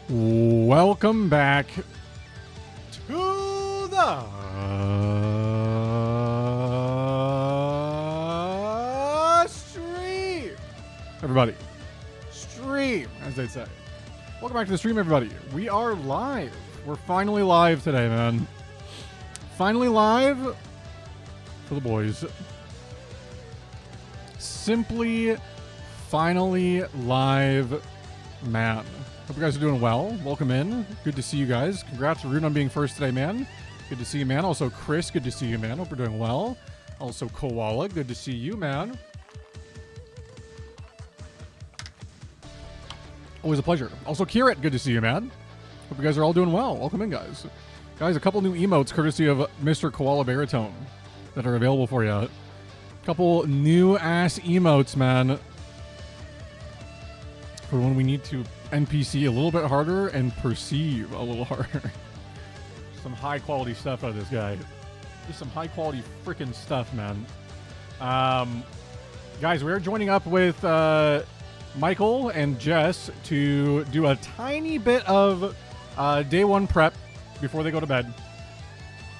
Welcome back to the stream, everybody. Stream, as they say. Welcome back to the stream, everybody. We are live. We're finally live today, man. Finally live for the boys. Simply, finally live, man. Hope you guys are doing well. Welcome in. Good to see you guys. Congrats to Rune on being first today, man. Good to see you, man. Also, Chris, good to see you, man. Hope you're doing well. Also, Koala, good to see you, man. Always a pleasure. Also, Kirit, good to see you, man. Hope you guys are all doing well. Welcome in, guys. Guys, a couple new emotes courtesy of Mr. Koala Baritone that are available for you. A couple new-ass emotes, man. For when we need to NPC a little bit harder and perceive a little harder. Some high quality stuff out of this guy. Just some high quality freaking stuff, man. Guys, we're joining up with Michael and Jess to do a tiny bit of day one prep before they go to bed.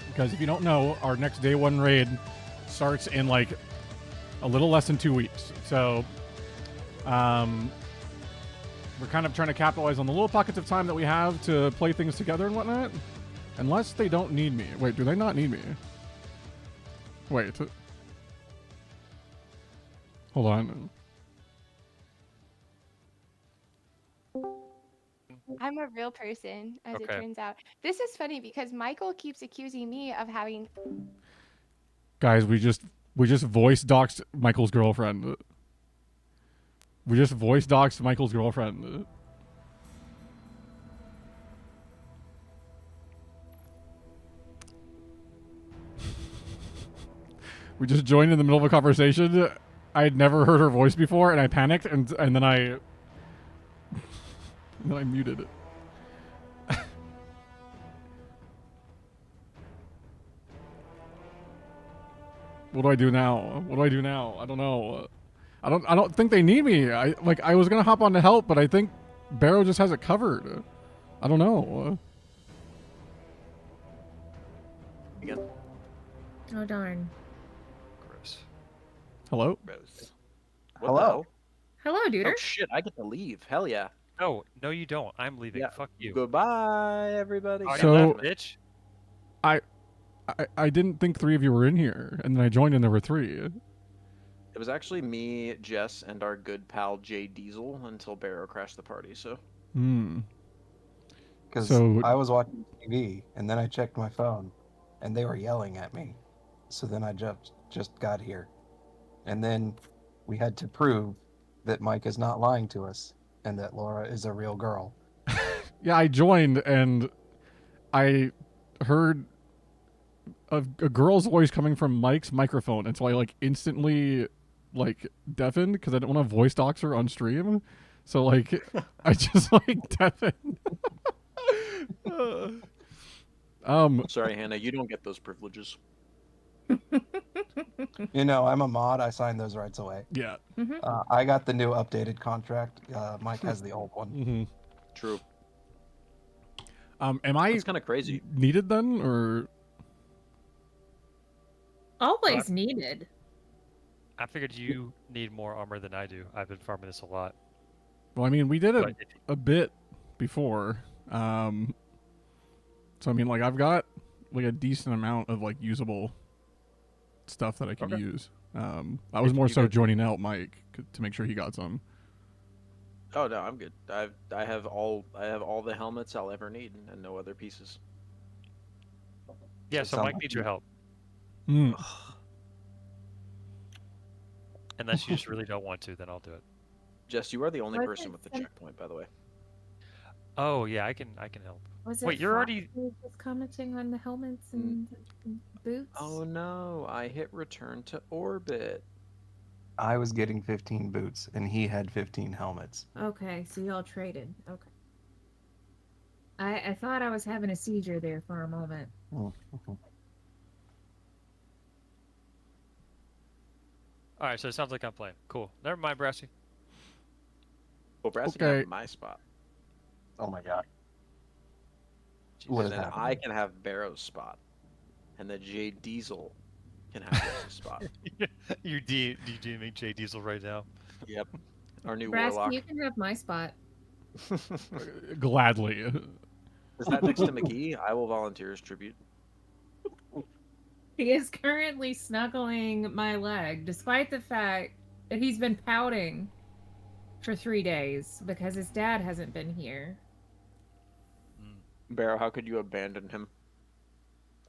Because if you don't know, our next day one raid starts in like a little less than 2 weeks. So, we're kind of trying to capitalize on the little pockets of time that we have to play things together and whatnot. Unless they don't need me. Wait, do they not need me? Wait. Hold on. I'm a real person, as it turns out. This is funny because Michael keeps accusing me of having... Guys, we just voice doxed Michael's girlfriend. We just voice doxed Michael's girlfriend. We just joined in the middle of a conversation. I had never heard her voice before, and I panicked, and then I muted it. What do I do now? What do I do now? I don't know. I don't think they need me. I was gonna hop on to help, but I think Barrow just has it covered. I don't know. Again. Oh darn. Gross. Hello? Gross. Hello. Hello, duder. Oh shit, I get to leave. Hell yeah. No, you don't. I'm leaving. Yeah. Fuck you. Goodbye, everybody. Oh, So- you left, bitch. I didn't think three of you were in here, and then I joined and there were three. It was actually me, Jess, and our good pal Jay Diesel until Barrow crashed the party, so. Because So- I was watching TV, and then I checked my phone, and they were yelling at me. So then I just got here. And then we had to prove that Mike is not lying to us, and that Laura is a real girl. Yeah, I joined and I heard a girl's voice coming from Mike's microphone, and so I instantly deafened because I didn't want to voice dox her on stream. So I just deafened. Sorry, Hannah, you don't get those privileges. You know, I'm a mod. I signed those rights away. Yeah. I got the new updated contract. Mike has the old one. Mm-hmm. True. Am I It's kind of crazy. needed then, or? Always needed. I figured you need more armor than I do. I've been farming this a lot. Well, I mean, we did it But if- a bit before. So I mean, I've got a decent amount of usable stuff that I can Okay. use. I was If more you so guys- joining out Mike to make sure he got some. Oh no, I'm good. I have all the helmets I'll ever need and no other pieces. Yeah, it so sounds Mike like needs your help. Hmm. Unless you just really don't want to, then I'll do it. Jess, you are the only Was person it with the some- checkpoint, by the way. Oh yeah, I can help. Was Wait, it you're Fox already. who was commenting on the helmets and boots? Oh no, I hit return to orbit. I was getting 15 boots, and he had 15 helmets. Okay, so y'all traded. Okay. I thought I was having a seizure there for a moment. Mhm. All right, so it sounds like I'm playing. Cool. Never mind, Brassy. Well, Brass can Okay. have my spot, Oh my god. Jesus. What and is then happening? I can have Barrow's spot, and then Jay Diesel can have Jess's spot. you DMing Jay Diesel right now. Yep, our new Brass, warlock. you can have my spot. Gladly. Is that next to McGee? I will volunteer as tribute. He is currently snuggling my leg, despite the fact that he's been pouting for 3 days because his dad hasn't been here. Barrow, how could you abandon him?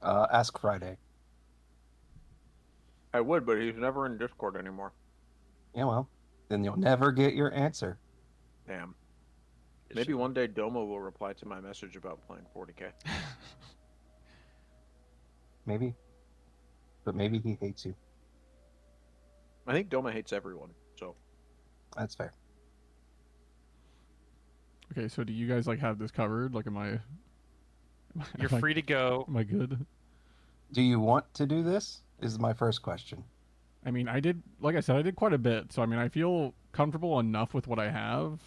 Ask Friday. I would, but he's never in Discord anymore. Yeah, well, then you'll never get your answer. Damn. Maybe one day Domo will reply to my message about playing 40k. Maybe. But maybe he hates you. I think Doma hates everyone, so That's fair. Okay, so do you guys like have this covered? Like, am I? You're am I- free to go. Am I good? Do you want to do this? Is my first question. I mean, I did, like I said, I did quite a bit. So, I mean, I feel comfortable enough with what I have.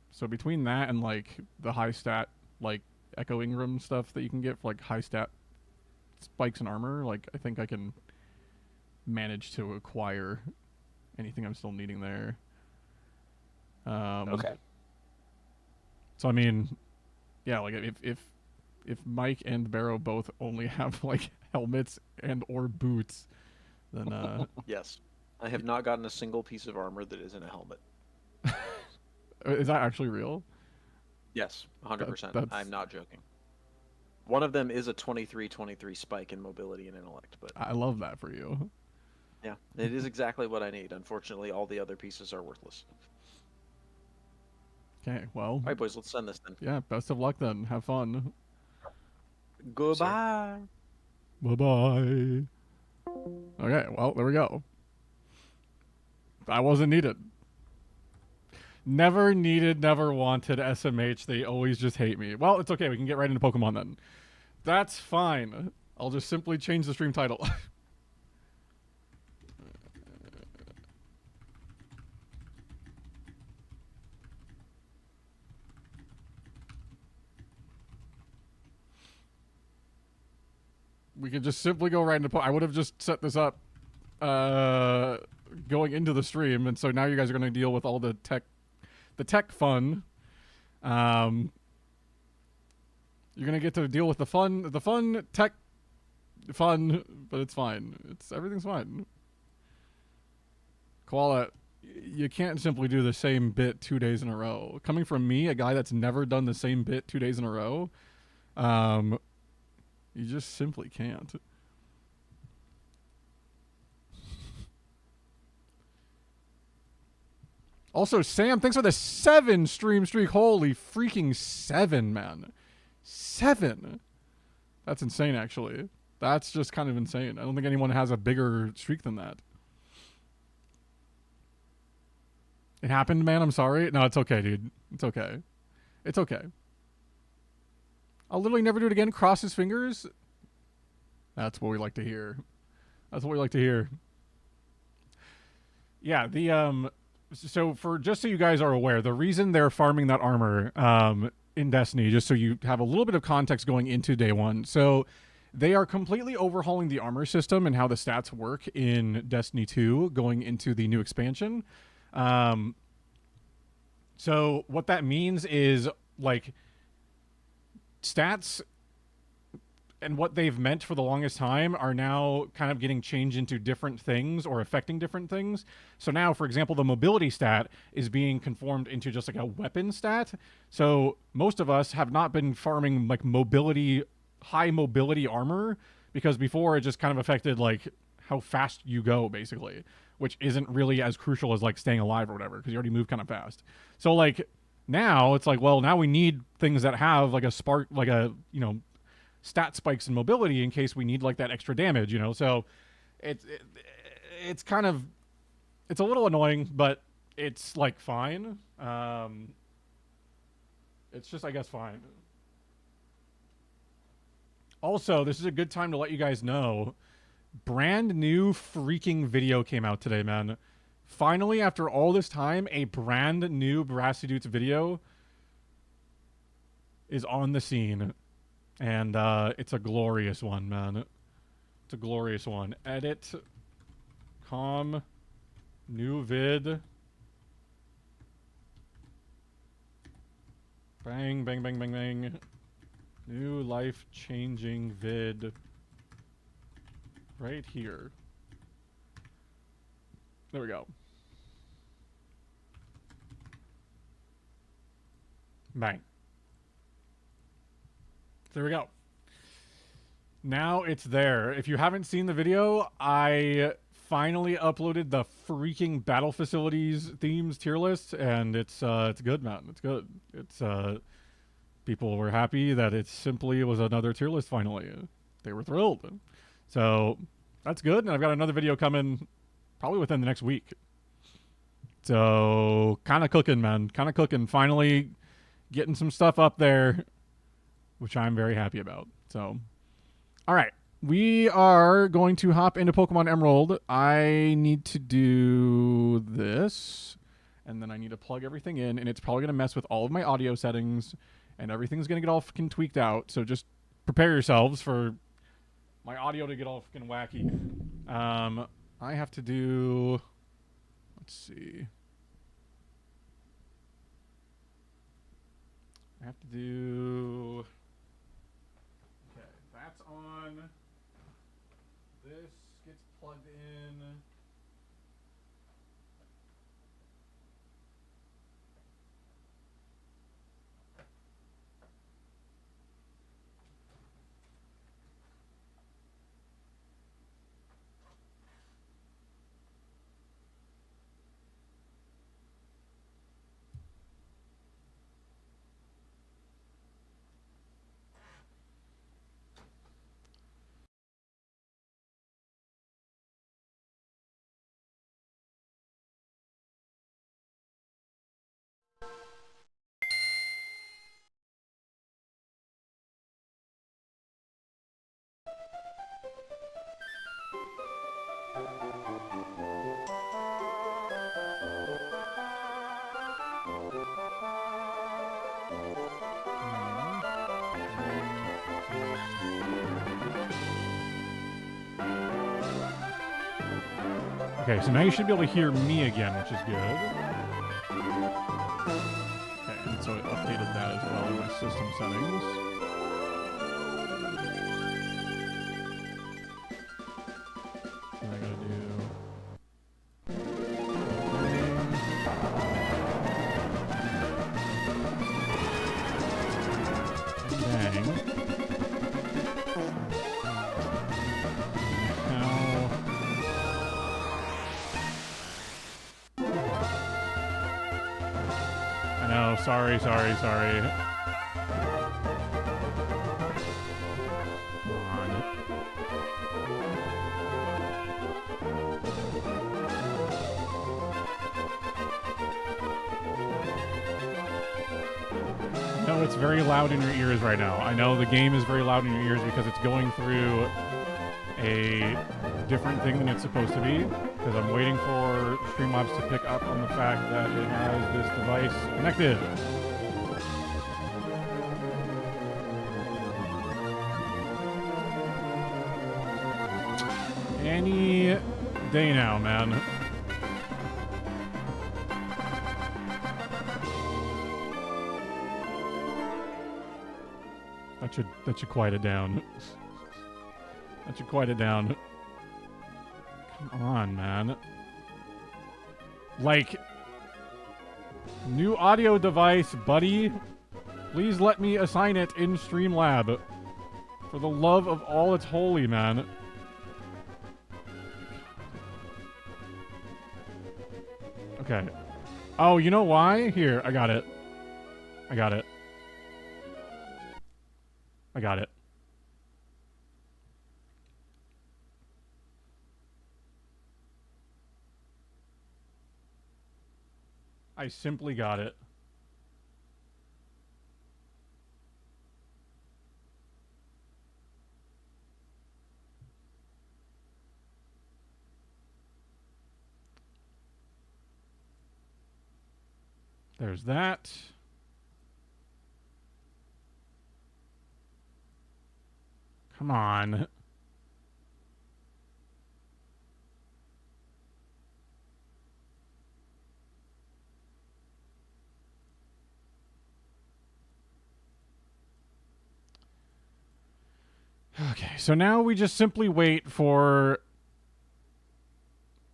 So, between that and, like, the high stat, like, Echo Ingram stuff that you can get for, like, high stat spikes and armor, like, I think I can manage to acquire anything I'm still needing there. Okay. So, I mean, yeah, like, if Mike and Barrow both only have, like, helmets and or boots, then, yes. I have not gotten a single piece of armor that isn't a helmet. is that actually real? Yes, 100%. that's- I'm not joking. One of them is a 23-23 spike in mobility and intellect, but I love that for you. yeah, it is exactly what I need. Unfortunately, all the other pieces are worthless. Okay, well, All right, boys, let's send this then. yeah, best of luck then. Have fun. Goodbye. Bye-bye. Okay, well, there we go. That wasn't needed. Never needed, never wanted SMH. They always just hate me. Well, it's okay. We can get right into Pokemon then. That's fine. I'll just simply change the stream title. We could just simply go right into I would have just set this up going into the stream, and so now you guys are going to deal with all the tech fun. You're going to get to deal with the fun tech fun, but it's fine. Everything's fine. Koala, you can't simply do the same bit 2 days in a row. Coming from me, a guy that's never done the same bit 2 days in a row, you just simply can't. Also, Sam, thanks for the 7 stream streak. Holy freaking 7, man. 7. That's insane, actually. That's just kind of insane. I don't think anyone has a bigger streak than that. It happened, man. I'm sorry. No, it's okay, dude. It's okay. It's okay. I'll literally never do it again. Cross his fingers. That's what we like to hear. That's what we like to hear. Yeah, so just so you guys are aware, the reason they're farming that armor in Destiny, just so you have a little bit of context going into day one. So they are completely overhauling the armor system and how the stats work in Destiny 2 going into the new expansion. So what that means is, like, stats and what they've meant for the longest time are now kind of getting changed into different things or affecting different things. So now, for example, the mobility stat is being conformed into just like a weapon stat. So most of us have not been farming like high mobility armor because before it just kind of affected like how fast you go, basically, which isn't really as crucial as like staying alive or whatever, because you already move kind of fast. So like now it's like, well, now we need things that have like a spark, like a, you know, stat spikes in mobility in case we need like that extra damage, you know. So it's kind of, it's a little annoying, but it's like fine. It's just, I guess, fine. Also, this is a good time to let you guys know, brand new freaking video came out today, man. Finally, after all this time, a brand new Brassydoots video is on the scene. And it's a glorious one, man. It's a glorious one. Edit, com, new vid. Bang, bang, bang, bang, bang. New life-changing vid. Right here. There we go. Bang. There we go. Now it's there. If you haven't seen the video, I finally uploaded the freaking battle facilities themes tier list, and it's good, man. It's good. It's people were happy that it simply was another tier list finally. They were thrilled. So that's good, and I've got another video coming probably within the next week. So kind of cooking, man. Kind of cooking. Finally getting some stuff up there, which I'm very happy about. So, all right. We are going to hop into Pokemon Emerald. I need to do this, and then I need to plug everything in, and it's probably going to mess with all of my audio settings, and everything's going to get all fucking tweaked out. So just prepare yourselves for my audio to get all fucking wacky. I have to do... Let's see. I have to do... Okay, that's on. This gets plugged in. Okay, so now you should be able to hear me again, which is good. Okay, and so it updated that as well in my system settings. So I gotta do... Bang. Sorry. Come on. No, it's very loud in your ears right now. I know the game is very loud in your ears because it's going through a different thing than it's supposed to be, because I'm waiting for Streamlabs to pick up on the fact that it has this device connected. Any day now, man. That should quiet it down. That should quiet it down. Come on, man. Like, new audio device, buddy. Please let me assign it in Streamlab. For the love of all that's holy, man. Okay. Oh, you know why? Here, I got it. I got it. I got it. I simply got it. There's that. Come on. Okay, so now we just simply wait for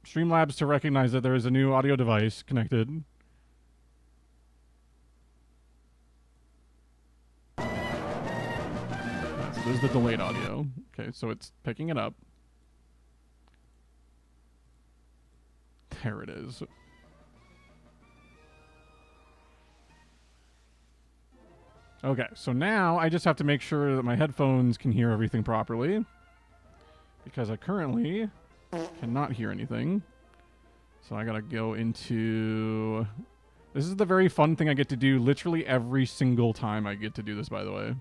Streamlabs to recognize that there is a new audio device connected. So this is the delayed audio. Okay, so it's picking it up. There it is. Okay, so now I just have to make sure that my headphones can hear everything properly, because I currently cannot hear anything. So I gotta go into... This is the very fun thing I get to do literally every single time I get to do this, by the way.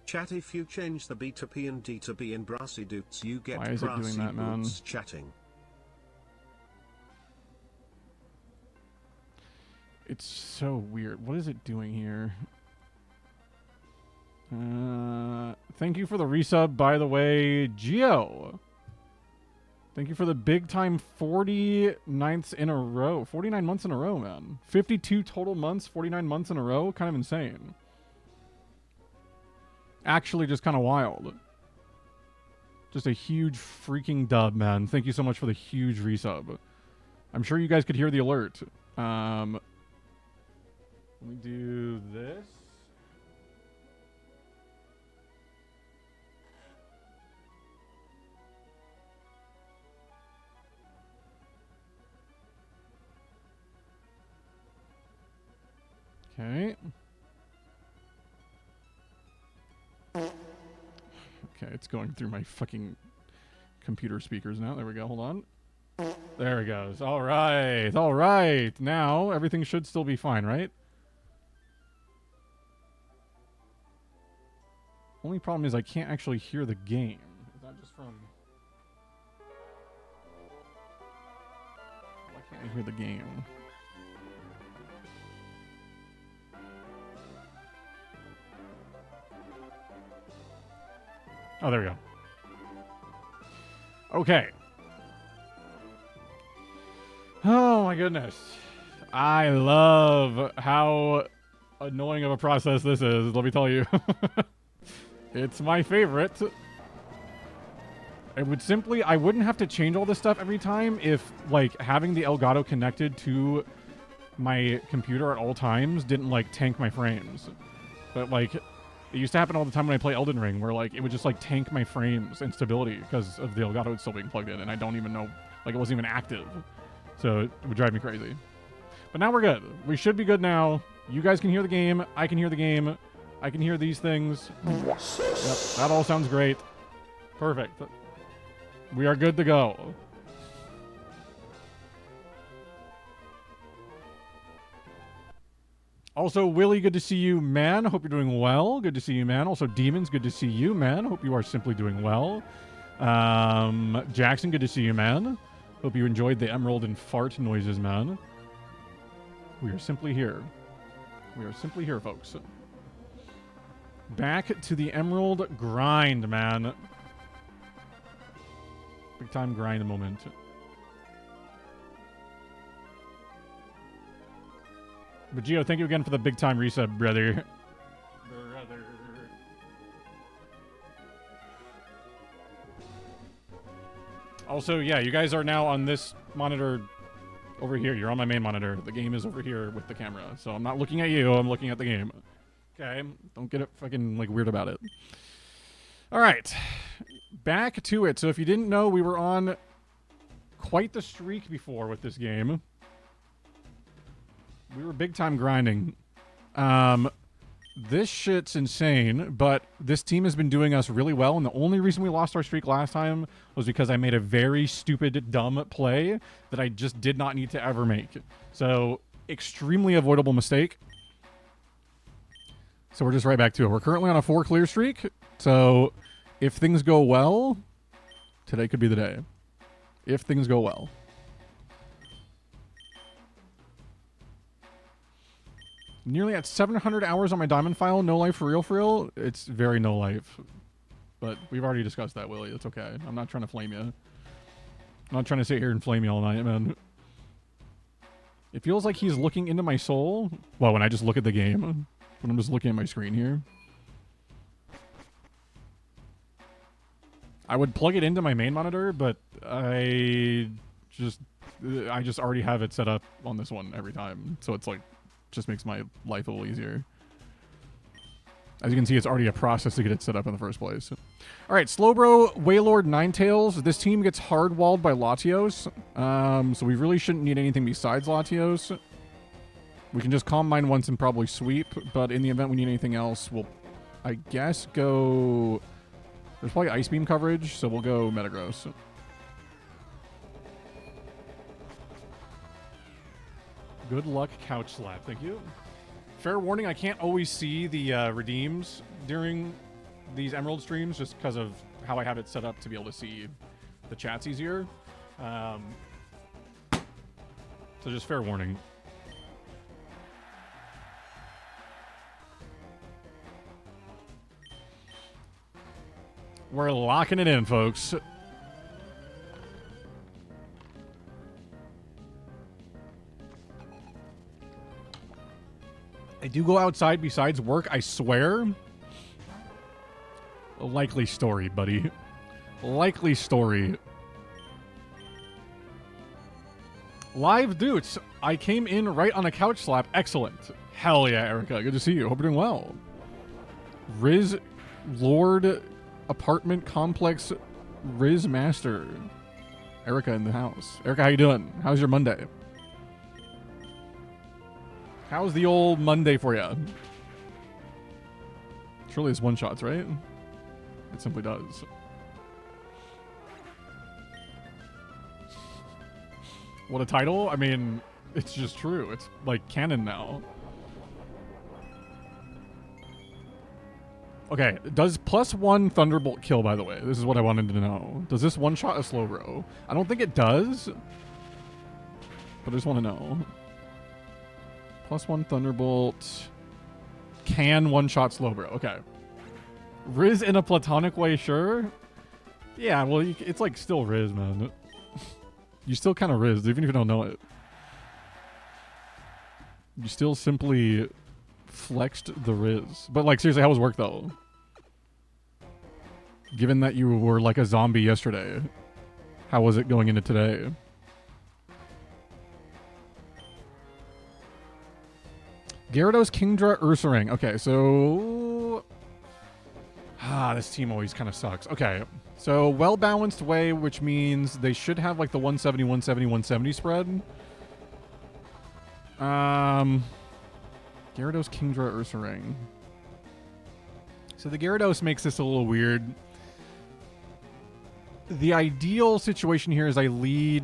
Chat, if you change the B to P and D to B in Brassydoots, you get Why is it doing that, man? Brassydoots chatting. It's so weird. What is it doing here? Thank you for the resub, by the way, Geo. Thank you for the big time 49ths in a row. 49 months in a row, man. 52 total months, 49 months in a row. Kind of insane. Actually just kind of wild. Just a huge freaking dub, man. Thank you so much for the huge resub. I'm sure you guys could hear the alert. Let me do this. Okay. Okay, it's going through my fucking computer speakers now. There we go. Hold on. There it goes. All right. All right. Now, everything should still be fine, right? Only problem is I can't actually hear the game. Is that just from... Why can't I hear the game? Oh, there we go. Okay. Oh my goodness. I love how annoying of a process this is, let me tell you. It's my favorite. I wouldn't have to change all this stuff every time if, like, having the Elgato connected to my computer at all times didn't, like, tank my frames. But, like... It used to happen all the time when I play Elden Ring, where, like, it would just, like, tank my frames and stability because of the Elgato still being plugged in, and I don't even know, like, it wasn't even active. So it would drive me crazy. But now we're good. We should be good now. You guys can hear the game. I can hear the game. I can hear these things. Yep, that all sounds great. Perfect. We are good to go. Also, Willie, good to see you, man. Hope you're doing well. Good to see you, man. Also, Demons, good to see you, man. Hope you are simply doing well. Jackson, good to see you, man. Hope you enjoyed the emerald and fart noises, man. We are simply here. We are simply here, folks. Back to the emerald grind, man. Big time grind moment. But Gio, thank you again for the big time resub, brother. Also, yeah, you guys are now on this monitor over here. You're on my main monitor. The game is over here with the camera. So I'm not looking at you. I'm looking at the game. Okay? Don't get it fucking, like, weird about it. All right. Back to it. So if you didn't know, we were on quite the streak before with this game. We were big time grinding. This shit's insane, but this team has been doing us really well, and the only reason we lost our streak last time was because I made a very stupid, dumb play that I just did not need to ever make. So, extremely avoidable mistake. So we're just right back to it. We're currently on a 4 clear streak, so if things go well, today could be the day. If things go well. Nearly at 700 hours on my diamond file. No life for real. It's very no life. But we've already discussed that, Willie. It's okay. I'm not trying to flame you. I'm not trying to sit here and flame you all night, man. It feels like he's looking into my soul. Well, when I just look at the game. When I'm just looking at my screen here. I would plug it into my main monitor, but I just already have it set up on this one every time. So it's like, just makes my life a little easier. As you can see, it's already a process to get it set up in the first place. All right, Slowbro, Waylord, Ninetales. This team gets hard-walled by Latios. So we really shouldn't need anything besides Latios. We can just Calm Mind once and probably sweep. But in the event we need anything else, we'll, I guess, go... There's probably Ice Beam coverage, so we'll go Metagross. Good luck, Couch Slap. Thank you. Fair warning, I can't always see the redeems during these Emerald streams just because of how I have it set up to be able to see the chats easier. So just fair warning. We're locking it in, folks. I do go outside besides work, I swear. A likely story, buddy. Likely story. Live Doots. I came in right on a couch slap. Excellent. Hell yeah, Erica. Good to see you. Hope you're doing well. Riz Lord Apartment Complex Riz Master. Erica in the house. Erica, how you doing? How's your Monday? How's the old Monday for you? Surely it's one-shots, right? It simply does. What a title? I mean, it's just true. It's like canon now. Okay, does +1 Thunderbolt kill, by the way? This is what I wanted to know. Does this one-shot a Slowbro? I don't think it does. But I just want to know. +1 Thunderbolt can one-shot Slowbro. Okay. Riz in a platonic way, sure? Yeah, well, it's like still Riz, man. You still kind of Riz, even if you don't know it. You still simply flexed the Riz. But, like, seriously, how was work, though? Given that you were like a zombie yesterday, how was it going into today? Gyarados, Kingdra, Ursaring. Okay, so... this team always kind of sucks. Okay, so well-balanced way, which means they should have, like, the 170, 170, 170 spread. Gyarados, Kingdra, Ursaring. So the Gyarados makes this a little weird. The ideal situation here is I lead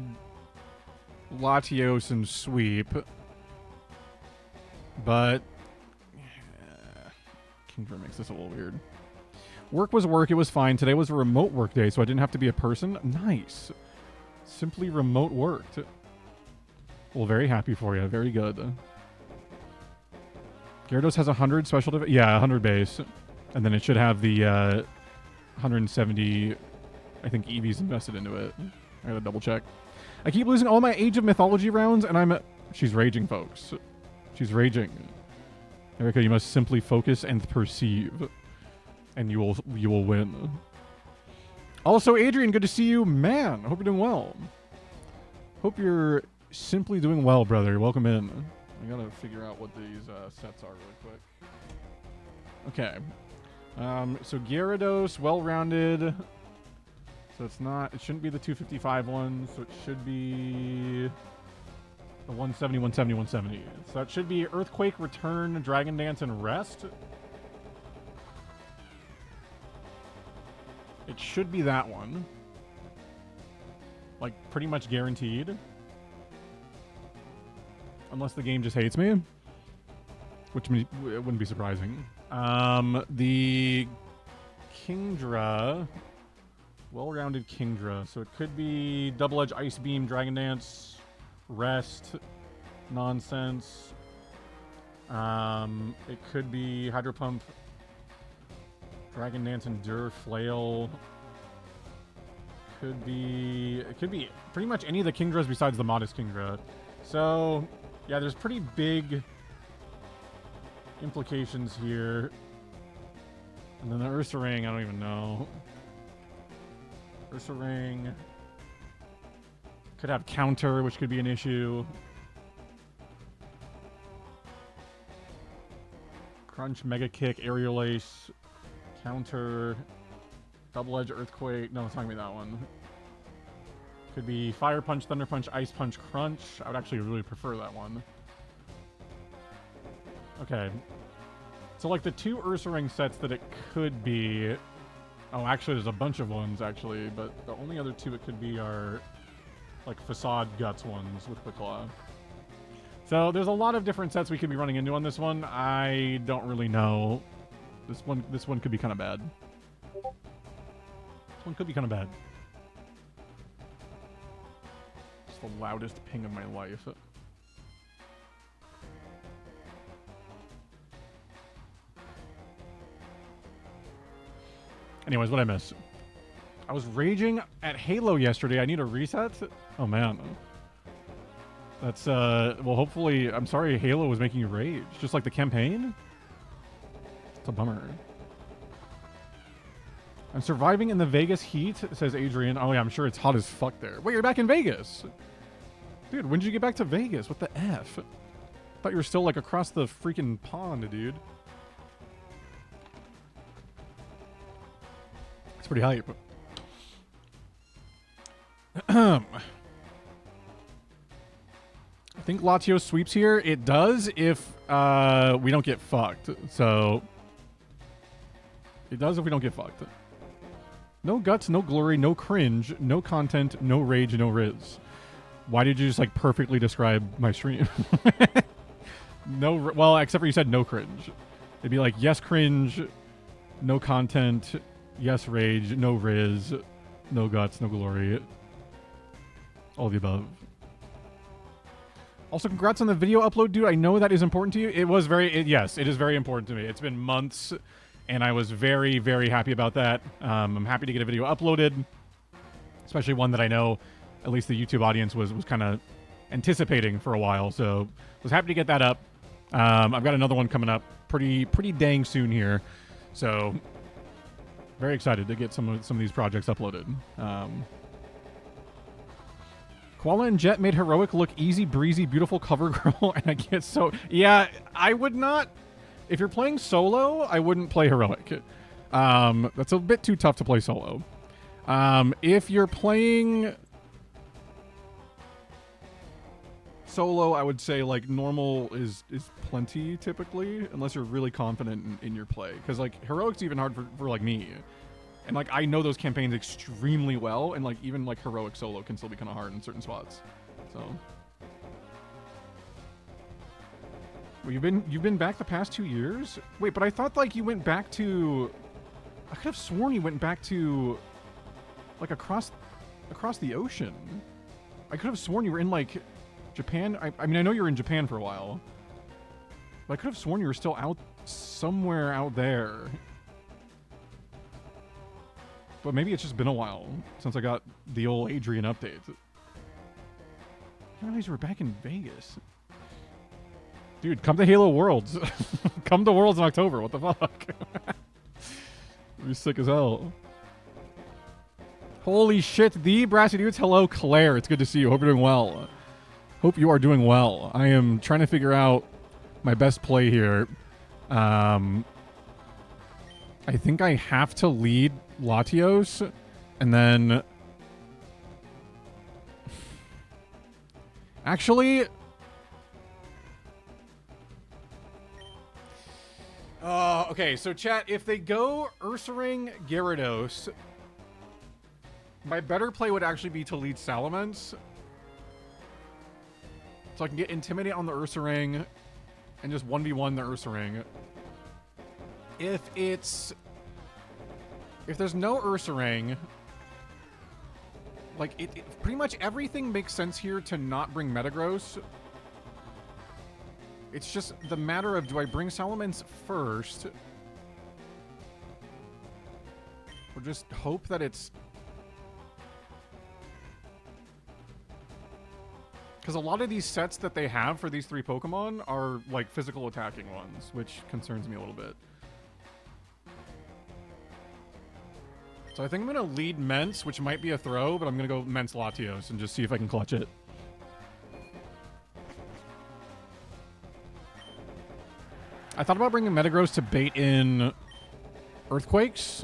Latios and sweep. But Kingdra makes this a little weird. Work was work. It was fine. Today was a remote work day, so I didn't have to be a person. Nice. Simply remote worked. Well, very happy for you. Very good. Gyarados has 100 special defense. Yeah, 100 base. And then it should have the 170, I think, EVs invested into it. I gotta double check. I keep losing all my Age of Mythology rounds, and I'm... She's raging, folks. She's raging. Erica, you must simply focus and perceive, and you will win. Also, Adrian, good to see you, man. Hope you're doing well. Hope you're simply doing well, brother. Welcome in. I gotta figure out what these sets are really quick. Okay. So Gyarados, well-rounded. So it's not. It shouldn't be the 255 one. So it should be the 170, 170, 170. So it should be Earthquake, Return, Dragon Dance, and Rest. It should be that one. Like, pretty much guaranteed. Unless the game just hates me. Which it wouldn't be surprising. The Kingdra. Well-rounded Kingdra. So it could be Double Edge, Ice Beam, Dragon Dance, Rest, Nonsense. It could be Hydro Pump, Dragon Dance, Endure, Flail. It could be pretty much any of the Kingdras besides the Modest Kingdra. So, yeah, there's pretty big implications here. And then the Ursaring, I don't even know. Ursaring could have counter, which could be an issue. Crunch, Mega Kick, Aerial Ace, counter, Double Edge, Earthquake. No, it's not gonna be that one. Could be Fire Punch, Thunder Punch, Ice Punch, Crunch. I would actually really prefer that one. Okay. So, like, the two Ursaring sets that it could be... Oh, actually, there's a bunch of ones, actually. But the only other two it could be are, like, Facade Guts ones with Quick Claw. So, there's a lot of different sets we could be running into on this one. I don't really know. This one could be kind of bad. This one could be kind of bad. It's the loudest ping of my life. Anyways, what'd I miss? I was raging at Halo yesterday. I need a reset? Oh, man. That's, well, hopefully... I'm sorry Halo was making you rage. Just like the campaign? It's a bummer. I'm surviving in the Vegas heat, says Adrian. Oh, yeah, I'm sure it's hot as fuck there. Wait, you're back in Vegas? Dude, when did you get back to Vegas? What the F? Thought you were still, like, across the freaking pond, dude. It's pretty hype. I think Latios sweeps here. It does if we don't get fucked. So it does if we don't get fucked. No guts, no glory, no cringe, no content, no rage, no riz. Why did you just like perfectly describe my stream? No, well, except for you said no cringe. It'd be like yes cringe, no content, yes rage, no riz, no guts, no glory. All the above. Also, congrats on the video upload, dude. I know that is important to you. It was yes, it is very important to me. It's been months, and I was very, very happy about that. I'm happy to get a video uploaded, especially one that I know at least the YouTube audience was kind of anticipating for a while. So was happy to get that up. I've got another one coming up pretty dang soon here. So very excited to get some of these projects uploaded. Koala and Jet made Heroic look easy breezy, beautiful cover girl, and I get so... Yeah, I would not... If you're playing solo, I wouldn't play Heroic. That's a bit too tough to play solo. If you're playing solo, I would say, like, normal is plenty, typically, unless you're really confident in your play. Because, like, Heroic's even hard for like, me. And, like, I know those campaigns extremely well, and, like, even, like, Heroic solo can still be kind of hard in certain spots. So... Well, you've been back the past 2 years? Wait, but I thought, like, you went back to... I could have sworn you went back to... Like, across the ocean. I could have sworn you were in, like, Japan. I mean, I know you were in Japan for a while. But I could have sworn you were still out somewhere out there. But maybe it's just been a while since I got the old Adrian update. I didn't realize you were back in Vegas. Dude, come to Halo Worlds. Come to Worlds in October. What the fuck? It'd be sick as hell. Holy shit, the Brassydoots. Hello, Claire. It's good to see you. Hope you're doing well. Hope you are doing well. I am trying to figure out my best play here. I think I have to lead Latios, and then... Actually... Okay, so chat, if they go Ursaring Gyarados, my better play would actually be to lead Salamence. So I can get Intimidate on the Ursaring and just 1v1 the Ursaring. If there's no Ursaring, like, pretty much everything makes sense here to not bring Metagross. It's just the matter of, do I bring Salamence first? Or just hope that it's... Because a lot of these sets that they have for these 3 Pokemon are, like, physical attacking ones, which concerns me a little bit. So I think I'm going to lead Mence, which might be a throw, but I'm going to go Mence Latios and just see if I can clutch it. I thought about bringing Metagross to bait in Earthquakes,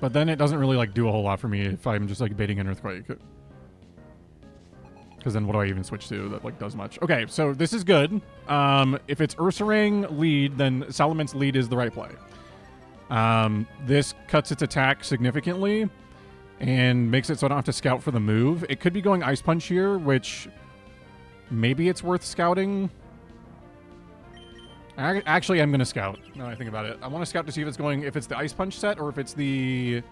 but then it doesn't really, like, do a whole lot for me if I'm just, like, baiting in Earthquake. Because then what do I even switch to that, like, does much? Okay, so this is good. If it's Ursaring lead, then Salamence lead is the right play. This cuts its attack significantly and makes it so I don't have to scout for the move. It could be going Ice Punch here, which maybe it's worth scouting. Actually, I'm going to scout, now that I think about it. I want to scout to see if it's going, if it's the Ice Punch set or if it's the...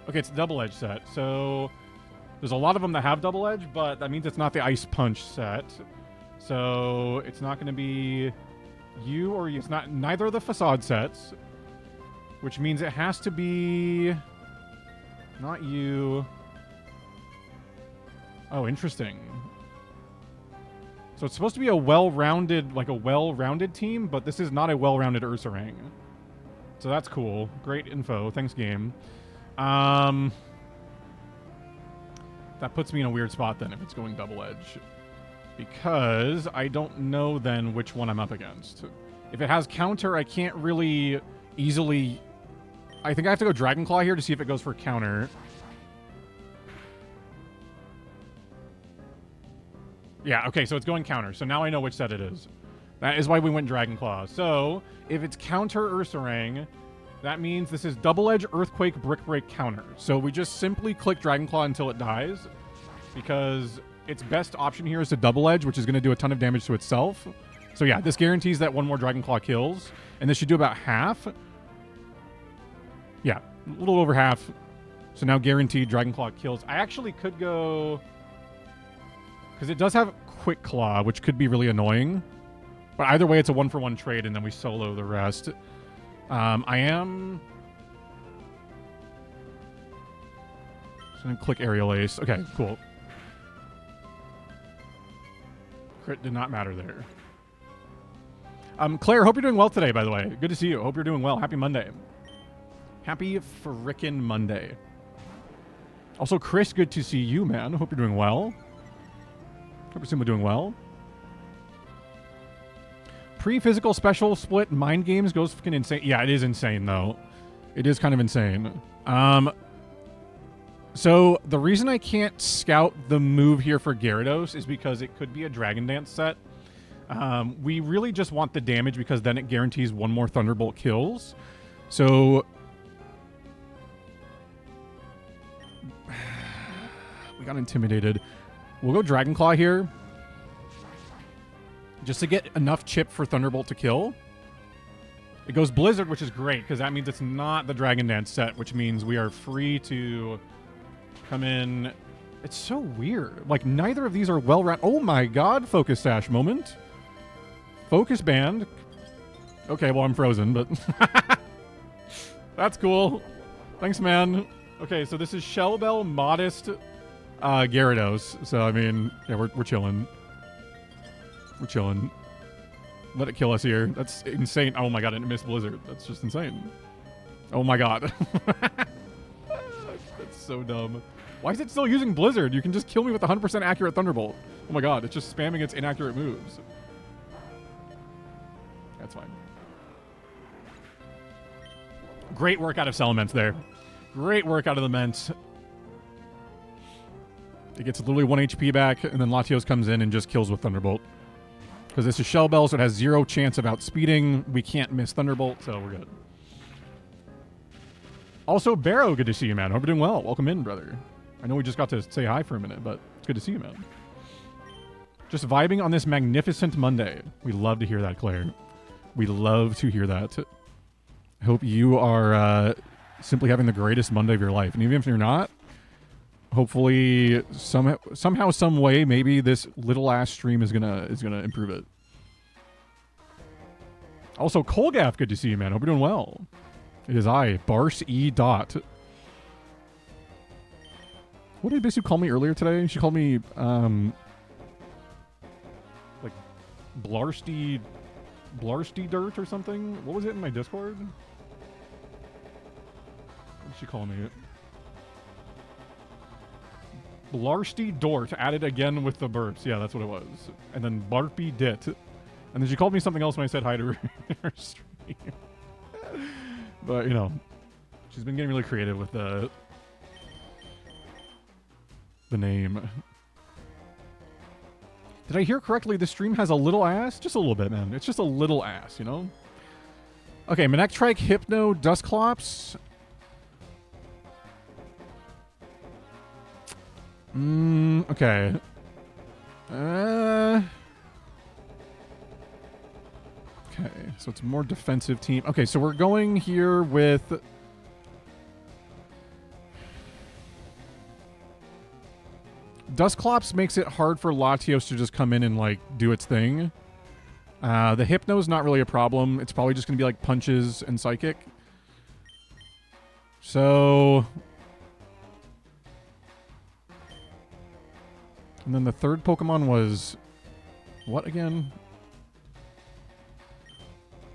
Okay, it's the Double Edge set. So there's a lot of them that have Double Edge, but that means it's not the Ice Punch set. So it's not going to be you or you. It's not neither of the Facade sets, which means it has to be not you. Oh, interesting. So it's supposed to be a well-rounded, like a well-rounded team, but this is not a well-rounded Ursaring. So that's cool. Great info. Thanks, game. That puts me in a weird spot then if it's going Double Edge. Because I don't know then which one I'm up against. If it has counter, I can't really easily... I think I have to go Dragon Claw here to see if it goes for counter. Yeah, okay, so it's going counter. So now I know which set it is. That is why we went Dragon Claw. So, if it's counter Ursaring, that means this is Double Edge, Earthquake, Brick Break, counter. So we just simply click Dragon Claw until it dies, because its best option here is to Double Edge, which is going to do a ton of damage to itself. So yeah, this guarantees that one more Dragon Claw kills, and this should do about half. Yeah, a little over half. So now guaranteed Dragon Claw kills. I actually could go... Because it does have Quick Claw, which could be really annoying. But either way, it's a 1-for-1 trade, and then we solo the rest. I am... Just going to click Aerial Ace. Okay, cool. Crit did not matter there. Claire, hope you're doing well today, by the way. Good to see you. Hope you're doing well. Happy Monday. Happy frickin' Monday. Also, Chris, good to see you, man. Hope you're doing well. Hope you're simply doing well. Pre-physical special split mind games goes fucking insane. Yeah, it is insane, though. It is kind of insane. So, the reason I can't scout the move here for Gyarados is because it could be a Dragon Dance set. We really just want the damage because then it guarantees one more Thunderbolt kills. So... we got intimidated. We'll go Dragon Claw here. Just to get enough chip for Thunderbolt to kill. It goes Blizzard, which is great, because that means it's not the Dragon Dance set, which means we are free to come in. It's so weird. Like, neither of these are well-rounded. Oh my god, Focus Sash moment. Focus Band. Okay, well, I'm frozen, but... That's cool. Thanks, man. Okay, so this is Shell Bell, Modest... Gyarados. So, I mean, yeah, we're chilling. We're chilling. Let it kill us here. That's insane. Oh my god, I missed Blizzard. That's just insane. Oh my god. That's so dumb. Why is it still using Blizzard? You can just kill me with 100% accurate Thunderbolt. Oh my god, it's just spamming its inaccurate moves. That's fine. Great work out of Salamence there. Great work out of the Ment. It gets literally 1 HP back, and then Latios comes in and just kills with Thunderbolt. Because this is Shell Bell, so it has 0 chance of outspeeding. We can't miss Thunderbolt, so we're good. Also, Barrow, good to see you, man. Hope you're doing well. Welcome in, brother. I know we just got to say hi for a minute, but it's good to see you, man. Just vibing on this magnificent Monday. We love to hear that, Claire. We love to hear that. I hope you are simply having the greatest Monday of your life. And even if you're not, hopefully somehow, some way, maybe this little ass stream is gonna improve it. Also, Colgaff, good to see you, man. Hope you're doing well. It is I, Barse E. Dot. What did Bisu call me earlier today? She called me like Blarsty Dirt or something. What was it in my Discord? What did she call me? Blarsty Dort, added again with the burps. Yeah, that's what it was. And then Barpy Dit. And then she called me something else when I said hi to her stream. But, you know, she's been getting really creative with the name. Did I hear correctly? The stream has a little ass? Just a little bit, man. It's just a little ass, you know? Okay, Manectrike, Hypno, Dustclops. Okay. Okay, so it's more defensive team. Okay, so we're going here with... Dustclops makes it hard for Latios to just come in and, like, do its thing. The Hypno's not really a problem. It's probably just going to be, like, punches and Psychic. So... And then the third Pokemon was... What again?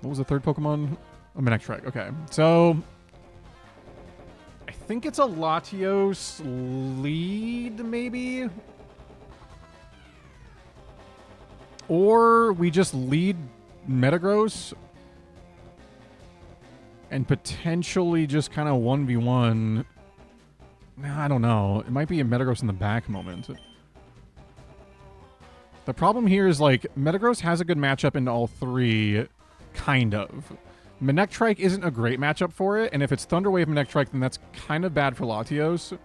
What was the third Pokemon? Oh, Manectric. Okay. So... I think it's a Latios lead, maybe? Or we just lead Metagross and potentially just kind of 1v1. I don't know. It might be a Metagross in the back moment. The problem here is, like, Metagross has a good matchup into all three, kind of. Manectric isn't a great matchup for it, and if it's Thunder Wave Manectric, then that's kind of bad for Latios.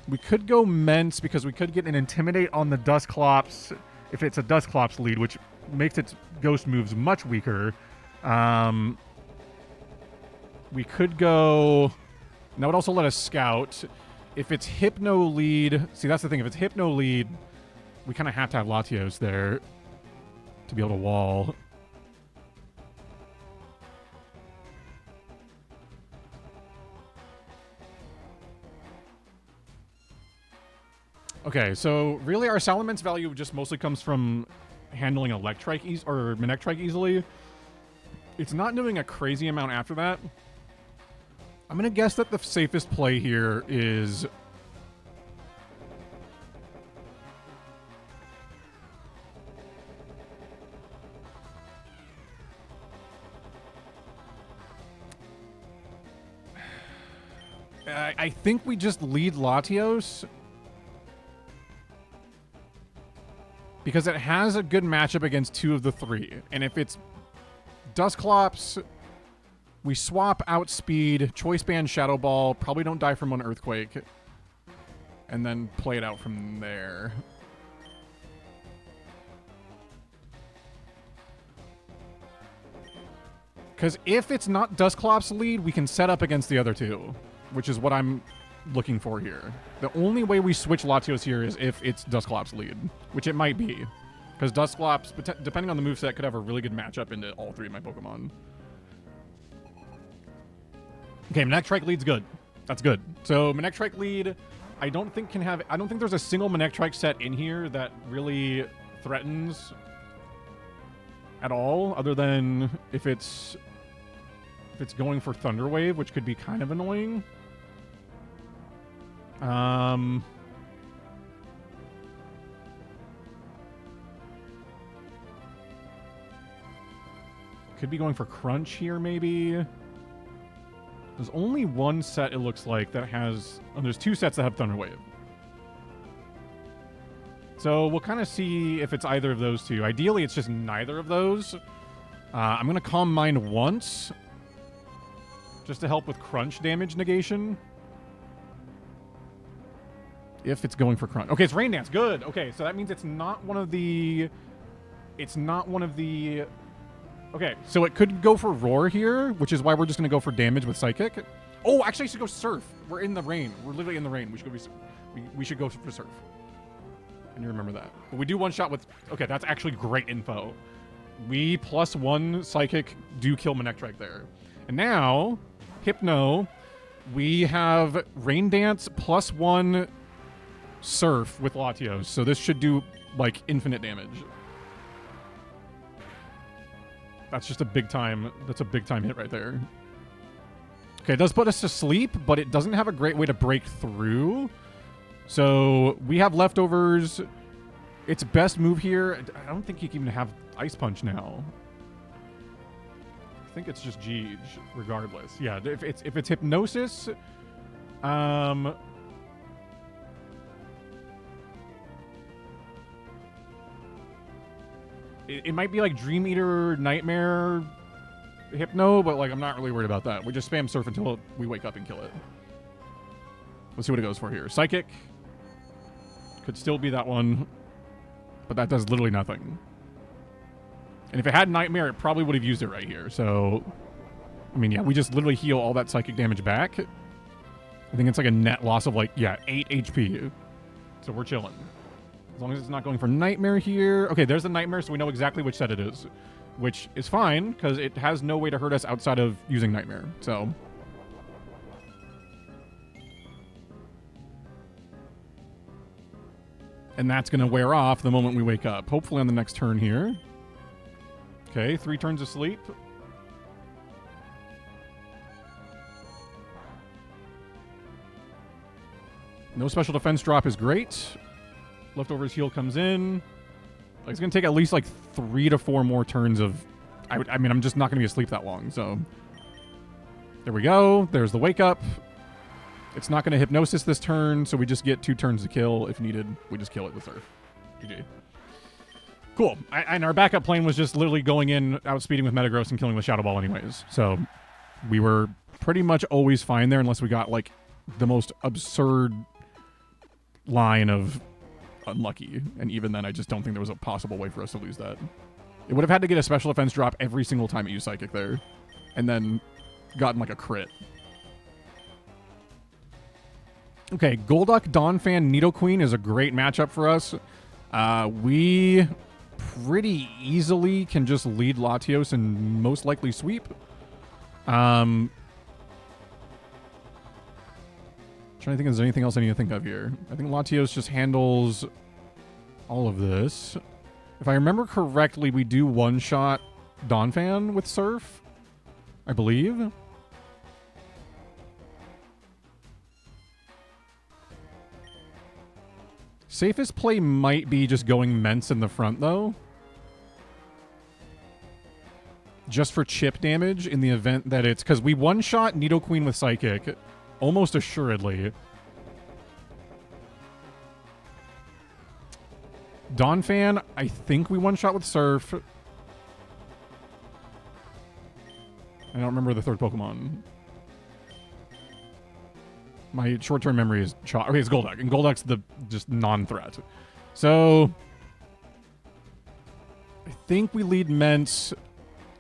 We could go Mence because we could get an Intimidate on the Dustclops if it's a Dustclops lead, which makes its Ghost moves much weaker. We could go... And that would also let us Scout. If it's Hypno lead... See, that's the thing. If it's Hypno lead, we kind of have to have Latios there to be able to wall. Okay, so really our Salamence value just mostly comes from handling Electrike or Manectric easily. It's not doing a crazy amount after that. I'm going to guess that the safest play here is... I think we just lead Latios because it has a good matchup against two of the three. And if it's Dustclops, we swap Outspeed, Choice Band, Shadow Ball, probably don't die from one Earthquake, and then play it out from there. Because if it's not Dustclops lead, we can set up against the other two, which is what I'm looking for here. The only way we switch Latios here is if it's Dustclops lead, which it might be. Because Dustclops, depending on the moveset, could have a really good matchup into all three of my Pokemon. Okay, Manectric lead's good. That's good. So Manectric lead, I don't think there's a single Manectric set in here that really threatens at all, other than if it's going for Thunder Wave, which could be kind of annoying. Could be going for crunch here, maybe. There's only one set, it looks like, that has... Oh, there's two sets that have Thunder Wave. So we'll kind of see if it's either of those two. Ideally, it's just neither of those. I'm going to Calm Mind once, just to help with crunch damage negation. If it's going for crunch. Okay, it's Rain Dance. Good. Okay, so that means it's not one of the... It's not one of the... Okay, so it could go for Roar here, which is why we're just going to go for damage with Psychic. Oh, actually, I should go Surf. We're in the rain. We're literally in the rain. We should go for Surf. And you remember that. But we do one shot with... Okay, that's actually great info. We +1 Psychic do kill Manectric there. And now, Hypno, we have Rain Dance +1 Surf with Latios. So this should do, like, infinite damage. That's just a big time. That's a big time hit right there. Okay, it does put us to sleep, but it doesn't have a great way to break through. So we have leftovers. Its best move here. I don't think you can even have Ice Punch now. I think it's just Geege, regardless. Yeah, if it's Hypnosis, it might be like Dream Eater, Nightmare, Hypno, but like I'm not really worried about that. We just spam Surf until we wake up and kill it. Let's see what it goes for here. Psychic. Could still be that one, but that does literally nothing. And if it had Nightmare, it probably would have used it right here. So, I mean, yeah, we just literally heal all that Psychic damage back. I think it's like a net loss of like, yeah, 8 HP. So we're chilling. As long as it's not going for Nightmare here. Okay, there's the Nightmare, so we know exactly which set it is. Which is fine, because it has no way to hurt us outside of using Nightmare. So... And that's going to wear off the moment we wake up. Hopefully on the next turn here. Okay, 3 turns of sleep. No special defense drop is great. Leftovers heal comes in. Like, it's going to take at least like 3 to 4 more turns of... I mean, I'm just not going to be asleep that long, so... There we go. There's the wake up. It's not going to Hypnosis this turn, so we just get 2 turns to kill. If needed, we just kill it with Surf. GG. Cool. And our backup plan was just literally going in, outspeeding with Metagross and killing with Shadow Ball anyways. So we were pretty much always fine there unless we got, like, the most absurd line of unlucky. And even then, I just don't think there was a possible way for us to lose that. It would have had to get a special defense drop every single time it used Psychic there. And then gotten, like, a crit. Okay, Golduck, Donphan, Nidoqueen is a great matchup for us. We pretty easily can just lead Latios and most likely sweep. Trying to think if there's anything else I need to think of here. I think Latios just handles all of this. If I remember correctly, we do one-shot Donphan with Surf, I believe. Safest play might be just going Mence in the front, though. Just for chip damage in the event that it's... Because we one-shot Nidoqueen with Psychic, almost assuredly. Donphan, I think we one-shot with Surf. I don't remember the third Pokemon. My short-term memory is okay, it's Golduck, and Golduck's the just non-threat. So I think we lead Mence,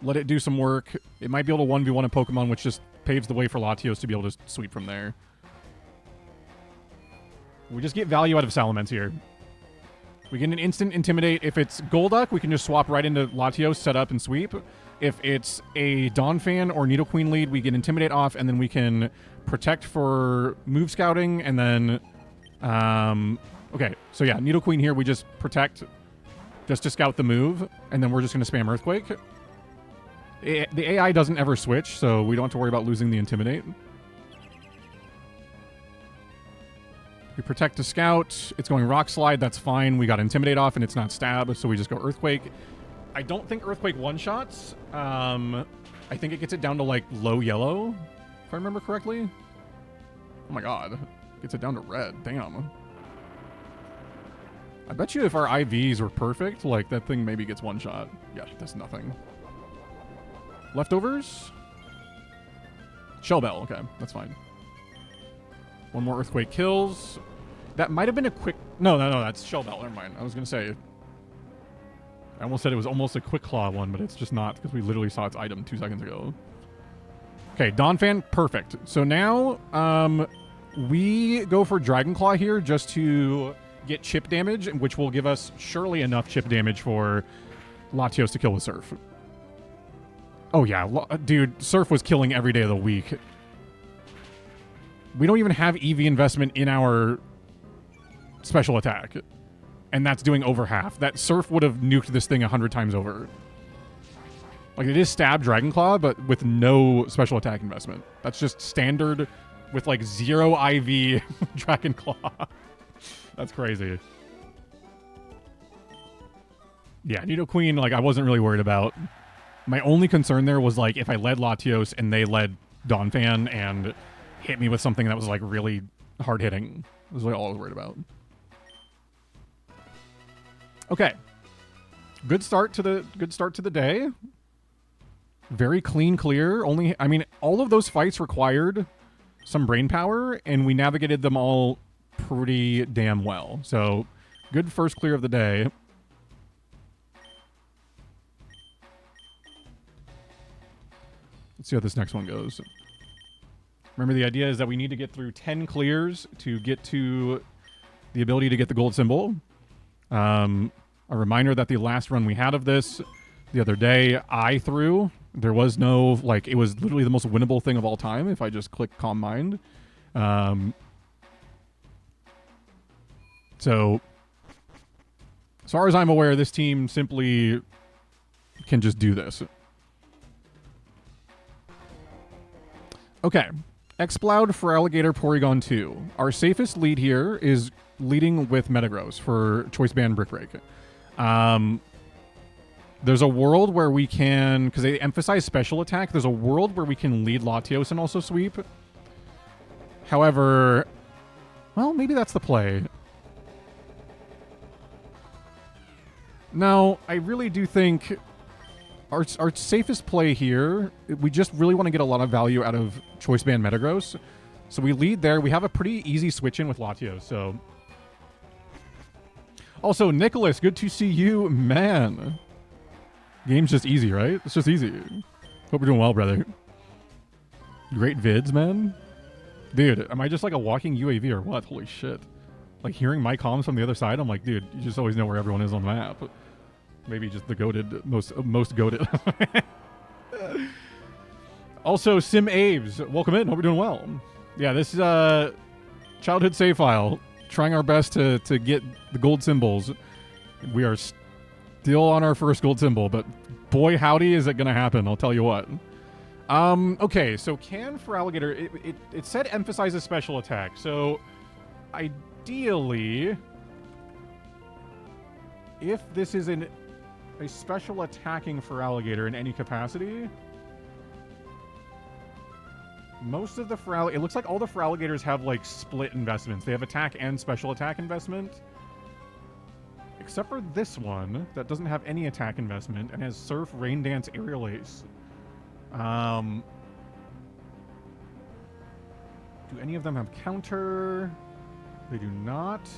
let it do some work. It might be able to 1v1 a Pokemon, which just paves the way for Latios to be able to sweep from there. We just get value out of Salamence here. We get an instant Intimidate. If it's Golduck, we can just swap right into Latios, set up, and sweep. If it's a Donphan or Nidoqueen lead, we get Intimidate off, and then we can Protect for move scouting, and then... okay, so yeah, Nidoqueen here, we just Protect just to scout the move, and then we're just going to spam Earthquake. The AI doesn't ever switch, so we don't have to worry about losing the Intimidate. We protect the scout. It's going rock slide. That's fine. We got intimidate off, and it's not stab, so we just go earthquake. I don't think earthquake one-shots. I think it gets it down to, like, low yellow, if I remember correctly. Oh my god. Gets it down to red. Damn. I bet you if our IVs were perfect, like, that thing maybe gets one shot. Yeah, that's nothing. Leftovers? Shell bell. Okay, that's fine. One more earthquake kills. That might have been a quick... No, that's shell bell. Never mind. I was going to say... I almost said it was almost a quick claw one, but it's just not, because we literally saw its item 2 seconds ago. Okay, Dawn Fan, perfect. So now, we go for Dragon Claw here just to get chip damage, which will give us surely enough chip damage for Latios to kill with Surf. Oh yeah, dude, Surf was killing every day of the week. We don't even have EV investment in our special attack. And that's doing over half. That Surf would have nuked this thing 100 times over. Like, it is stab Dragon Claw, but with no special attack investment. That's just standard with, like, 0 IV Dragon Claw. That's crazy. Yeah, Nidoqueen, like, I wasn't really worried about. My only concern there was, like, if I led Latios and they led Donphan and hit me with something that was, like, really hard-hitting. That was, like, all I was worried about. Okay. Good start to the day. Very clean clear. Only, I mean, all of those fights required some brain power, and we navigated them all pretty damn well. So, good first clear of the day. Let's see how this next one goes. Remember, the idea is that we need to get through 10 clears to get to the ability to get the gold symbol. A reminder that the last run we had of this the other day, I threw. There was no, like, it was literally the most winnable thing of all time if I just click Calm Mind. So, as far as I'm aware, this team simply can just do this. Okay. Exploud for Alligator Porygon 2. Our safest lead here is leading with Metagross for Choice Band Brick Break. There's a world where we can, because they emphasize special attack, there's a world where we can lead Latios and also sweep. However, well, maybe that's the play. No, I really do think our safest play here, we just really want to get a lot of value out of Choice Band Metagross. So we lead there. We have a pretty easy switch in with Latios, so... Also, Nicholas, good to see you, man. Game's just easy, right? It's just easy. Hope you're doing well, brother. Great vids, man. Dude, am I just like a walking UAV or what? Holy shit. Like, hearing my comms from the other side, I'm like, dude, you just always know where everyone is on the map. Maybe just the goated, most goated. Also, Sim Aves, welcome in. Hope you're doing well. Yeah, this is a childhood save file. Trying our best to get the gold symbols. We are still on our first gold symbol, but boy howdy is it going to happen, I'll tell you what. Okay, so can for Alligator, it said emphasizes special attack, so ideally, if this is a special attacking for Alligator in any capacity, most of the it looks like all the Feraligators have, like, split investments. They have attack and special attack investment. Except for this one, that doesn't have any attack investment and has Surf, Rain Dance, Aerial Ace. Do any of them have counter? They do not.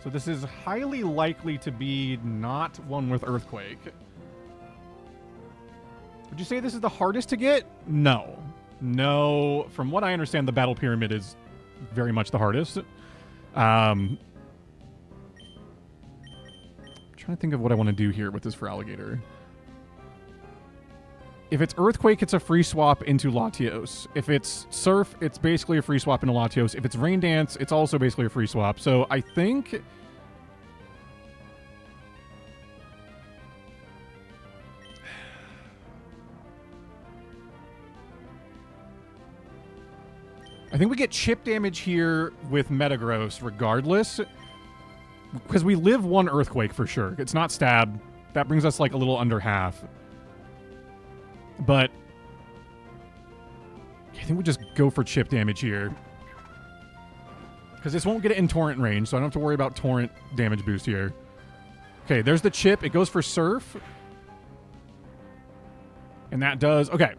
So this is highly likely to be not one with Earthquake. Would you say this is the hardest to get? No. No, from what I understand, the Battle Pyramid is very much the hardest. I'm trying to think of what I want to do here with this for Alligator. If it's Earthquake, it's a free swap into Latios. If it's Surf, it's basically a free swap into Latios. If it's Rain Dance, it's also basically a free swap. So I think... I think we get chip damage here with Metagross regardless, because we live 1 Earthquake for sure. It's not stab. That brings us like a little under half. But I think we just go for chip damage here. Because this won't get it in Torrent range, so I don't have to worry about Torrent damage boost here. Okay, there's the chip. It goes for Surf. And that does... Okay.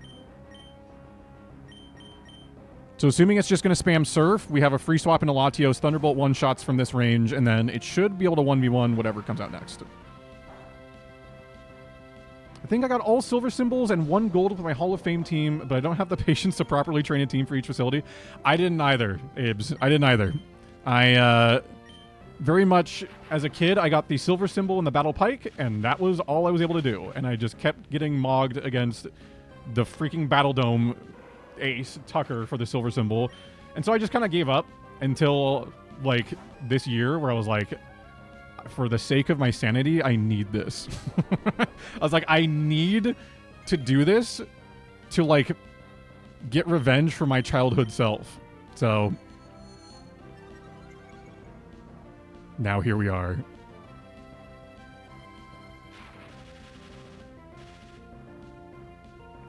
So assuming it's just going to spam Surf, we have a free swap into Latios, Thunderbolt one-shots from this range, and then it should be able to 1v1 whatever comes out next. I think I got all silver symbols and 1 gold with my Hall of Fame team, but I don't have the patience to properly train a team for each facility. I didn't either, Ibs. I didn't either. I, very much, as a kid, I got the silver symbol and the Battle Pike, and that was all I was able to do. And I just kept getting mogged against the freaking Battle Dome ace, Tucker, for the silver symbol. And so I just kind of gave up until, like, this year, where I was like, for the sake of my sanity, I need this. I was like, I need to do this to, like, get revenge for my childhood self. So now here we are.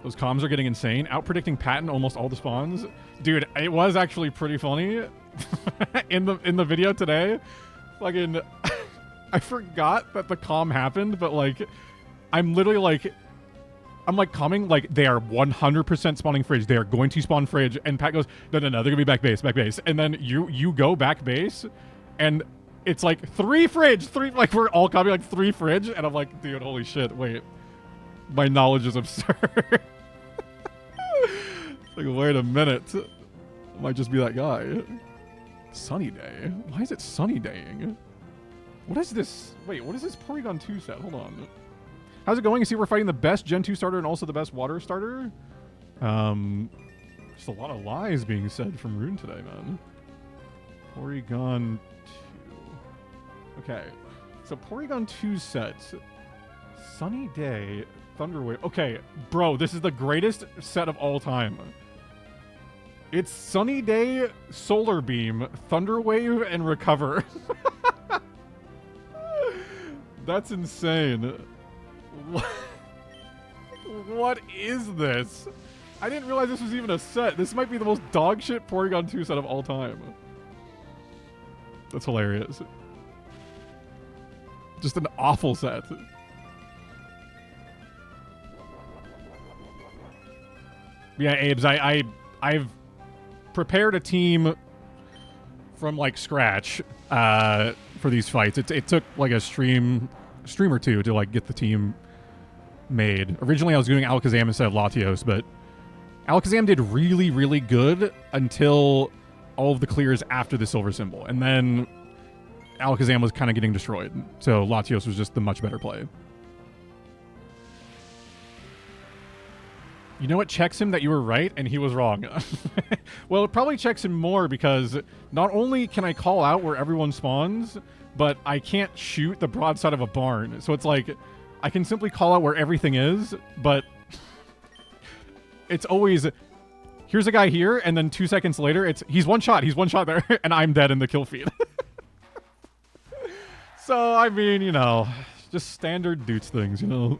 Those comms are getting insane. Out-predicting Patton almost all the spawns. Dude, it was actually pretty funny in the video today. Fucking... I forgot that the comm happened, but, like, I'm literally, like... I'm, like, coming, like, they are 100% spawning Fridge. They are going to spawn Fridge. And Pat goes, no, they're going to be back base, back base. And then you go back base, and it's, like, 3 Fridge! 3, like, we're all coming, like, 3 Fridge. And I'm like, dude, holy shit, wait. My knowledge is absurd. Like, wait a minute. I might just be that guy. Sunny day? Why is it sunny daying? What is this? Wait, what is this Porygon 2 set? Hold on. How's it going? You see we're fighting the best Gen 2 starter and also the best water starter? Just a lot of lies being said from Rune today, man. Porygon 2. Okay. So Porygon 2 set. Sunny day. Thunderwave. Okay, bro, this is the greatest set of all time. It's Sunny Day, Solar Beam, Thunderwave, and Recover. That's insane. What is this? I didn't realize this was even a set. This might be the most dog shit Porygon 2 set of all time. That's hilarious. Just an awful set. Yeah, Abes, I've prepared a team from, like, scratch for these fights. It took, like, a stream or two to, like, get the team made. Originally, I was doing Alakazam instead of Latios, but Alakazam did really, really good until all of the clears after the silver symbol. And then Alakazam was kind of getting destroyed. So Latios was just the much better play. You know what checks him that you were right and he was wrong? Well, it probably checks him more because not only can I call out where everyone spawns, but I can't shoot the broadside of a barn. So it's like, I can simply call out where everything is, but it's always, here's a guy here, and then 2 seconds later, he's one shot there, and I'm dead in the kill feed. So, I mean, you know, just standard Doots things, you know?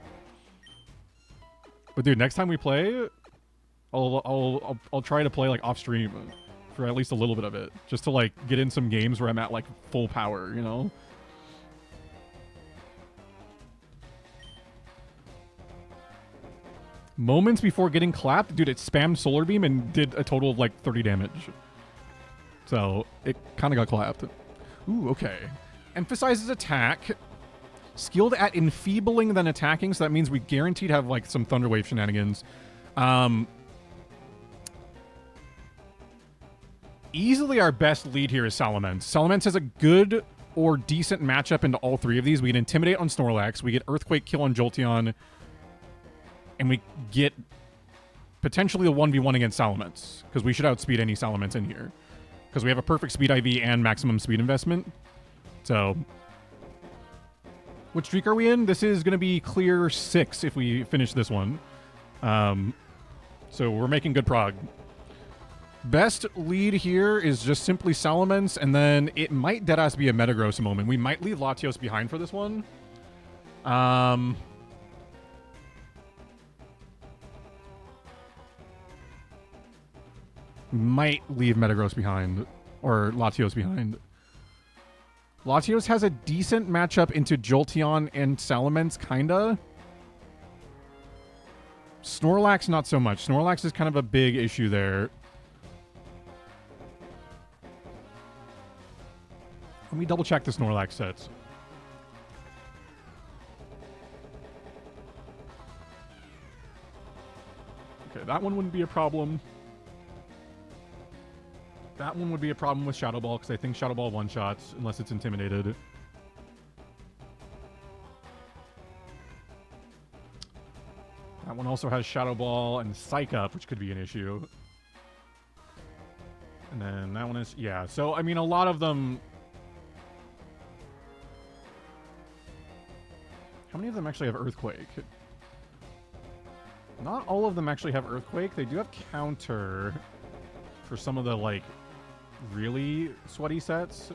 But dude, next time we play, I'll try to play, like, off stream for at least a little bit of it, just to, like, get in some games where I'm at, like, full power, you know? Moments before getting clapped, dude, it spammed Solar Beam and did a total of, like, 30 damage. So it kind of got clapped. Ooh, okay. Emphasizes attack. Skilled at enfeebling than attacking, so that means we guaranteed have, like, some Thunderwave shenanigans. Easily our best lead here is Salamence. Salamence has a good or decent matchup into all three of these. We get Intimidate on Snorlax, we get Earthquake Kill on Jolteon, and we get potentially a 1v1 against Salamence, because we should outspeed any Salamence in here. Because we have a perfect speed IV and maximum speed investment. So, what streak are we in? This is going to be clear 6 if we finish this one. So we're making good prog. Best lead here is just simply Salamence, and then it might deadass be a Metagross moment. We might leave Latios behind for this one. Might leave Metagross behind, or Latios behind. Latios has a decent matchup into Jolteon and Salamence, kinda. Snorlax, not so much. Snorlax is kind of a big issue there. Let me double check the Snorlax sets. Okay, that one wouldn't be a problem. That one would be a problem with Shadow Ball, because I think Shadow Ball one-shots, unless it's intimidated. That one also has Shadow Ball and Psych Up, which could be an issue. And then that one is... Yeah, so, I mean, a lot of them... How many of them actually have Earthquake? Not all of them actually have Earthquake. They do have Counter for some of the, like, really sweaty sets.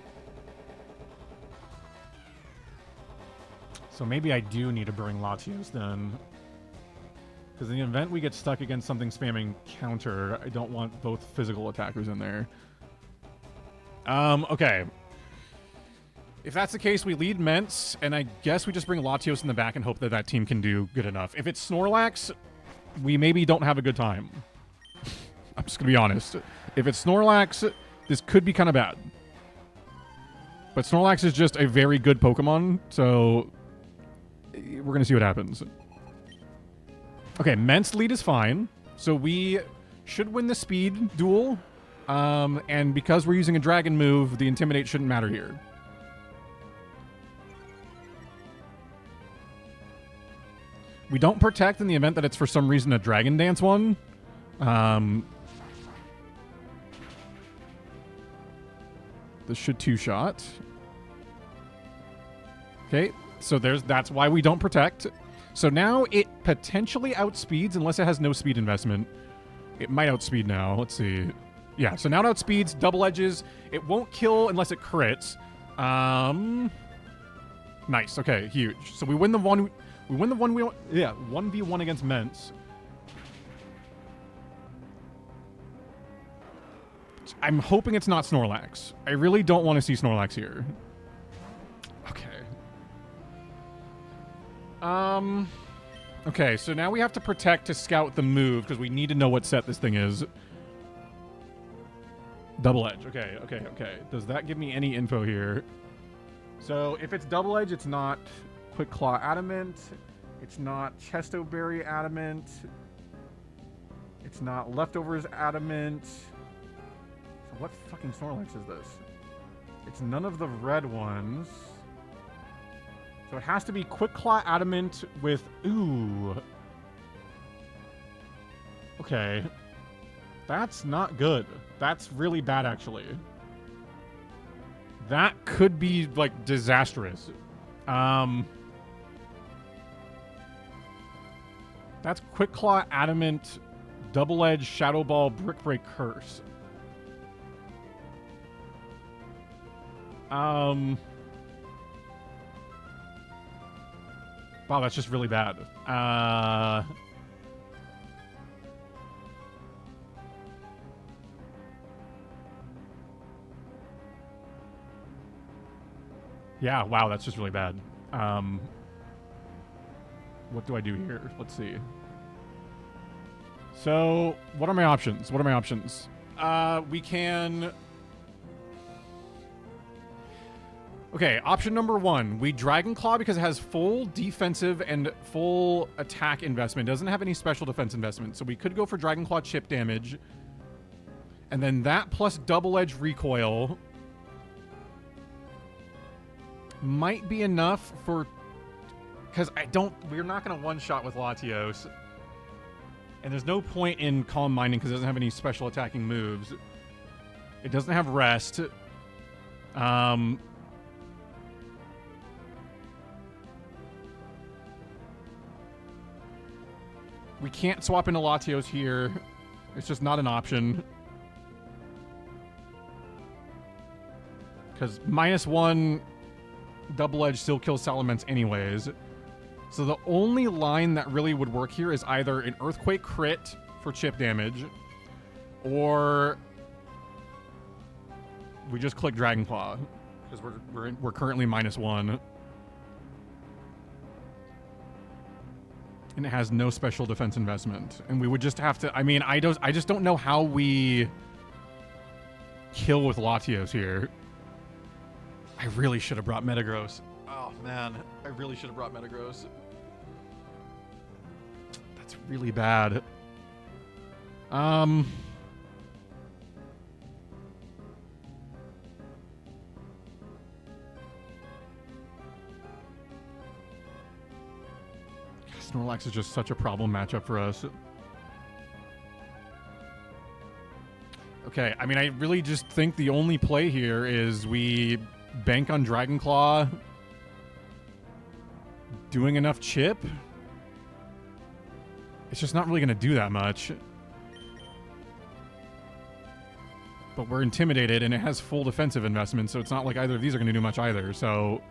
So maybe I do need to bring Latios then. Because in the event we get stuck against something spamming Counter, I don't want both physical attackers in there. Okay. If that's the case, we lead Mence, and I guess we just bring Latios in the back and hope that that team can do good enough. If it's Snorlax, we maybe don't have a good time. I'm just going to be honest. If it's Snorlax, this could be kind of bad. But Snorlax is just a very good Pokemon, so we're going to see what happens. Okay, Mence lead is fine. So we should win the speed duel. And because we're using a dragon move, the Intimidate shouldn't matter here. We don't protect in the event that it's for some reason a Dragon Dance one. This should two-shot. Okay, so that's why we don't protect. So now it potentially outspeeds unless it has no speed investment. It might outspeed now. Let's see. Yeah, so now it outspeeds, double edges. It won't kill unless it crits. Nice. Okay, huge. So we win the one. We win the 1v1 against Mence. I'm hoping it's not Snorlax. I really don't want to see Snorlax here. Okay. Okay, so now we have to protect to scout the move because we need to know what set this thing is. Double edge. Okay. Does that give me any info here? So if it's double edge, it's not Quick Claw Adamant. It's not Chesto Berry Adamant. It's not Leftovers Adamant. So what fucking Snorlax is this? It's none of the red ones. So it has to be Quick Claw Adamant with... Ooh. Okay. That's not good. That's really bad, actually. That could be, like, disastrous. That's Quick Claw Adamant, Double Edge, Shadow Ball, Brick Break, Curse. Wow, that's just really bad. Yeah, wow, that's just really bad. What do I do here? Let's see. So, what are my options? We can... Okay, option number one. We Dragon Claw because it has full defensive and full attack investment. It doesn't have any special defense investment. So we could go for Dragon Claw chip damage. And then that plus Double Edge recoil might be enough for... Because we're not going to one-shot with Latios. And there's no point in Calm Minding because it doesn't have any special attacking moves. It doesn't have Rest. We can't swap into Latios here. It's just not an option. Because -1 double edge still kills Salamence anyways. So the only line that really would work here is either an Earthquake crit for chip damage, or we just click Dragonclaw because we're currently -1, and it has no special defense investment, and we would just have to. I mean, I just don't know how we kill with Latios here. I really should have brought Metagross. Oh man, I really should have brought Metagross. That's really bad. Snorlax is just such a problem matchup for us. Okay, I mean, I really just think the only play here is we bank on Dragonclaw doing enough chip. It's just not really going to do that much. But we're intimidated, and it has full defensive investment, so it's not like either of these are going to do much either. So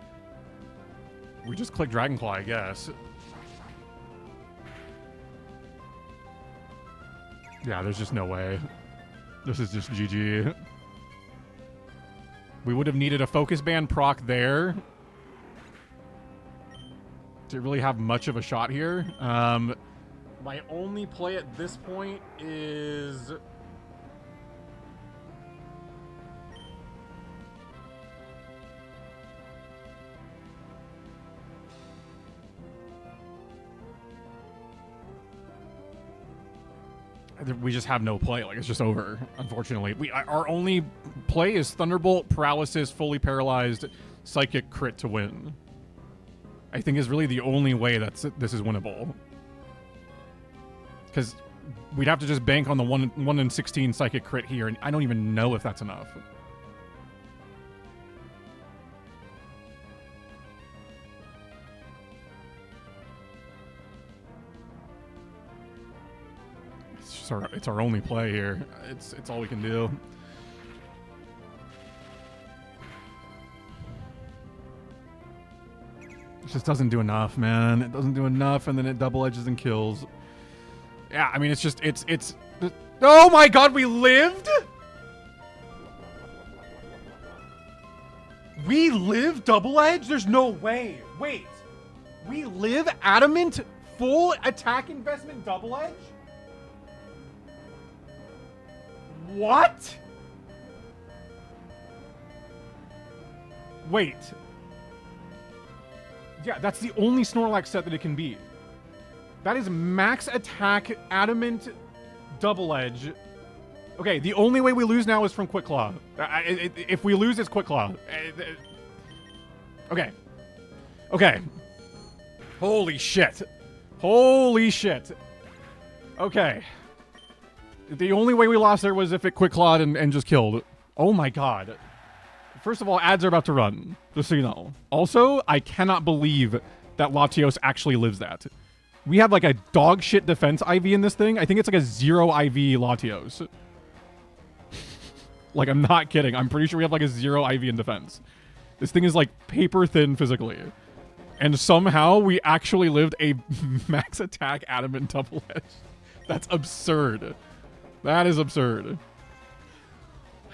we just click Dragonclaw, I guess. Yeah, there's just no way. This is just GG. We would have needed a Focus Band proc there to really have much of a shot here. My only play at this point is... we just have no play. Like, it's just over, unfortunately. Our only play is Thunderbolt, Paralysis, Fully Paralyzed, Psychic crit to win. I think is really the only way this is winnable. Because we'd have to just bank on the 1 in 16 Psychic crit here, and I don't even know if that's enough. It's our only play here. It's all we can do. It just doesn't do enough, man. It doesn't do enough, and then it double edges and kills. Yeah, I mean, it's just it's. Oh my God, we lived. We live double edge. There's no way. Wait, we live adamant full attack investment double edge. What? Wait. Yeah, that's the only Snorlax set that it can be. That is max attack, adamant, double edge. Okay, the only way we lose now is from Quick Claw. If we lose, it's Quick Claw. Okay. Okay. Holy shit. Holy shit. Okay. The only way we lost there was if it Quick Clawed and just killed. Oh my God. First of all, ads are about to run, just so you know. Also, I cannot believe that Latios actually lives that. We have like a dog shit defense IV in this thing. I think it's like a 0 IV Latios. Like, I'm not kidding. I'm pretty sure we have like a 0 IV in defense. This thing is like paper thin physically. And somehow we actually lived a max attack adamant double edge. That's absurd. That is absurd.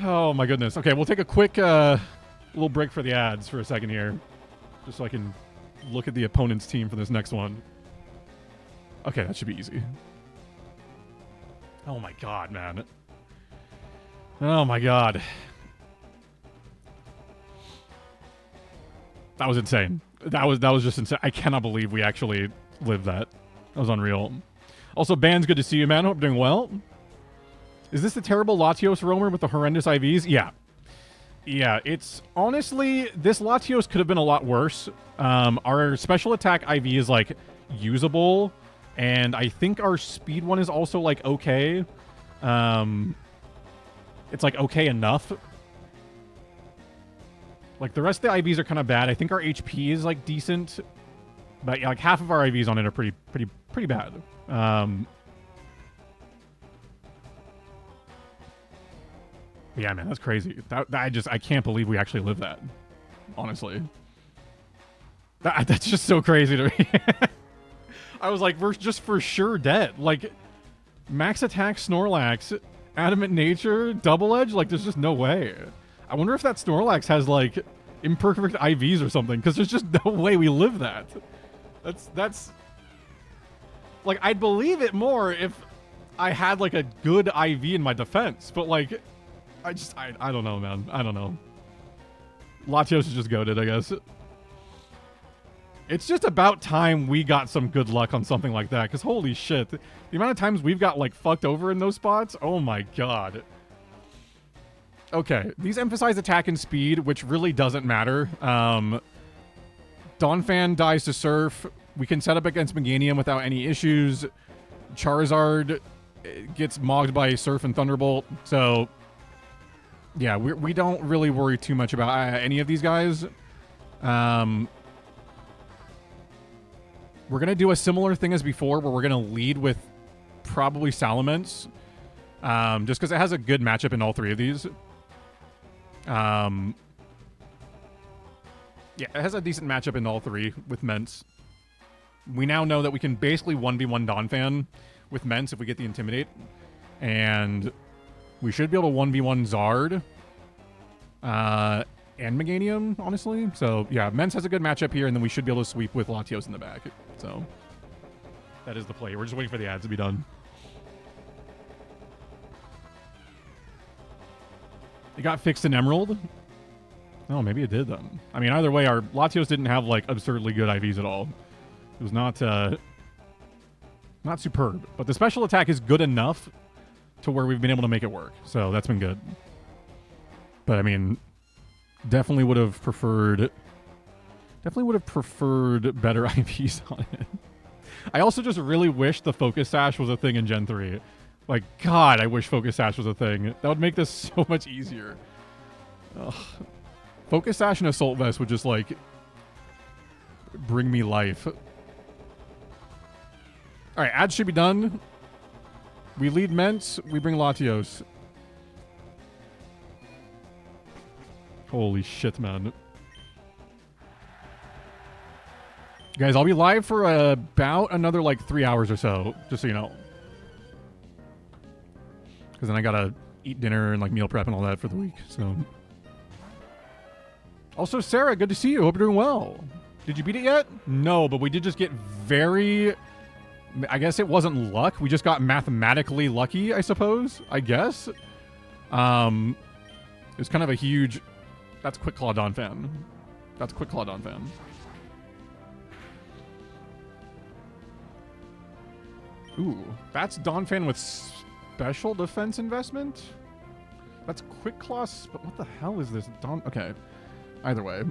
Oh my goodness. Okay, we'll take a quick little break for the ads for a second here. Just so I can look at the opponent's team for this next one. Okay, that should be easy. Oh my God, man. Oh my God. That was insane. That was just insane. I cannot believe we actually lived that. That was unreal. Also, Ban's good to see you, man. Hope you're doing well. Is this the terrible Latios roamer with the horrendous IVs? Yeah. Yeah, it's honestly, this Latios could have been a lot worse. Our special attack IV is like usable, and I think our speed one is also like okay. It's like okay enough. Like the rest of the IVs are kind of bad. I think our HP is like decent, but yeah, like half of our IVs on it are pretty bad. Yeah, man, that's crazy. I can't believe we actually live that. Honestly. That's just so crazy to me. I was like, we're just for sure dead. Like, max attack Snorlax, adamant nature, double edge, like there's just no way. I wonder if that Snorlax has like imperfect IVs or something, because there's just no way we live that. That's like, I'd believe it more if I had like a good IV in my defense, but like I don't know, man. I don't know. Latios is just goated, I guess. It's just about time we got some good luck on something like that, because holy shit, the amount of times we've got like fucked over in those spots, oh my god. Okay, these emphasize attack and speed, which really doesn't matter. Donphan dies to Surf. We can set up against Meganium without any issues. Charizard gets mogged by Surf and Thunderbolt, so yeah, we don't really worry too much about any of these guys. We're going to do a similar thing as before, where we're going to lead with probably Salamence, just because it has a good matchup in all three of these. Yeah, it has a decent matchup in all three with Mence. We now know that we can basically 1v1 Donphan with Mence if we get the Intimidate. And we should be able to 1v1 Zard and Meganium, honestly. So, yeah, Mence has a good matchup here, and then we should be able to sweep with Latios in the back. So, that is the play. We're just waiting for the ads to be done. It got fixed in Emerald? Oh, maybe it did then. I mean, either way, our Latios didn't have, like, absurdly good IVs at all. It was not superb. But the special attack is good enough to where we've been able to make it work. So, that's been good. But, I mean, definitely would have preferred better IVs on it. I also just really wish the Focus Sash was a thing in Gen 3. Like, God, I wish Focus Sash was a thing. That would make this so much easier. Ugh. Focus Sash and Assault Vest would just, like, bring me life. Alright, ads should be done. We lead Mence, we bring Latios. Holy shit, man. Guys, I'll be live for about another, like, 3 hours or so, just so you know. Because then I gotta eat dinner and, like, meal prep and all that for the week, so. Also, Sarah, good to see you. Hope you're doing well. Did you beat it yet? No, but we did just get very... I guess it wasn't luck. We just got mathematically lucky, I suppose. I guess. It was kind of a huge... That's Quick Claw Donphan. That's Quick Claw Donphan. Ooh, that's Donphan with special defense investment? That's Quick Claw, but what the hell is this? Okay. Either way.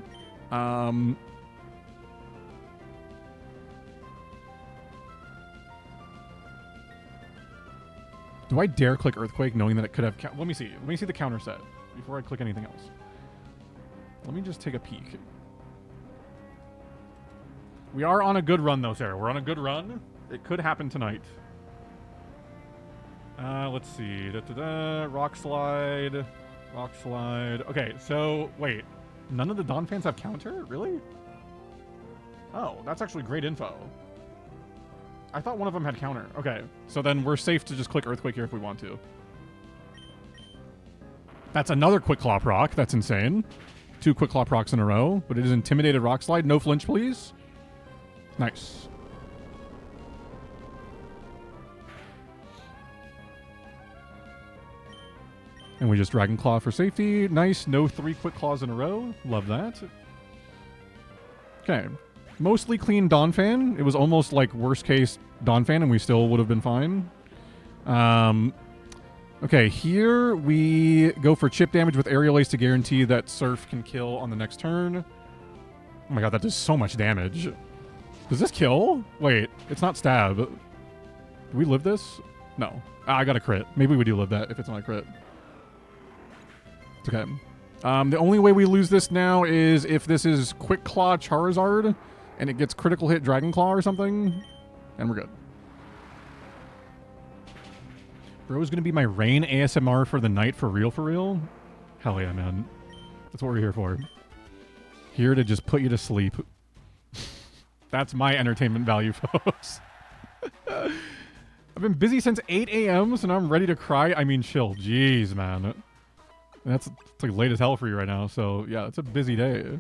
Do I dare click Earthquake knowing that it could have... Let me see. Let me see the counter set before I click anything else. Let me just take a peek. We are on a good run, though, Sarah. We're on a good run. It could happen tonight. Let's see. Rock Slide. Rock Slide. Okay, so, wait. None of the Donphans have counter? Really? Oh, that's actually great info. I thought one of them had counter. Okay, so then we're safe to just click Earthquake here if we want to. That's another Quick Claw proc. That's insane. 2 Quick Claw procs in a row, but it is Intimidated Rock Slide. No flinch, please. Nice. And we just Dragon Claw for safety. Nice. No 3 Quick Claws in a row. Love that. Okay. Mostly clean Donphan. It was almost like worst case Donphan, and we still would have been fine. Okay, here we go for chip damage with Aerial Ace to guarantee that Surf can kill on the next turn. Oh my god, that does so much damage. Does this kill? Wait, it's not stab. Do we live this? No. I got a crit. Maybe we do live that if it's not a crit. It's okay. The only way we lose this now is if this is Quick Claw Charizard and it gets critical hit Dragon Claw or something, and we're good. Bro's gonna be my rain ASMR for the night for real, for real? Hell yeah, man. That's what we're here for. Here to just put you to sleep. That's my entertainment value, folks. I've been busy since 8 a.m., so now I'm ready to cry. I mean, chill. Jeez, man. It's like late as hell for you right now, so yeah, it's a busy day.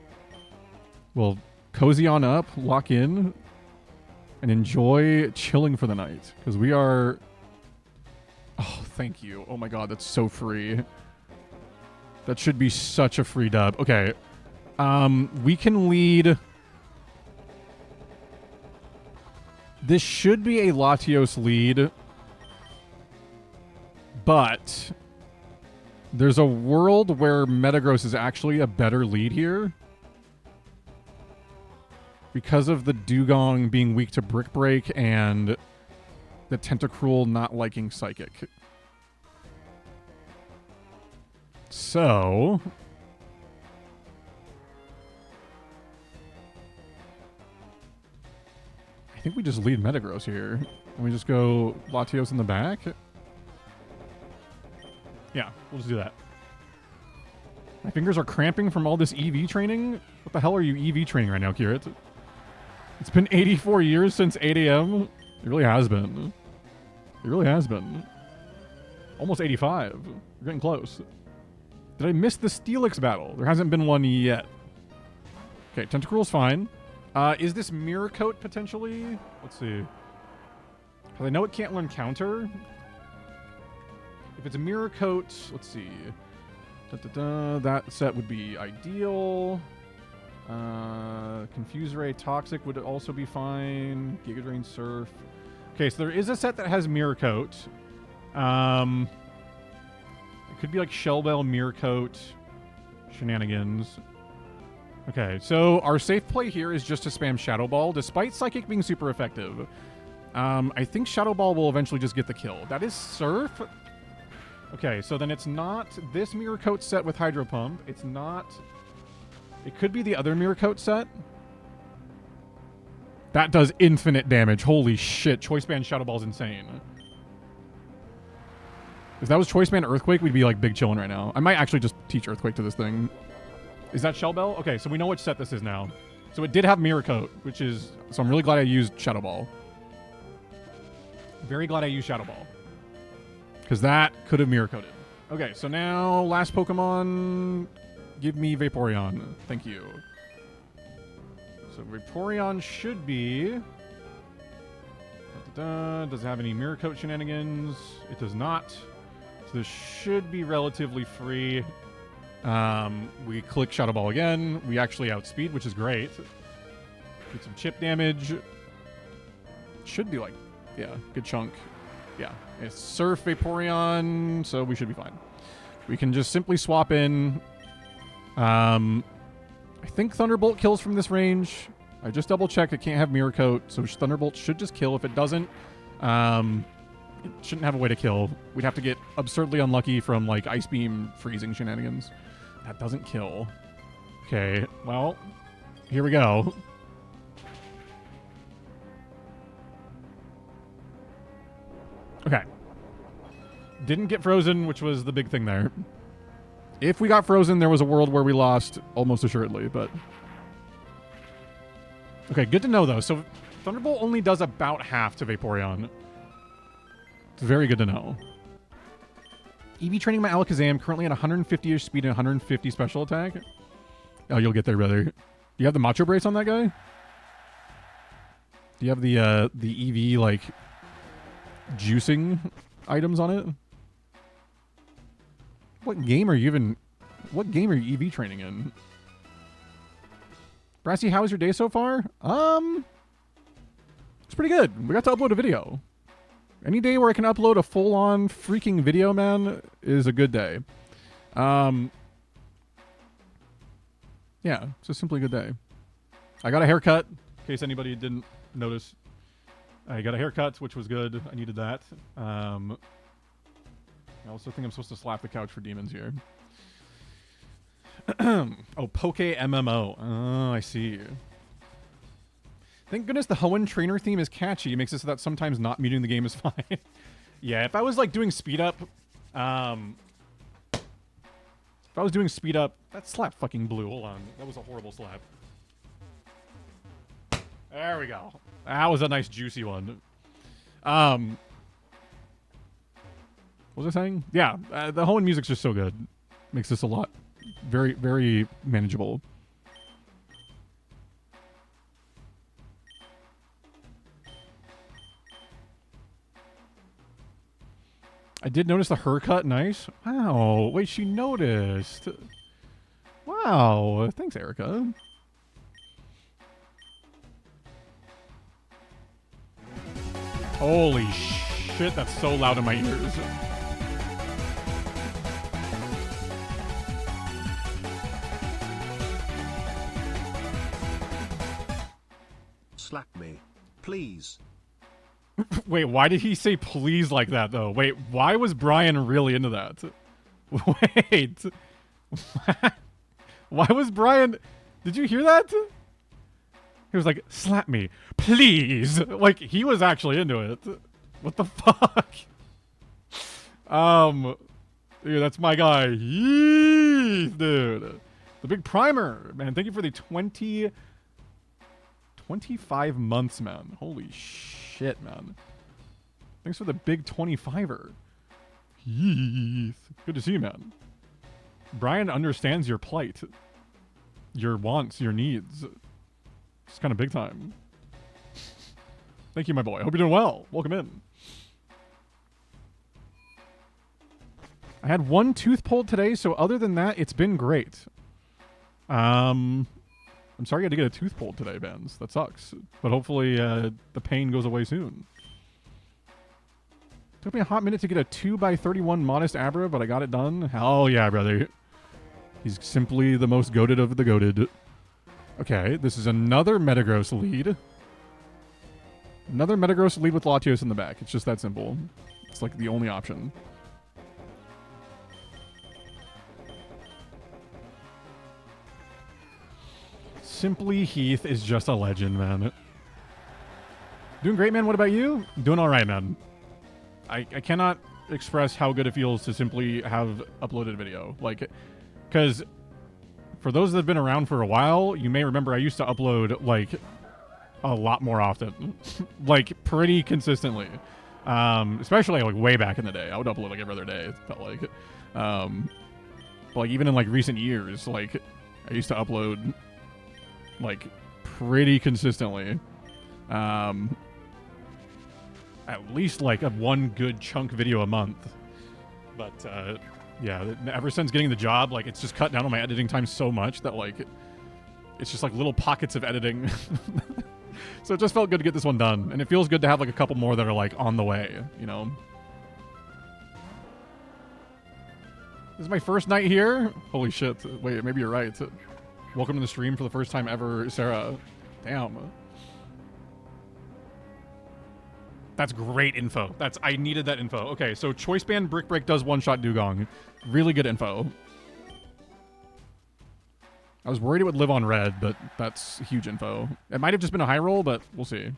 Well, cozy on up, lock in, and enjoy chilling for the night. Because we are... Oh, thank you. Oh my god, that's so free. That should be such a free dub. Okay. We can lead... This should be a Latios lead. But... There's a world where Metagross is actually a better lead here. Because of the Dugong being weak to Brick Break and the Tentacruel not liking Psychic. So... I think we just lead Metagross here. And we just go Latios in the back. Yeah, we'll just do that. My fingers are cramping from all this EV training. What the hell are you EV training right now, Kirit? It's been 84 years since 8 a.m. It really has been. It really has been. Almost 85. We're getting close. Did I miss the Steelix battle? There hasn't been one yet. Okay, Tentacruel's fine. Is this Mirror Coat potentially? Let's see. Because I know it can't learn Counter. If it's a Mirror Coat, let's see. That set would be ideal. Confuse Ray Toxic would also be fine. Giga Drain Surf. Okay, so there is a set that has Mirror Coat. It could be like Shell Bell, Mirror Coat, shenanigans. Okay, so our safe play here is just to spam Shadow Ball, despite Psychic being super effective. I think Shadow Ball will eventually just get the kill. That is Surf. Okay, so then it's not this Mirror Coat set with Hydro Pump. It's not... It could be the other Mirror Coat set. That does infinite damage. Holy shit. Choice Band Shadow Ball is insane. If that was Choice Band Earthquake, we'd be like big chillin' right now. I might actually just teach Earthquake to this thing. Is that Shell Bell? Okay, so we know which set this is now. So it did have Mirror Coat, which is... So I'm really glad I used Shadow Ball. Very glad I used Shadow Ball. Because that could have Mirror Coated. Okay, so now last Pokemon... Give me Vaporeon. Thank you. So Vaporeon should be... Does it have any Mirror Coat shenanigans? It does not. So this should be relatively free. We click Shadow Ball again. We actually outspeed, which is great. Get some chip damage. Should be like, yeah, good chunk. Yeah, it's Surf Vaporeon, so we should be fine. We can just simply swap in. I think Thunderbolt kills from this range. I just double checked. It can't have Mirror Coat, so Thunderbolt should just kill. If it doesn't, it shouldn't have a way to kill. We'd have to get absurdly unlucky from like Ice Beam freezing shenanigans. That doesn't kill. Okay, well, here we go. Okay. Didn't get frozen, which was the big thing there. If we got frozen, there was a world where we lost almost assuredly, but... Okay, good to know, though. So Thunderbolt only does about half to Vaporeon. It's very good to know. EV training my Alakazam, currently at 150-ish speed and 150 special attack. Oh, you'll get there, brother. Do you have the Macho Brace on that guy? Do you have the EV, like, juicing items on it? What game are you EV training in? Brassy, how was your day so far? It's pretty good. We got to upload a video. Any day where I can upload a full-on freaking video, man, is a good day. Yeah, it's just simply a good day. I got a haircut, in case anybody didn't notice. I got a haircut, which was good. I needed that. I also think I'm supposed to slap the couch for demons here. Oh, Poke MMO. Oh, I see. Thank goodness the Hoenn trainer theme is catchy. It makes it so that sometimes not muting the game is fine. Yeah, if I was like doing speed up, if I was doing speed up, that slap fucking blew. Hold on, that was a horrible slap. There we go. That was a nice juicy one. What was I saying? Yeah, the whole music's just so good. Makes this a lot very, very manageable. I did notice the haircut. Nice. Wow. Wait, she noticed. Wow. Thanks, Erica. Holy shit, that's so loud in my ears. Slap me, please. Wait, why did he say please like that, though? Wait, why was Brian really into that? Wait. Why was Brian... Did you hear that? He was like, slap me, please. Like, he was actually into it. What the fuck? Dude, that's my guy. Yeesh, dude. The big primer. Man, thank you for the 25 months, man. Holy shit, man. Thanks for the big 25er. Yeesh. Good to see you, man. Brian understands your plight. Your wants, your needs. It's kind of big time. Thank you, my boy. Hope you're doing well. Welcome in. I had one tooth pulled today, so other than that, it's been great. I'm sorry you had to get a tooth pulled today, Benz. That sucks. But hopefully the pain goes away soon. Took me a hot minute to get a 2x31 modest Abra, but I got it done. Hell yeah, brother. He's simply the most goated of the goated. Okay, this is another Metagross lead. Another Metagross lead with Latios in the back. It's just that simple. It's like the only option. Simply Heath is just a legend, man. Doing great, man. What about you? Doing all right, man. I cannot express how good it feels to simply have uploaded a video. Like, because for those that have been around for a while, you may remember I used to upload, like, a lot more often. Like, pretty consistently. Especially, like, way back in the day. I would upload, like, every other day, it felt like. But, like, even in, like, recent years, like, I used to upload, like, pretty consistently. At least, like, one good chunk video a month. But, yeah, ever since getting the job, like, it's just cut down on my editing time so much that, like, it's just, like, little pockets of editing. So it just felt good to get this one done. And it feels good to have, like, a couple more that are, like, on the way, you know? This is my first night here? Holy shit. Wait, maybe you're right. Welcome to the stream for the first time ever, Sarah. Damn. That's great info. I needed that info. Okay, so Choice Band Brick Break does one-shot Dugong. Really good info. I was worried it would live on red, but that's huge info. It might have just been a high roll, but we'll see.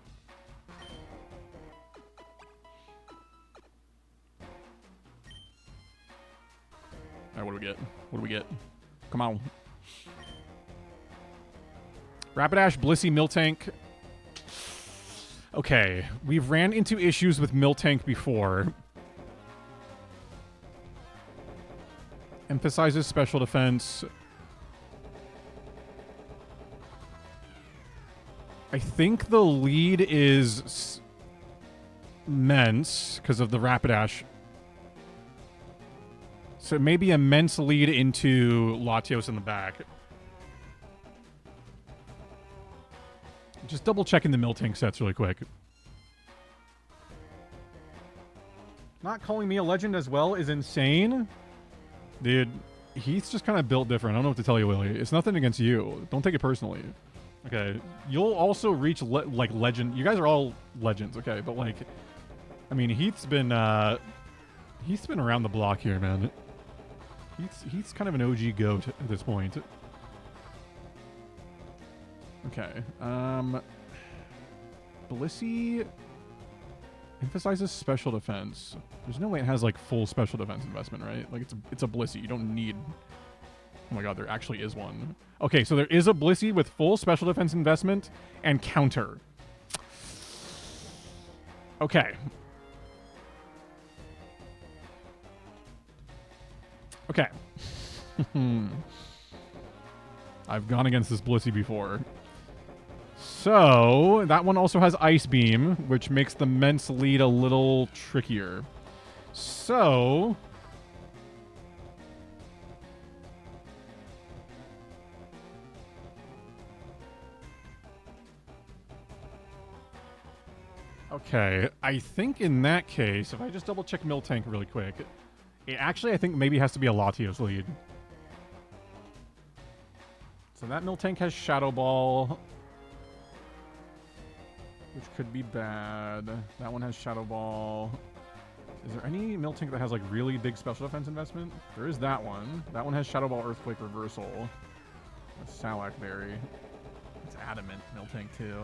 Alright, what do we get? What do we get? Come on. Rapidash, Blissey, Miltank. Okay, we've ran into issues with Miltank before. Emphasizes special defense. I think the lead is Mence because of the Rapidash. So maybe a Mence lead into Latios in the back. Just double checking the Miltank sets really quick. Not calling me a legend as well is insane. Dude, Heath's just kind of built different. I don't know what to tell you, Willie. It's nothing against you. Don't take it personally. Okay, you'll also reach like legend. You guys are all legends, okay? But like, I mean, Heath's been around the block here, man. Heath's kind of an OG goat at this point. Okay, Blissey Emphasizes special defense. There's no way it has like full special defense investment, right? Like it's a Blissey. You don't need. Oh my god, there actually is one. Okay, so there is a Blissey with full special defense investment and counter. Okay. Okay. I've gone against this Blissey before. So, that one also has Ice Beam, which makes the Mence lead a little trickier. So... Okay, I think in that case, if I just double check Miltank really quick, it actually I think maybe has to be a Latios lead. So that Miltank has Shadow Ball, which could be bad. That one has Shadow Ball. Is there any Miltank that has like really big special defense investment? There is that one. That one has Shadow Ball, Earthquake, Reversal. That's Salak Berry. It's Adamant Miltank too.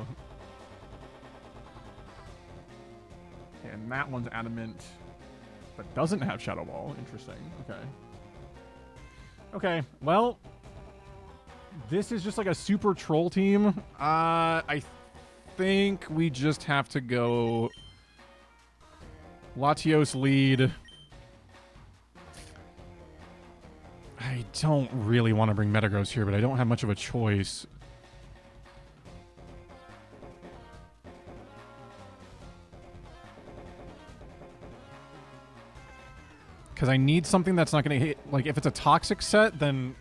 And that one's Adamant, but doesn't have Shadow Ball. Interesting. Okay. Okay, well, this is just like a super troll team. I think we just have to go Latios lead. I don't really want to bring Metagross here, but I don't have much of a choice. Because I need something that's not going to hit... Like, if it's a toxic set, then...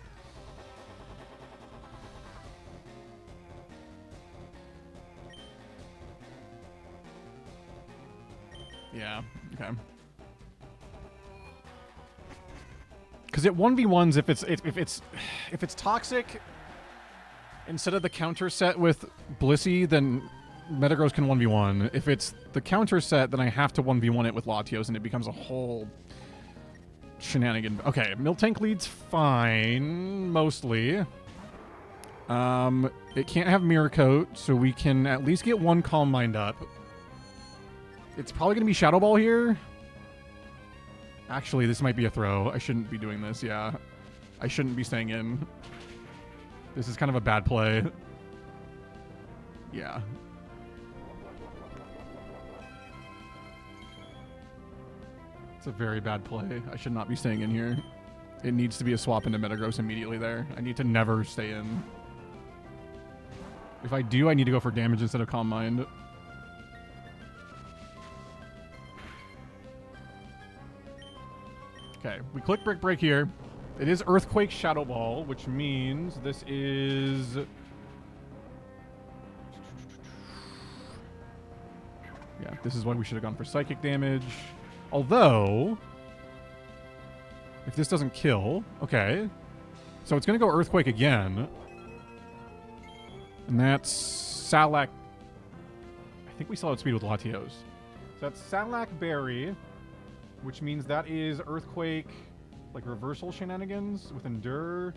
Yeah, okay. Because it 1v1s if it's toxic, instead of the counter set with Blissey, then Metagross can 1v1. If it's the counter set, then I have to 1v1 it with Latios, and it becomes a whole... shenanigan. Okay, Miltank leads fine, mostly. It can't have Mirror Coat, so we can at least get one Calm Mind up. It's probably going to be Shadow Ball here. Actually, this might be a throw. I shouldn't be doing this, yeah. I shouldn't be staying in. This is kind of a bad play. Yeah. It's a very bad play. I should not be staying in here. It needs to be a swap into Metagross immediately there. I need to never stay in. If I do, I need to go for damage instead of Calm Mind. Okay, we click Brick Break here. It is Earthquake Shadow Ball, which means this is... Yeah, this is why we should have gone for Psychic damage. Although, if this doesn't kill, okay. So it's going to go Earthquake again. And that's Salak. I think we still outspeed with Latios. So that's Salak Berry, which means that is Earthquake, like reversal shenanigans with Endure.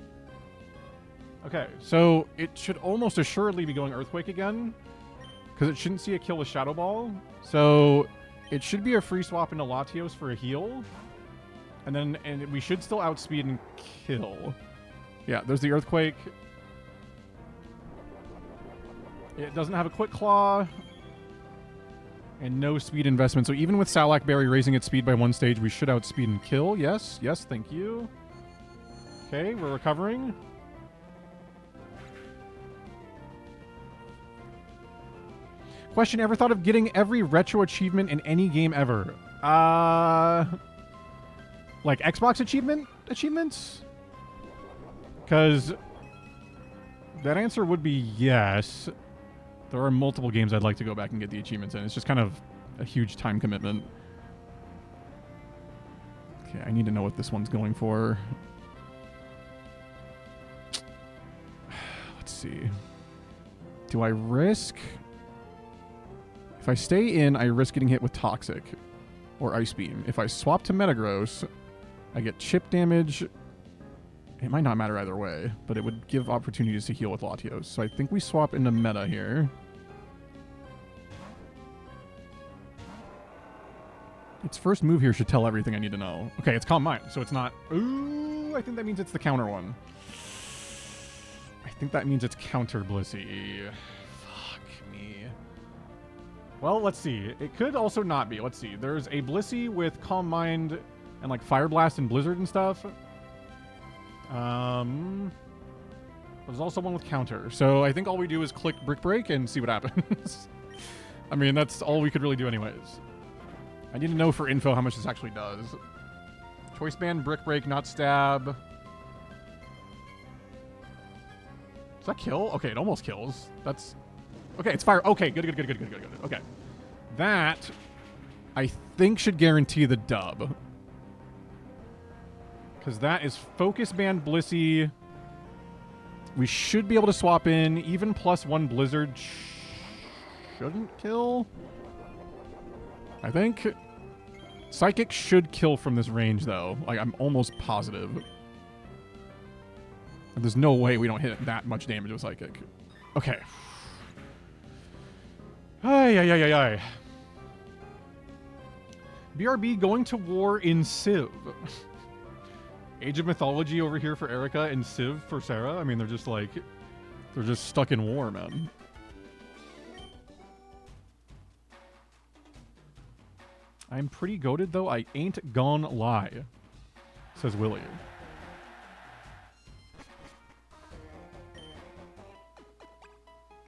Okay, so it should almost assuredly be going Earthquake again, because it shouldn't see a kill with Shadow Ball. So it should be a free swap into Latios for a heal. And we should still outspeed and kill. Yeah, there's the Earthquake. It doesn't have a Quick Claw. And no speed investment. So even with Salak Berry raising its speed by one stage, we should outspeed and kill. Yes, yes, thank you. Okay, we're recovering. Question, ever thought of getting every retro achievement in any game ever? Like Xbox achievements? Because that answer would be yes. There are multiple games I'd like to go back and get the achievements in. It's just kind of a huge time commitment. Okay, I need to know what this one's going for. Let's see. Do I risk... If I stay in, I risk getting hit with Toxic or Ice Beam. If I swap to Metagross, I get chip damage. It might not matter either way, but it would give opportunities to heal with Latios. So I think we swap into Meta here. Its first move here should tell everything I need to know. Okay, it's Calm Mind, so it's not... Ooh, I think that means it's the counter one. I think that means it's counter Blissey. Fuck me. Well, let's see. It could also not be. Let's see. There's a Blissey with Calm Mind and like Fire Blast and Blizzard and stuff. There's also one with counter. So I think all we do is click Brick Break and see what happens. I mean, that's all we could really do anyways. I need to know for info how much this actually does. Choice Band, Brick Break, not Stab. Does that kill? Okay, it almost kills. That's... Okay, it's fire. Okay, good. Okay. That, I think, should guarantee the dub. Because that is Focus Band Blissey. We should be able to swap in. Even +1 Blizzard shouldn't kill. I think Psychic should kill from this range, though. Like, I'm almost positive. There's no way we don't hit that much damage with Psychic. Okay. Ay. BRB going to war in Civ. Age of Mythology over here for Erica and Civ for Sarah. I mean, they're just like... They're just stuck in war, man. I'm pretty goated, though. I ain't gonna lie, says Willie.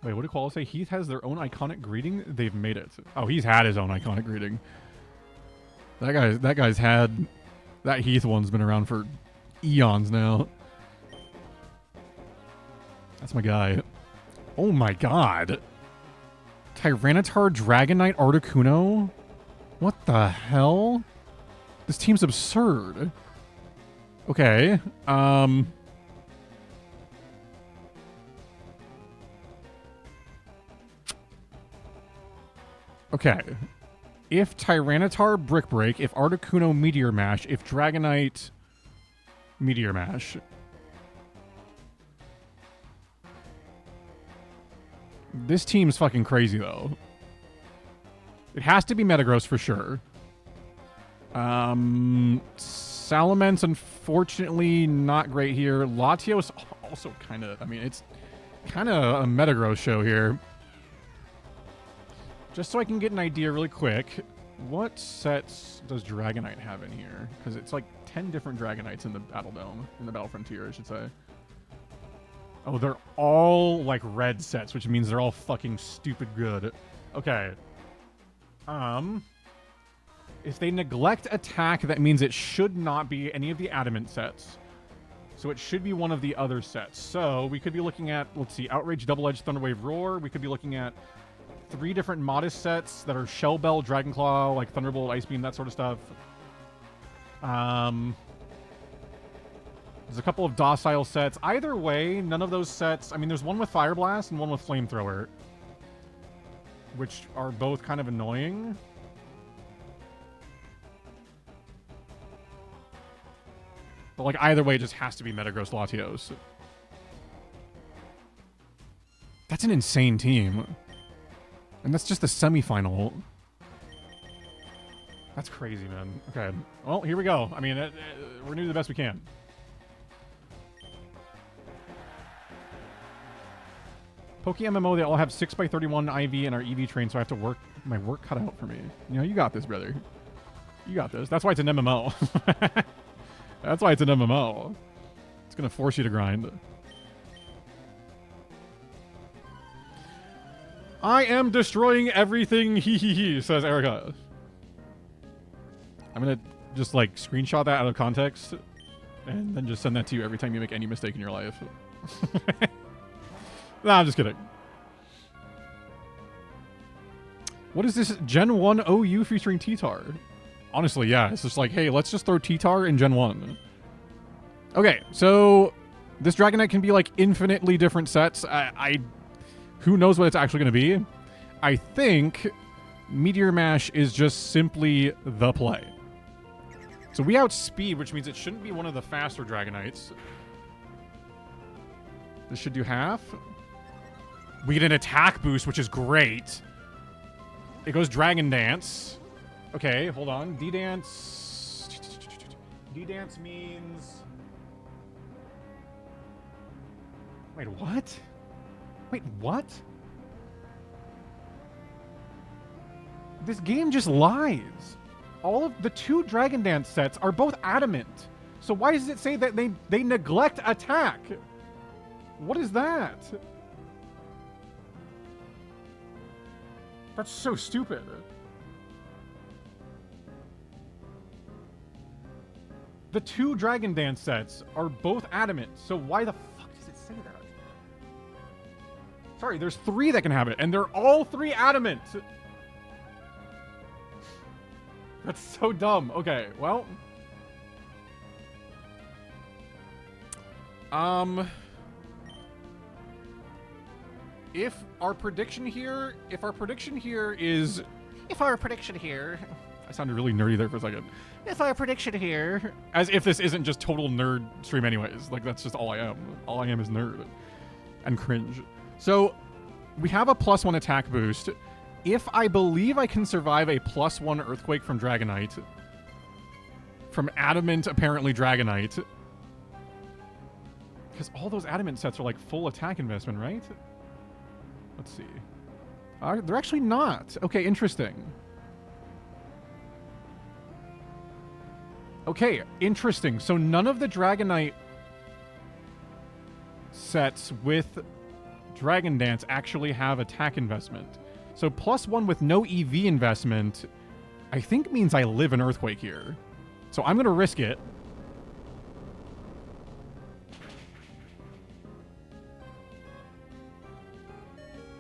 Wait, what did Koala say? Heath has their own iconic greeting? They've made it. Oh, he's had his own iconic greeting. That guy's had... That Heath one's been around for eons now. That's my guy. Oh my god. Tyranitar, Dragonite, Articuno? What the hell? This team's absurd. Okay. Okay. If Tyranitar, Brick Break, if Articuno, Meteor Mash, if Dragonite, Meteor Mash. This team's fucking crazy, though. It has to be Metagross for sure. Salamence, unfortunately, not great here. Latios also kind of... I mean, it's kind of a Metagross show here. Just so I can get an idea really quick, what sets does Dragonite have in here? Because it's like 10 different Dragonites in the Battle Dome, in the Battle Frontier, I should say. Oh, they're all like red sets, which means they're all fucking stupid good. Okay. If they neglect attack, that means it should not be any of the Adamant sets. So it should be one of the other sets. So we could be looking at, let's see, Outrage, Double Edge, Thunderwave, Roar. We could be looking at 3 different Modest sets that are Shell Bell, Dragonclaw, like Thunderbolt, Ice Beam, that sort of stuff. There's a couple of Docile sets. Either way, none of those sets... I mean, there's one with Fire Blast and one with Flamethrower, which are both kind of annoying. But, like, either way, it just has to be Metagross Latios. That's an insane team. And that's just the semifinal. That's crazy, man. Okay. Well, here we go. I mean, we're going to do the best we can. Poke MMO, they all have 6x31 IV and are EV trained, so I have to work my work cut out for me. You know, you got this, brother. You got this. That's why it's an MMO. That's why it's an MMO. It's going to force you to grind. I am destroying everything, he, says Erica. I'm going to just, like, screenshot that out of context and then just send that to you every time you make any mistake in your life. Nah, I'm just kidding. What is this Gen 1 OU featuring T-Tar? Honestly, yeah. It's just like, hey, let's just throw T-Tar in Gen 1. Okay, so this Dragonite can be, like, infinitely different sets. Who knows what it's actually going to be? I think Meteor Mash is just simply the play. So we outspeed, which means it shouldn't be one of the faster Dragonites. This should do half. We get an attack boost, which is great. It goes Dragon Dance. Okay, hold on. D-Dance... D-Dance means... Wait, what? Wait, what? This game just lies. All of the 2 Dragon Dance sets are both adamant. So why does it say that they neglect attack? What is that? That's so stupid. The 2 Dragon Dance sets are both adamant. So why the fuck does it say that? Sorry, there's 3 that can have it, and they're all 3 adamant. That's so dumb. Okay, well. If our prediction here is... I sounded really nerdy there for a second. If our prediction here... As if this isn't just total nerd stream anyways. Like, that's just all I am. All I am is nerd. And cringe. So, we have a +1 attack boost. If I believe I can survive a +1 Earthquake from Dragonite, from Adamant, apparently Dragonite, because all those Adamant sets are like full attack investment, right? Let's see. They're actually not. Okay, interesting. Okay, interesting. So none of the Dragonite sets with Dragon Dance actually have attack investment. So +1 with no EV investment, I think means I live an Earthquake here. So I'm going to risk it.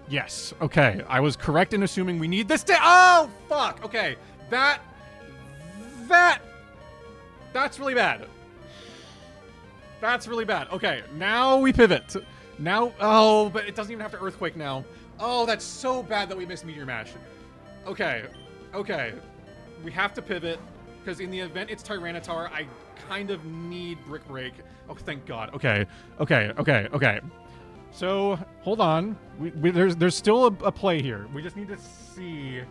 Yes. Okay. I was correct in assuming we need this. Oh, fuck. Okay. That's really bad. That's really bad. Okay. Now we pivot. Now. Oh, but it doesn't even have to Earthquake now. Oh, that's so bad that we missed Meteor Mash. Okay. Okay. We have to pivot, because in the event it's Tyranitar, I kind of need Brick Break. Oh, thank God. Okay. Okay. Okay. Okay. So, hold on. There's still a play here. We just need to see...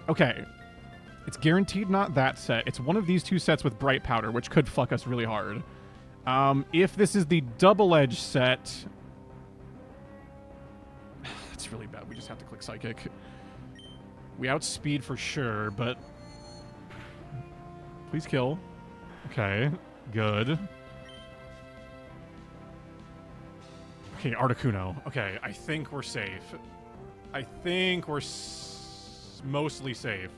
Okay. It's guaranteed not that set. It's one of these 2 sets with Bright Powder, which could fuck us really hard. If this is the Double Edge set... That's really bad. We just have to click Psychic. We outspeed for sure, but... Please kill. Okay. Good. Okay, Articuno. Okay, I think we're safe. I think we're mostly safe.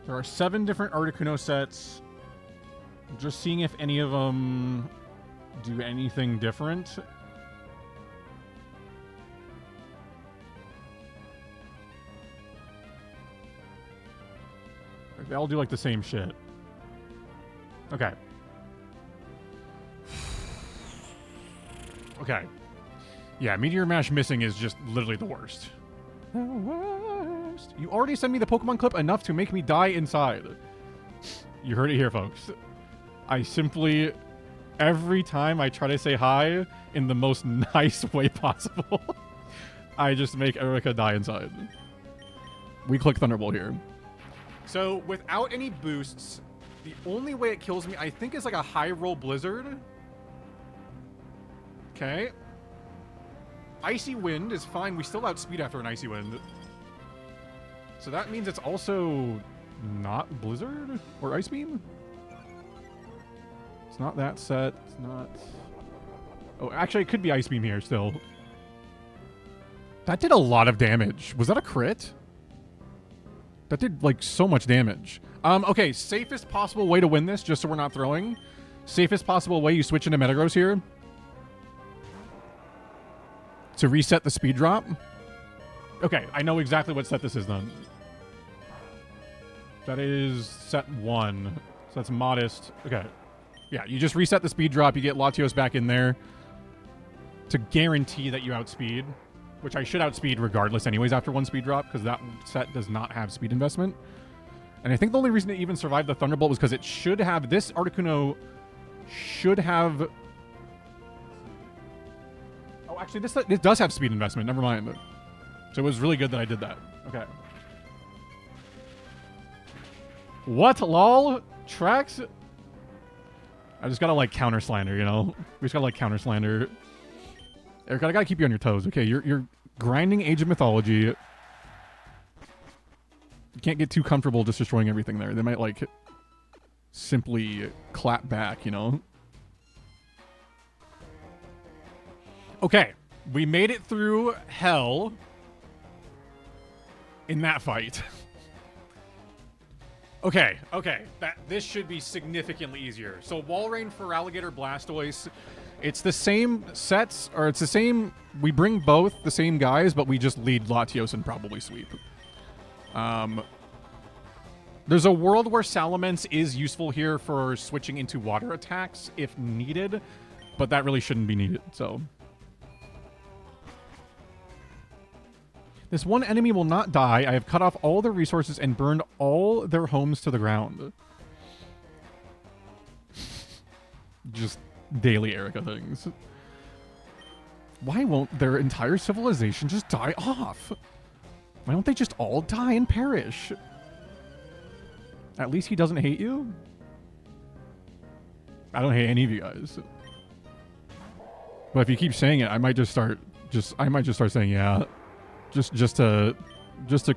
There are 7 different Articuno sets. Just seeing if any of them do anything different. They all do like the same shit. Okay. Okay. Yeah, Meteor Mash missing is just literally the worst. The worst. You already sent me the Pokemon clip enough to make me die inside. You heard it here, folks. I simply, every time I try to say hi in the most nice way possible, I just make Erica die inside. We click Thunderbolt here. So, without any boosts, the only way it kills me, I think, is like a high roll Blizzard. Okay. Icy Wind is fine. We still outspeed after an Icy Wind. So that means it's also not Blizzard or Ice Beam? It's not that set. It's not... Oh, actually, it could be Ice Beam here still. That did a lot of damage. Was that a crit? That did, like, so much damage. Okay, safest possible way to win this, just so we're not throwing. Safest possible way, you switch into Metagross here. To reset the speed drop. Okay, I know exactly what set this is then. That is set 1. So that's modest. Okay. Yeah, you just reset the speed drop, you get Latios back in there to guarantee that you outspeed. Which I should outspeed regardless anyways after 1 speed drop, because that set does not have speed investment. And I think the only reason it even survived the Thunderbolt was because it should have... This Articuno should have... Oh, actually, it does have speed investment. Never mind. So it was really good that I did that. Okay. What? Lol? Tracks? I just gotta, like, counter slander, you know? We just gotta, like, counter slander. Eric, I gotta keep you on your toes. Okay, you're grinding Age of Mythology. You can't get too comfortable just destroying everything there. They might, like, simply clap back, you know? Okay, we made it through hell in that fight. Okay, this should be significantly easier. So Walrein for Alligator Blastoise, it's the same sets, or it's the same, we bring both the same guys, but we just lead Latios and probably sweep. There's a world where Salamence is useful here for switching into water attacks if needed, but that really shouldn't be needed, so. This one enemy will not die. I have cut off all their resources and burned all their homes to the ground. Just daily Erica things. Why won't their entire civilization just die off? Why don't they just all die and perish? At least he doesn't hate you? I don't hate any of you guys. But if you keep saying it, I might just start saying yeah. Just to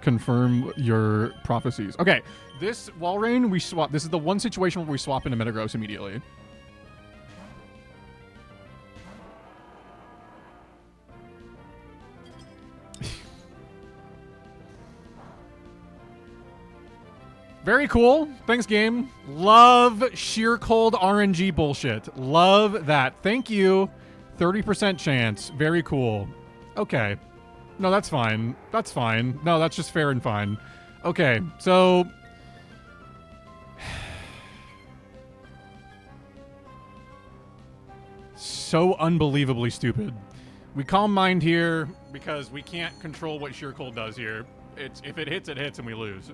confirm your prophecies. Okay, this Walrein we swap. This is the one situation where we swap into Metagross immediately. Very cool. Thanks, game. Love sheer cold RNG bullshit. Love that. Thank you. 30% chance. Very cool. Okay. No, that's fine. That's fine. No, that's just fair and fine. Okay, so... So unbelievably stupid. We Calm Mind here because we can't control what Sheer Cold does here. If it hits, and we lose.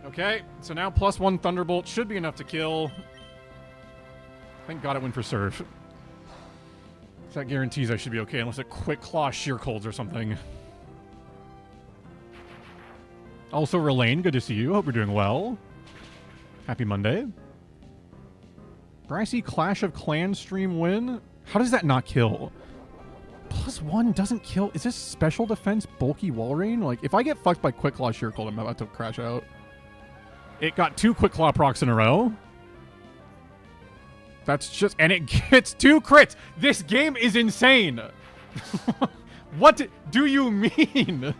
Okay, so now +1 Thunderbolt should be enough to kill. Thank God it went for Surf. That guarantees I should be okay, unless a Quick Claw Sheer Colds or something. Also, Relaine, good to see you. Hope you're doing well. Happy Monday. Brassy Clash of Clans stream win? How does that not kill? +1 doesn't kill. Is this special defense bulky Walrein? Like, if I get fucked by Quick Claw Sheer Cold, I'm about to crash out. It got 2 Quick Claw procs in a row. That's just... And it gets 2 crits! This game is insane! What do you mean?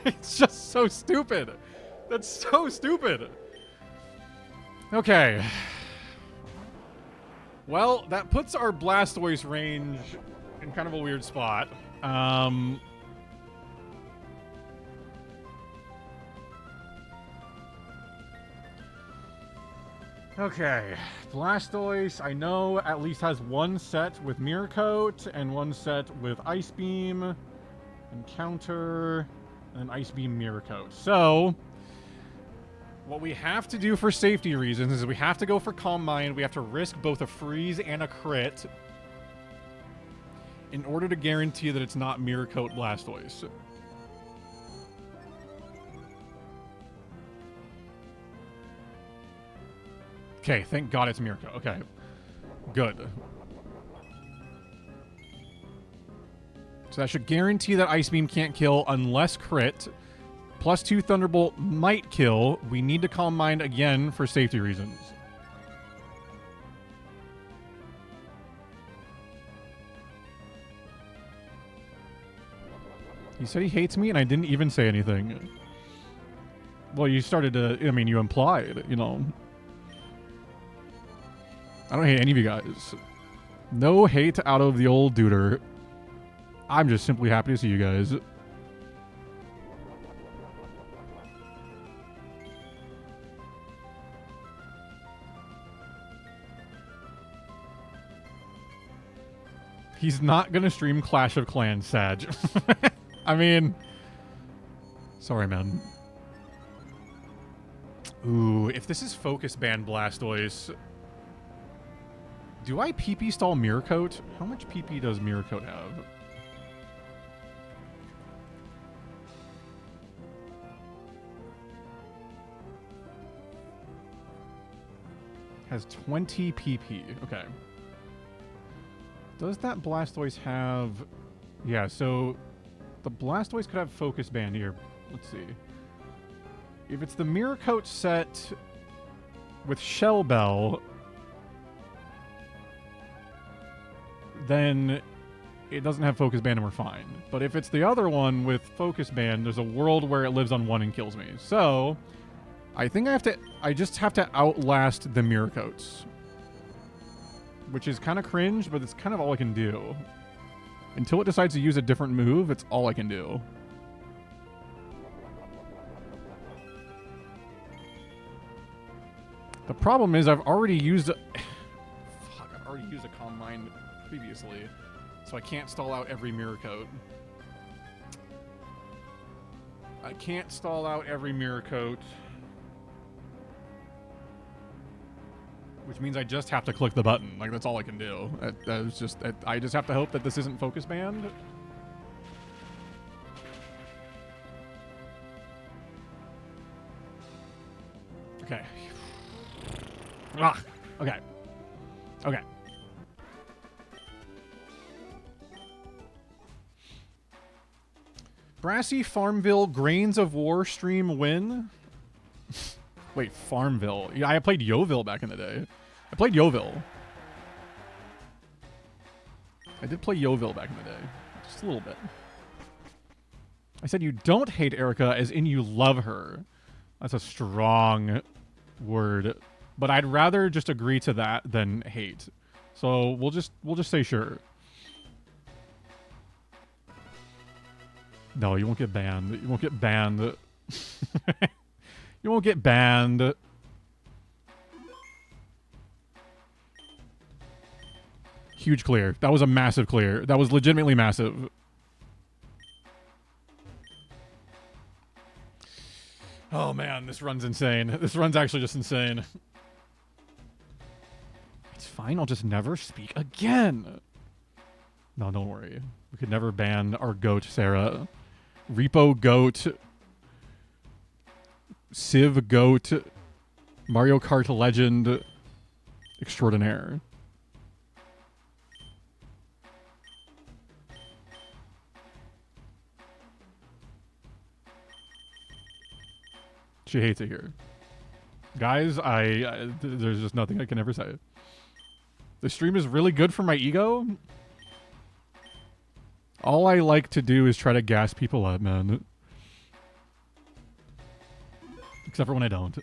It's just so stupid. That's so stupid. Okay. Well, that puts our Blastoise range in kind of a weird spot. Okay, Blastoise, I know at least has one set with Mirror Coat and one set with Ice Beam and Counter and Ice Beam Mirror Coat. So, what we have to do for safety reasons is we have to go for Calm Mind. We have to risk both a freeze and a crit in order to guarantee that it's not Mirror Coat Blastoise. Okay, thank God it's Mirko. Okay. Good. So that should guarantee that Ice Beam can't kill unless crit. +2 Thunderbolt might kill. We need to Calm Mind again for safety reasons. He said he hates me and I didn't even say anything. Well, you started to... I mean, you implied, you know... I don't hate any of you guys. No hate out of the old duder. I'm just simply happy to see you guys. He's not gonna stream Clash of Clans, Sag. I mean, Sorry, man. Ooh, if this is Focus Band Blastoise, do I PP stall Mirror Coat? How much PP does Mirror Coat have? Has 20 PP. Okay. Does that Blastoise have... Yeah, so the Blastoise could have Focus Band here. Let's see. If it's the Mirror Coat set with Shell Bell, then it doesn't have Focus Band and we're fine. But if it's the other one with Focus Band, there's a world where it lives on 1 and kills me. So I think I just have to outlast the Mirror Coats. Which is kind of cringe, but it's kind of all I can do. Until it decides to use a different move, it's all I can do. The problem is I've already used I've already used a Calm Mind previously. So I can't stall out every Mirror Coat. I can't stall out every Mirror Coat. Which means I just have to click the button. Like, that's all I can do. I just have to hope that this isn't Focus Band. Okay. Ah, okay. Okay. Brassy Farmville Grains of War stream win? Wait, Farmville. Yeah, I played Yeovil back in the day. I played Yeovil. I did play Yeovil back in the day. Just a little bit. I said you don't hate Erica as in you love her. That's a strong word. But I'd rather just agree to that than hate. So we'll just say sure. No, you won't get banned. You won't get banned. You won't get banned. Huge clear. That was a massive clear. That was legitimately massive. Oh man, this run's insane. This run's actually just insane. It's fine, I'll just never speak again. No, don't worry. We could never ban our goat, Sarah. Repo goat. Civ goat. Mario Kart legend extraordinaire. She hates it here. Guys, there's just nothing I can ever say. The stream is really good for my ego. All I like to do is try to gas people up, man. Except for when I don't.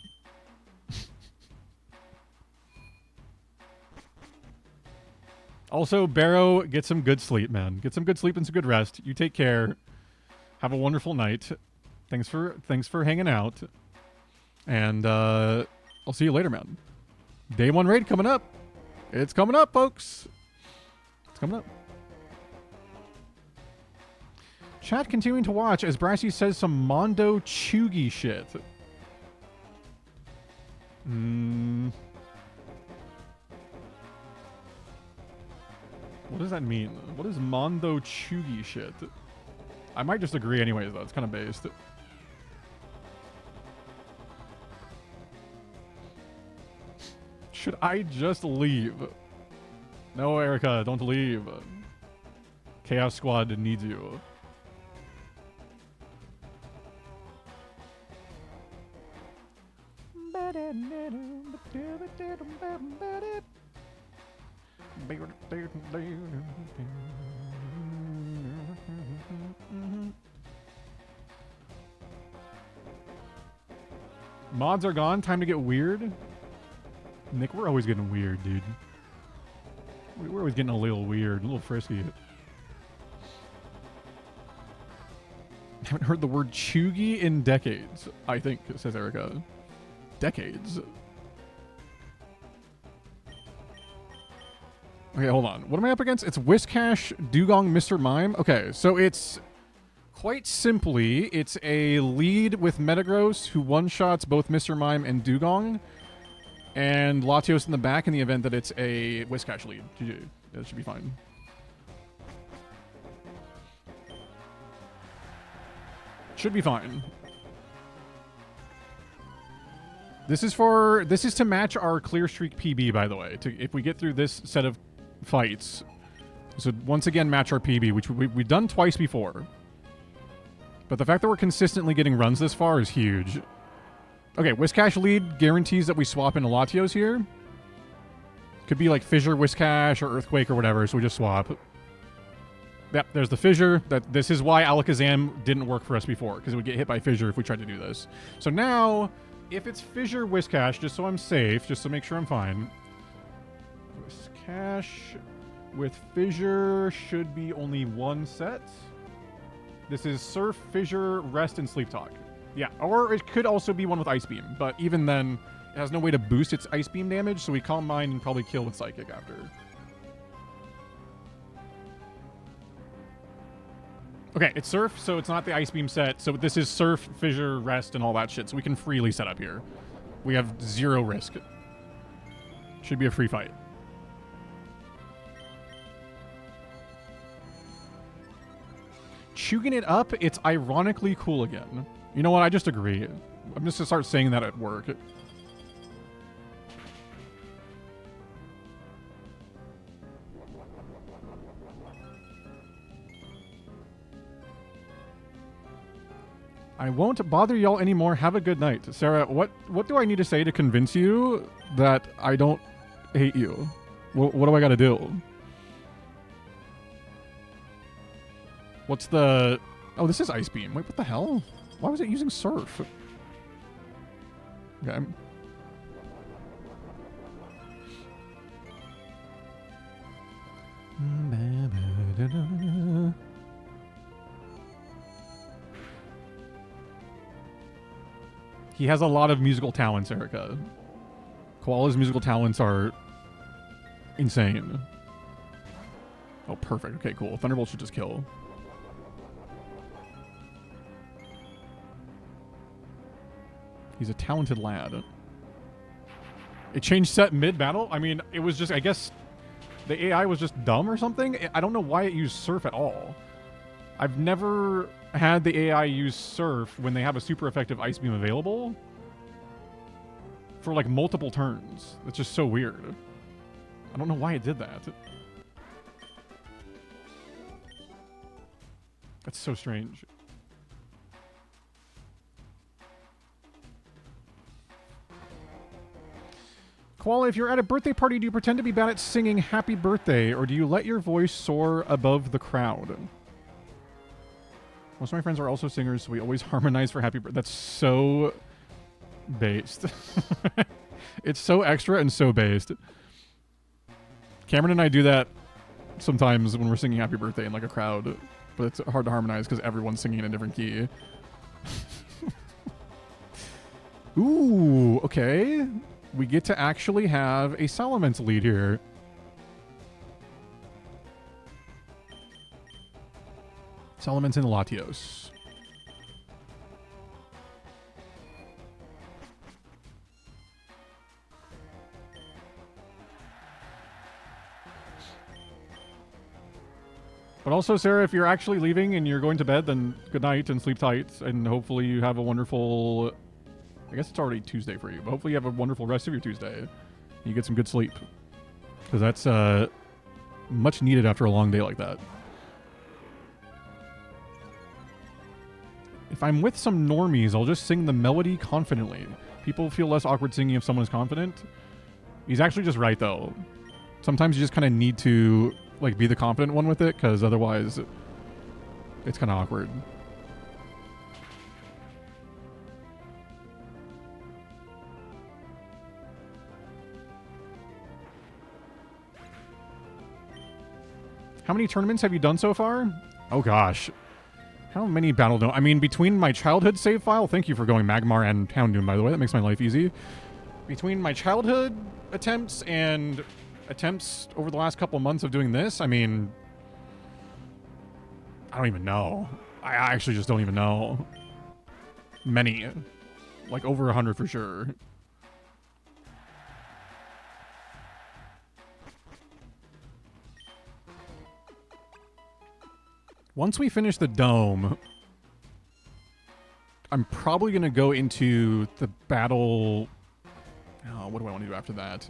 Also, Barrow, get some good sleep, man. Get some good sleep and some good rest. You take care. Have a wonderful night. Thanks for hanging out. And I'll see you later, man. Day 1 raid coming up. It's coming up, folks. It's coming up. Chat continuing to watch as Brassy says some Mondo Chugi shit. What does that mean? What is Mondo Chugi shit? I might just agree anyways, though. It's kind of based. Should I just leave? No, Erica, don't leave. Chaos Squad needs you. Mods are gone. Time to get weird. Nick, we're always getting weird, dude. We're always getting a little weird, a little frisky. I haven't heard the word chuggy in decades, I think, says Erica. Decades. Okay, hold on. What am I up against? It's Whiscash, Dugong, Mr. Mime. Okay, so it's Quite simply, it's a lead with Metagross who one-shots both Mr. Mime and Dugong, and Latios in the back in the event that it's a Whiscash lead. GG. That should be fine. Should be fine. This is to match our clear streak PB, by the way. If we get through this set of fights, so once again match our PB, which we've done twice before. But the fact that we're consistently getting runs this far is huge. Okay, Whiscash lead guarantees that we swap into Latios here. Could be like Fissure, Whiscash, or Earthquake or whatever, so we just swap. Yep, there's the Fissure. This is why Alakazam didn't work for us before, because it would get hit by Fissure if we tried to do this. So now, if it's Fissure, Whiscash, just so I'm safe, just to make sure I'm fine. Whiscash with Fissure should be only one set. This is Surf, Fissure, Rest, and Sleep Talk. Yeah, or it could also be one with Ice Beam, but even then, it has no way to boost its Ice Beam damage, so we Calm Mind and probably kill with Psychic after. Okay, it's Surf, so it's not the Ice Beam set, so this is Surf, Fissure, Rest, and all that shit, so we can freely set up here. We have zero risk. Should be a free fight. Chugging it up, it's ironically cool again. You know what? I just agree. I'm just gonna start saying that at work. I won't bother y'all anymore. Have a good night. Sarah, what do I need to say to convince you that I don't hate you? What do I gotta do? What's the... Oh, this is Ice Beam. Wait, what the hell? Why was it using Surf? Okay. He has a lot of musical talents, Erica. Koala's musical talents are insane. Oh, perfect. Okay, cool. Thunderbolt should just kill. He's a talented lad. It changed set mid-battle? I mean, it was just, I guess, the AI was just dumb or something? I don't know why it used Surf at all. I've never had the AI use Surf when they have a super effective Ice Beam available for, like, multiple turns. It's just so weird. I don't know why it did that. That's so strange. Koala, if you're at a birthday party, do you pretend to be bad at singing happy birthday, or do you let your voice soar above the crowd? Most of my friends are also singers, so we always harmonize for happy birthday. That's so based. It's so extra and so based. Cameron and I do that sometimes when we're singing happy birthday in like a crowd, but it's hard to harmonize because everyone's singing in a different key. Ooh, okay. We get to actually have a Salamence lead here. Salamence and Latios. But also, Sarah, if you're actually leaving and you're going to bed, then good night and sleep tight, and hopefully you have a wonderful... I guess it's already Tuesday for you, but hopefully you have a wonderful rest of your Tuesday. And you get some good sleep. Because that's much needed after a long day like that. If I'm with some normies, I'll just sing the melody confidently. People feel less awkward singing if someone is confident. He's actually just right, though. Sometimes you just kind of need to like be the confident one with it, because otherwise it's kind of awkward. How many tournaments have you done so far? Oh gosh. How many Battle Dome? I mean, between my childhood save file, thank you for going Magmar and Houndoom, by the way. That makes my life easy. Between my childhood attempts and attempts over the last couple months of doing this, I mean, I don't even know. I actually just don't even know. Many. Like over 100 for sure. Once we finish the dome, I'm probably going to go into the battle... Oh, what do I want to do after that?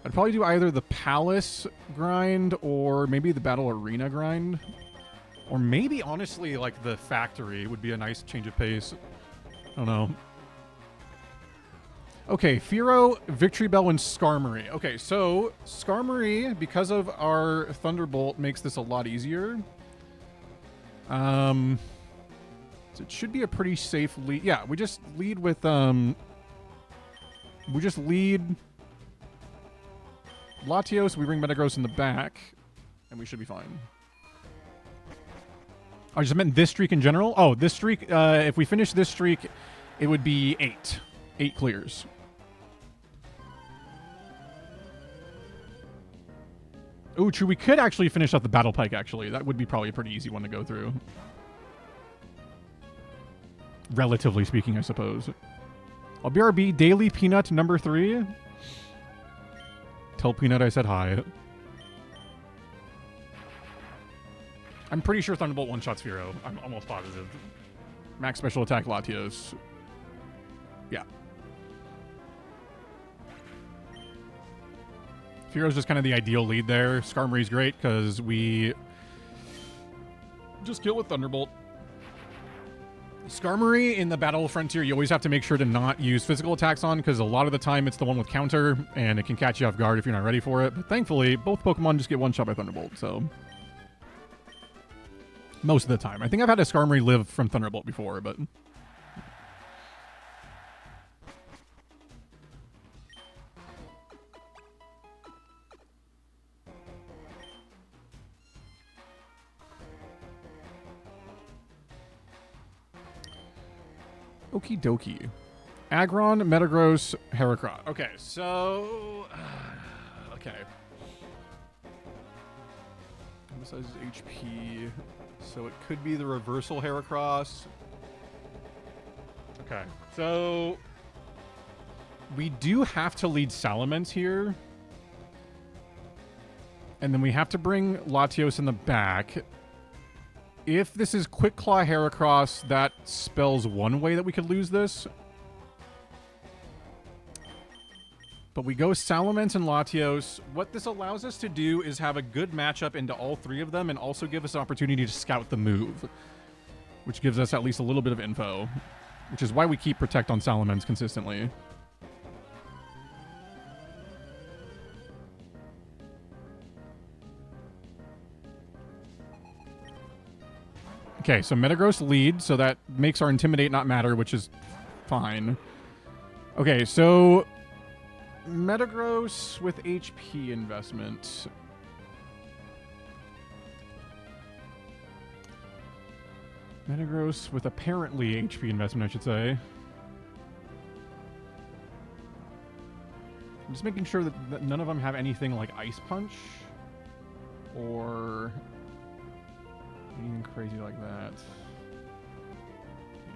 I'd probably do either the palace grind or maybe the battle arena grind. Or maybe, honestly, like the factory would be a nice change of pace. I don't know. Okay, Firo, Victory Bell, and Skarmory. Okay, so Skarmory, because of our Thunderbolt, makes this a lot easier. So it should be a pretty safe lead. Yeah, we just lead with, we just lead Latios, we bring Metagross in the back, and we should be fine. I just meant this streak in general. Oh, this streak, if we finish this streak, it would be 8. 8 clears. Oh, true. We could actually finish up the Battle Pike, actually. That would be probably a pretty easy one to go through. Relatively speaking, I suppose. BRB, Daily Peanut number 3. Tell Peanut I said hi. I'm pretty sure Thunderbolt one-shots Firo. I'm almost positive. Max special attack Latios. Yeah. Firo's just kind of the ideal lead there. Skarmory's great because we just kill with Thunderbolt. Skarmory in the Battle Frontier, you always have to make sure to not use physical attacks on because a lot of the time it's the one with counter and it can catch you off guard if you're not ready for it. But thankfully, both Pokemon just get one shot by Thunderbolt, so... Most of the time. I think I've had a Skarmory live from Thunderbolt before, but... Okie dokie. Aggron, Metagross, Heracross. Okay, so... okay. Emphasizes HP. So it could be the reversal Heracross. Okay, so... we do have to lead Salamence here. And then we have to bring Latios in the back. If this is Quick Claw Heracross, that spells one way that we could lose this. But we go Salamence and Latios. What this allows us to do is have a good matchup into all three of them and also give us an opportunity to scout the move, which gives us at least a little bit of info, which is why we keep Protect on Salamence consistently. Okay, so Metagross lead, so that makes our Intimidate not matter, which is fine. Okay, so Metagross with HP investment. Metagross with apparently HP investment, I should say. I'm just making sure that none of them have anything like Ice Punch or anything crazy like that.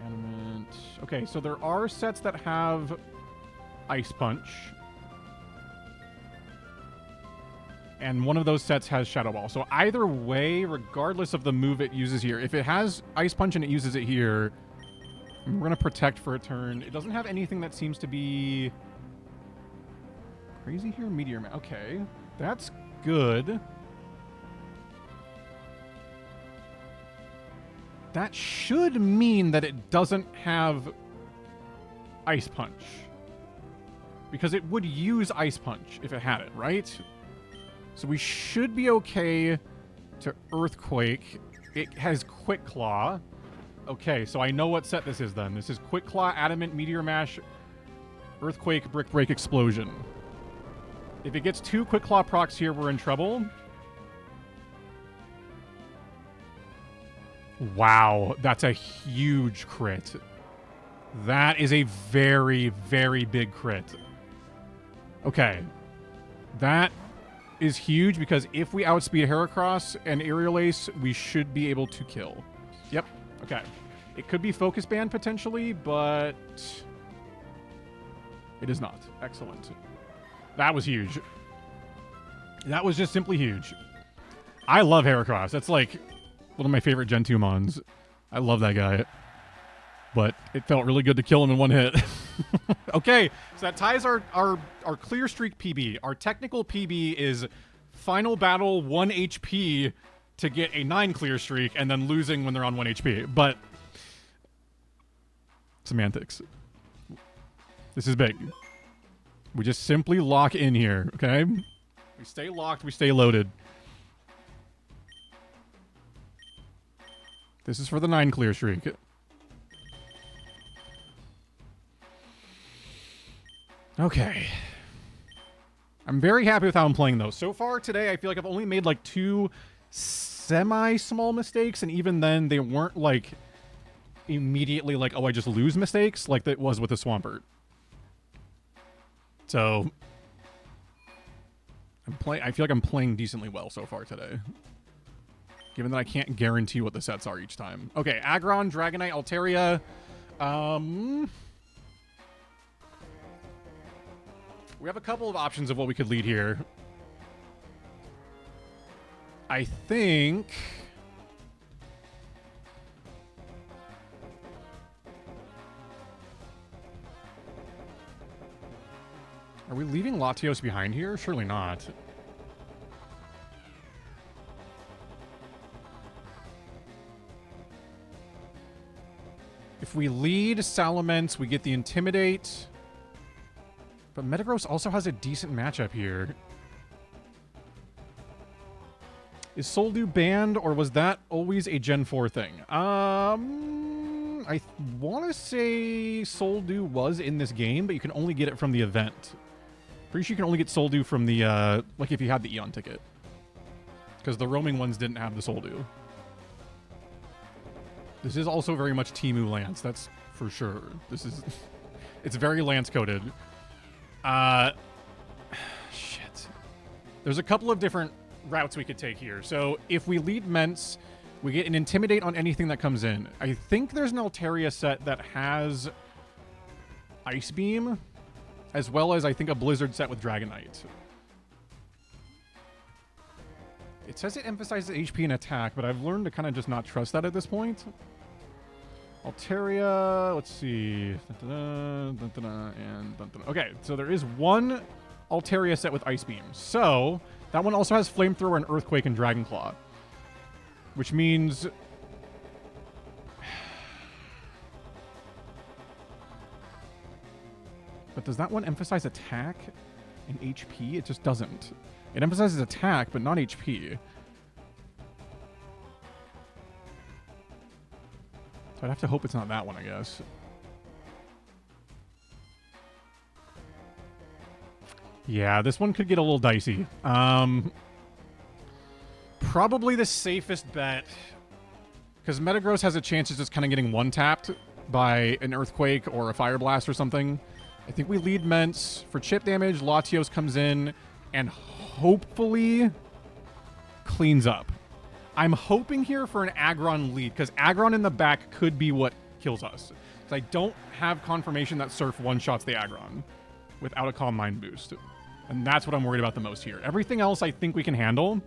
Animate. Okay, so there are sets that have Ice Punch. And one of those sets has Shadow Ball. So either way, regardless of the move it uses here, if it has Ice Punch and it uses it here, we're going to Protect for a turn. It doesn't have anything that seems to be crazy here. Meteor Man. Okay, that's good. That should mean that it doesn't have Ice Punch. Because it would use Ice Punch if it had it, right? So we should be okay to Earthquake. It has Quick Claw. Okay, so I know what set this is then. This is Quick Claw, Adamant, Meteor Mash, Earthquake, Brick Break, Explosion. If it gets 2 Quick Claw procs here, we're in trouble. Wow, that's a huge crit. That is a very, very big crit. Okay. That is huge because if we outspeed Heracross and Aerial Ace, we should be able to kill. Yep. Okay. It could be Focus Band potentially, but it is not. Excellent. That was huge. That was just simply huge. I love Heracross. That's like one of my favorite Gen 2 mons. I love that guy. But it felt really good to kill him in one hit. Okay, so that ties our clear streak PB. Our technical PB is final battle 1 HP to get a 9 clear streak and then losing when they're on 1 HP. But semantics. This is big. We just simply lock in here, okay? We stay locked, we stay loaded. This is for the 9 clear streak. Okay. I'm very happy with how I'm playing, though. So far today, I feel like I've only made, like, 2 semi-small mistakes, and even then, they weren't, like, immediately, like, oh, I just lose mistakes, like that was with the Swampert. So, I feel like I'm playing decently well so far today. Given that I can't guarantee what the sets are each time. Okay, Aggron, Dragonite, Altaria. We have a couple of options of what we could lead here. I think... Are we leaving Latios behind here? Surely not. If we lead Salamence, we get the Intimidate. But Metagross also has a decent matchup here. Is Soldew banned, or was that always a Gen 4 thing? I want to say Soldew was in this game, but you can only get it from the event. Pretty sure you can only get Soldew from the, like if you had the Eon ticket. Because the roaming ones didn't have the Soldew. This is also very much Temu Lance, that's for sure. This is... It's very Lance-coded. Shit. There's a couple of different routes we could take here. So if we lead Mence, we get an Intimidate on anything that comes in. I think there's an Altaria set that has Ice Beam, as well as I think a Blizzard set with Dragonite. It says it emphasizes HP and attack, but I've learned to kind of just not trust that at this point. Altaria, let's see. Okay, so there is one Altaria set with Ice Beam. So, that one also has Flamethrower and Earthquake and Dragonclaw. Which means... But does that one emphasize attack and HP? It just doesn't. It emphasizes attack, but not HP. So I'd have to hope it's not that one, I guess. Yeah, this one could get a little dicey. Probably the safest bet, because Metagross has a chance of just kind of getting one-tapped by an Earthquake or a Fire Blast or something. I think we lead Mence for chip damage. Latios comes in and hopefully cleans up. I'm hoping here for an Aggron lead, because Aggron in the back could be what kills us. So I don't have confirmation that Surf one-shots the Aggron without a Calm Mind boost. And that's what I'm worried about the most here. Everything else I think we can handle.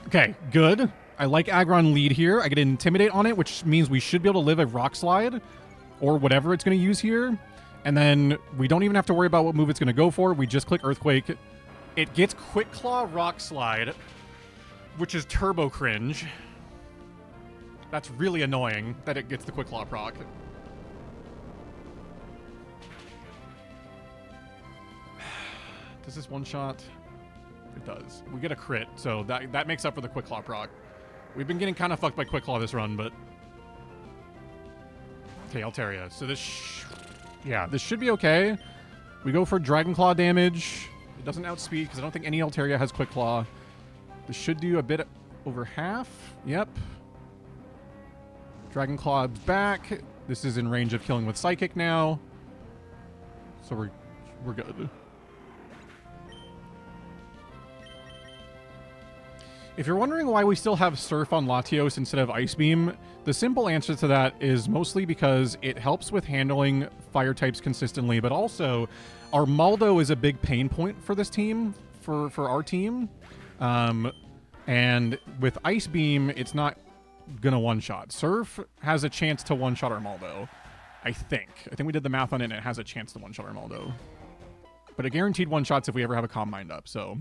Okay, good. I like Aggron lead here. I get an Intimidate on it, which means we should be able to live a Rock Slide or whatever it's going to use here. And then we don't even have to worry about what move it's going to go for. We just click Earthquake. It gets Quick Claw Rock Slide, which is turbo cringe. That's really annoying that it gets the Quick Claw proc. Does this one shot? It does. We get a crit, so that makes up for the Quick Claw proc. We've been getting kind of fucked by Quick Claw this run, but... Okay, Altaria. So this... Yeah, this should be okay. We go for Dragon Claw damage. It doesn't outspeed, because I don't think any Altaria has Quick Claw. This should do a bit over half. Yep. Dragon Claw's back. This is in range of killing with Psychic now. So we're good. If you're wondering why we still have Surf on Latios instead of Ice Beam, the simple answer to that is mostly because it helps with handling fire types consistently, but also Armaldo is a big pain point for this team, for our team. And with Ice Beam, it's not gonna one-shot. Surf has a chance to one-shot Armaldo, I think. I think we did the math on it, and it has a chance to one-shot Armaldo. But it guaranteed one-shots if we ever have a Calm Mind up, so...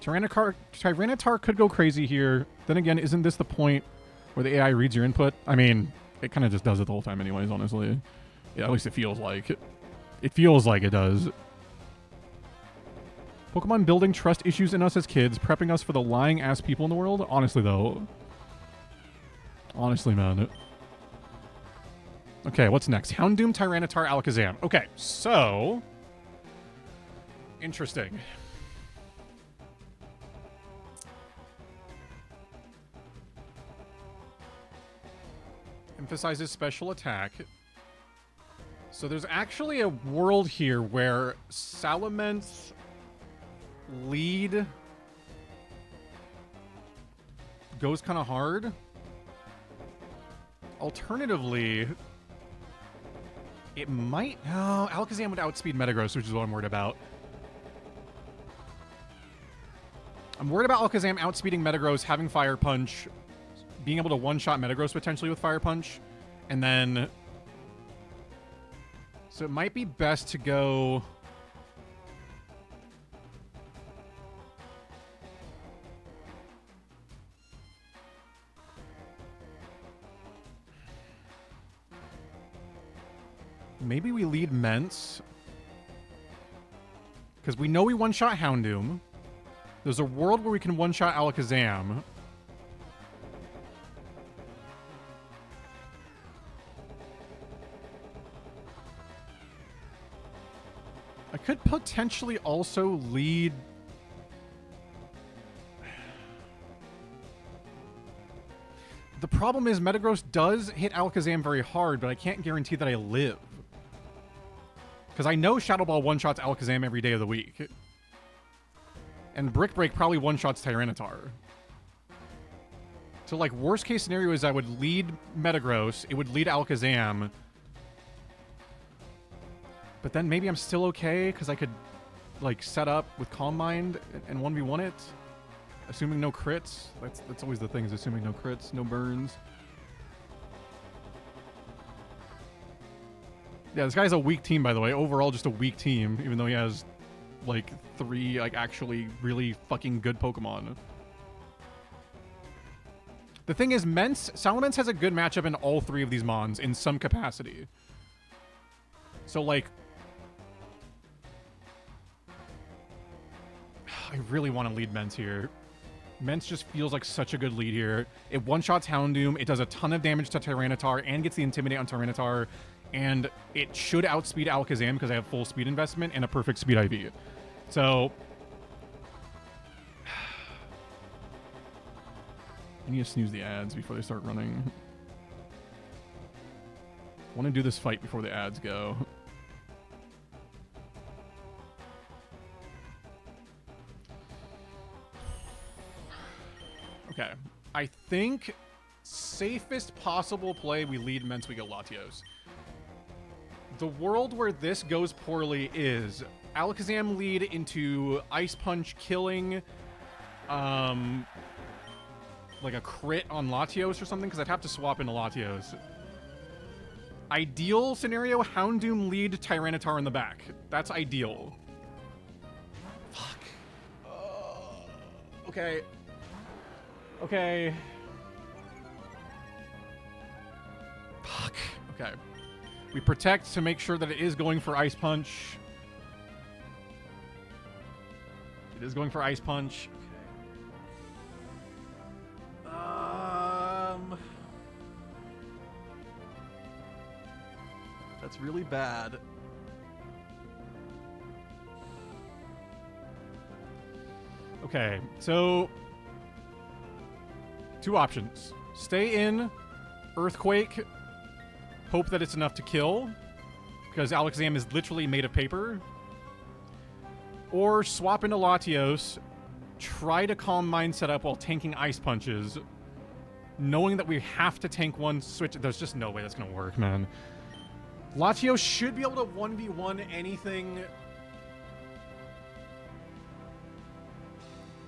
Tyranitar could go crazy here. Then again, isn't this the point where the AI reads your input? I mean, it kind of just does it the whole time anyways, honestly. Yeah, at least it feels like. It feels like it does. Pokemon building trust issues in us as kids, prepping us for the lying-ass people in the world? Honestly, though. Honestly, man. Okay, what's next? Houndoom, Tyranitar, Alakazam. Okay, so... Interesting. Emphasizes special attack. So there's actually a world here where Salamence lead goes kind of hard. Alternatively, it might... Oh, Alakazam would outspeed Metagross, which is what I'm worried about. I'm worried about Alakazam outspeeding Metagross, having Fire Punch, being able to one-shot Metagross potentially with Fire Punch, and then... So it might be best to go... Maybe we lead Mence. Because we know we one-shot Houndoom. There's a world where we can one-shot Alakazam. I could potentially also lead... The problem is Metagross does hit Alakazam very hard, but I can't guarantee that I live. Because I know Shadow Ball one-shots Alakazam every day of the week. And Brick Break probably one-shots Tyranitar. So, like, worst case scenario is I would lead Metagross, it would lead Alakazam. But then maybe I'm still okay, because I could, like, set up with Calm Mind and 1v1 it. Assuming no crits. That's always the thing, is assuming no crits, no burns. Yeah, this guy's a weak team, by the way. Overall, just a weak team, even though he has, like, 3, like, actually really fucking good Pokemon. The thing is, Salamence has a good matchup in all 3 of these Mons in some capacity. So, like... I really want to lead Mence here. Mence just feels like such a good lead here. It one-shots Houndoom, it does a ton of damage to Tyranitar, and gets the Intimidate on Tyranitar, and it should outspeed Alakazam because I have full speed investment and a perfect speed IV. So... I need to snooze the ads before they start running. I want to do this fight before the ads go. Okay. I think safest possible play, we lead Mence, we go Latios. The world where this goes poorly is Alakazam lead into Ice Punch killing like a crit on Latios or something, because I'd have to swap into Latios. Ideal scenario, Houndoom lead Tyranitar in the back. That's ideal. Fuck. Okay. Okay. Fuck. Okay. We protect to make sure that it is going for Ice Punch. It is going for Ice Punch. That's really bad. Okay, so 2 options. Stay in, Earthquake, hope that it's enough to kill, because Alakazam is literally made of paper. Or swap into Latios, try to calm mind set up while tanking ice punches, knowing that we have to tank one switch. There's just no way that's going to work, man. Latios should be able to 1v1 anything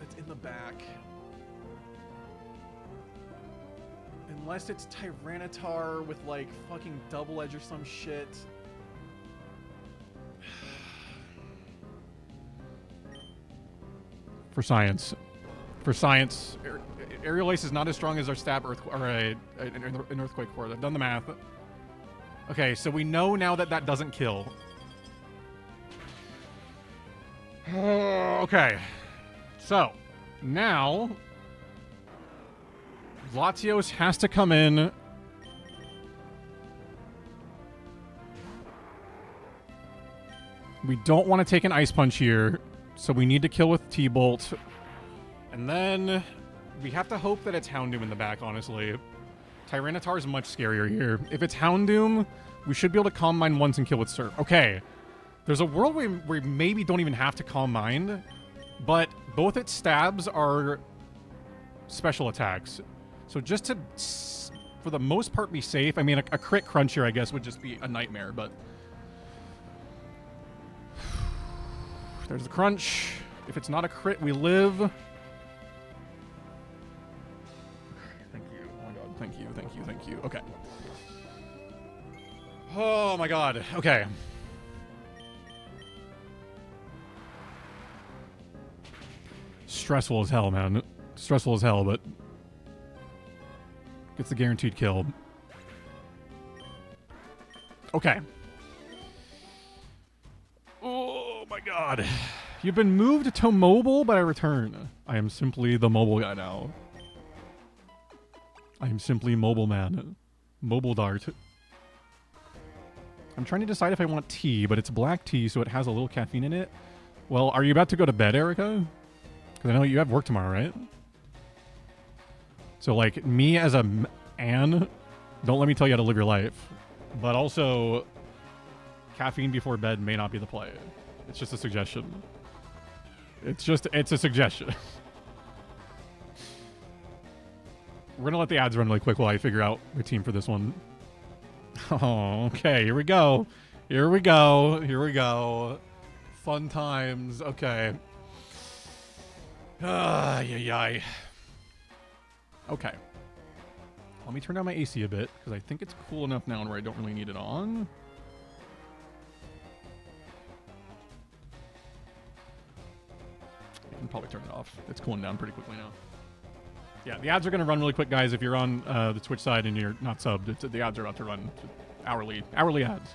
that's in the back. Unless it's Tyranitar with, like, fucking double edge or some shit. For science. For science. Aerial Ace is not as strong as our stab an Earthquake Core. I've done the math. Okay, so we know now that that doesn't kill. Okay. So, now Latios has to come in. We don't want to take an Ice Punch here, so we need to kill with T-Bolt. And then we have to hope that it's Houndoom in the back, honestly. Tyranitar is much scarier here. If it's Houndoom, we should be able to Calm Mind once and kill with Surf. Okay. There's a world where we maybe don't even have to Calm Mind, but both its stabs are special attacks. So just to, for the most part, be safe. I mean, a crit crunch here, I guess, would just be a nightmare, but... There's the crunch. If it's not a crit, we live. Thank you. Oh my god. Thank you. Thank you. Thank you. Okay. Oh my god. Okay. Stressful as hell, man. Stressful as hell, but gets the guaranteed kill. Okay. Oh my god. You've been moved to mobile, but I return. I am simply the mobile guy now. I am simply mobile man. Mobile dart. I'm trying to decide if I want tea, but it's black tea, so it has a little caffeine in it. Well, are you about to go to bed, Erica? Because I know you have work tomorrow, right? So, like, me as a Anne, don't let me tell you how to live your life. But also, caffeine before bed may not be the play. It's just a suggestion. It's a suggestion. We're gonna let the ads run really quick while I figure out my team for this one. Oh, okay, here we go. Here we go. Here we go. Fun times. Okay. Yay. Okay. Let me turn down my AC a bit, because I think it's cool enough now where I don't really need it on. I can probably turn it off. It's cooling down pretty quickly now. Yeah, the ads are going to run really quick, guys. If you're on the Twitch side and you're not subbed, the ads are about to run hourly ads.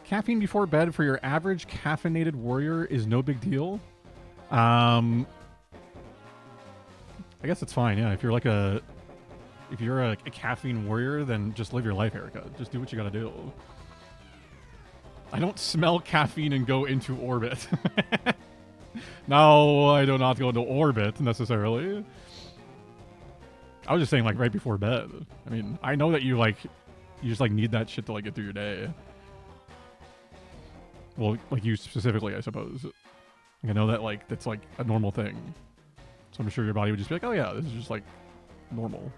Caffeine before bed for your average caffeinated warrior is no big deal. I guess it's fine. Yeah, if you're a caffeine warrior, then just live your life, Erica. Just do what you gotta do. I don't smell caffeine and go into orbit. No, I do not go into orbit necessarily. I was just saying, like, right before bed. I mean, I know that you just need that shit to like get through your day. Well, like you specifically, I suppose. I know that that's like a normal thing. So I'm sure your body would just be like, oh yeah, this is just like normal.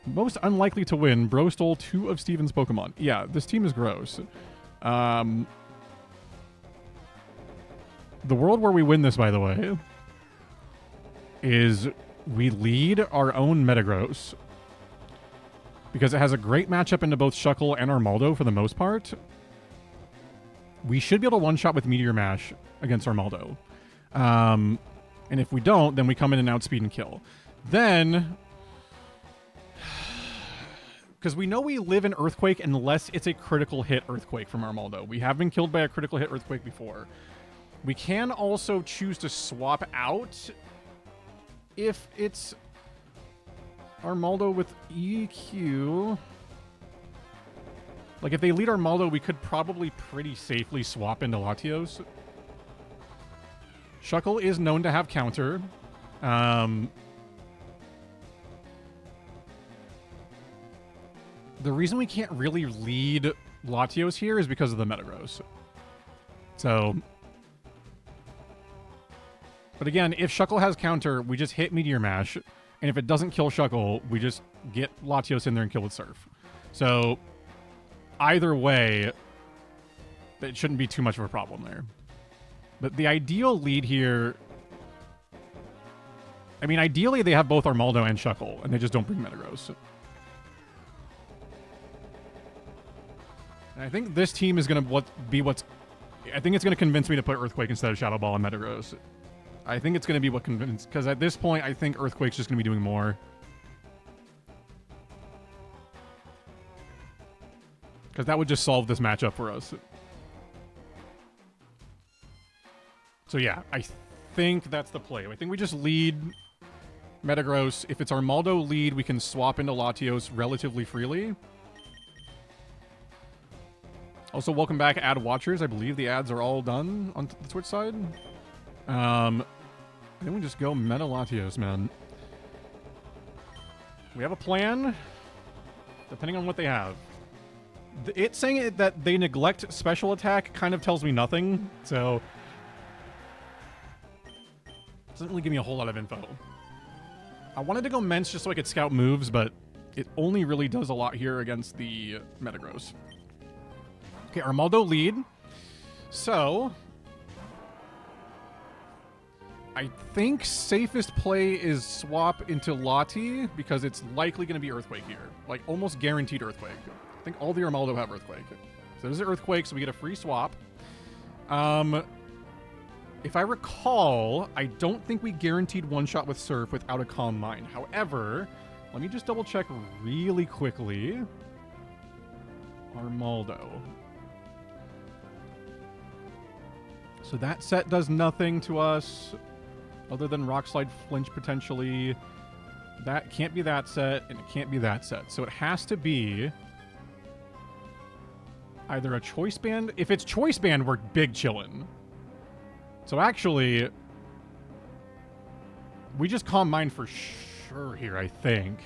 Most unlikely to win. Bro stole 2 of Steven's Pokemon. Yeah, this team is gross. The world where we win this, by the way, is we lead our own Metagross. Because it has a great matchup into both Shuckle and Armaldo for the most part. We should be able to one-shot with Meteor Mash against Armaldo. And if we don't, then we come in and outspeed and kill. Then, because we know we live in Earthquake unless it's a critical hit Earthquake from Armaldo. We have been killed by a critical hit Earthquake before. We can also choose to swap out if it's Armaldo with EQ... Like, if they lead Armaldo, we could probably pretty safely swap into Latios. Shuckle is known to have counter. The reason we can't really lead Latios here is because of the Metagross. So... But again, if Shuckle has counter, we just hit Meteor Mash. And if it doesn't kill Shuckle, we just get Latios in there and kill with Surf. So... Either way, it shouldn't be too much of a problem there. But the ideal lead here... I mean, ideally they have both Armaldo and Shuckle, and they just don't bring Metagross. And I think this team is going to I think it's going to convince me to put Earthquake instead of Shadow Ball and Metagross. I think it's going to be what convinces... Because at this point, I think Earthquake's just going to be doing more. Because that would just solve this matchup for us. So yeah, I think that's the play. I think we just lead Metagross. If it's Armaldo lead, we can swap into Latios relatively freely. Also, welcome back, ad watchers. I believe the ads are all done on the Twitch side. I think we just go Meta Latios, man. We have a plan, depending on what they have. It's saying that they neglect special attack kind of tells me nothing, so... Doesn't really give me a whole lot of info. I wanted to go Mence just so I could scout moves, but it only really does a lot here against the Metagross. Okay, Armaldo lead. So... I think safest play is swap into Lati, because it's likely going to be Earthquake here. Like, almost guaranteed Earthquake. I think all the Armaldo have Earthquake. So there's an Earthquake, so we get a free swap. If I recall, I don't think we guaranteed one-shot with Surf without a Calm Mind. However, let me just double-check really quickly. Armaldo. So that set does nothing to us, other than Rock Slide Flinch potentially. That can't be that set, and it can't be that set. So it has to be... either a Choice Band. If it's Choice Band, we're big chillin'. So actually, we just Calm Mind for sure here, I think.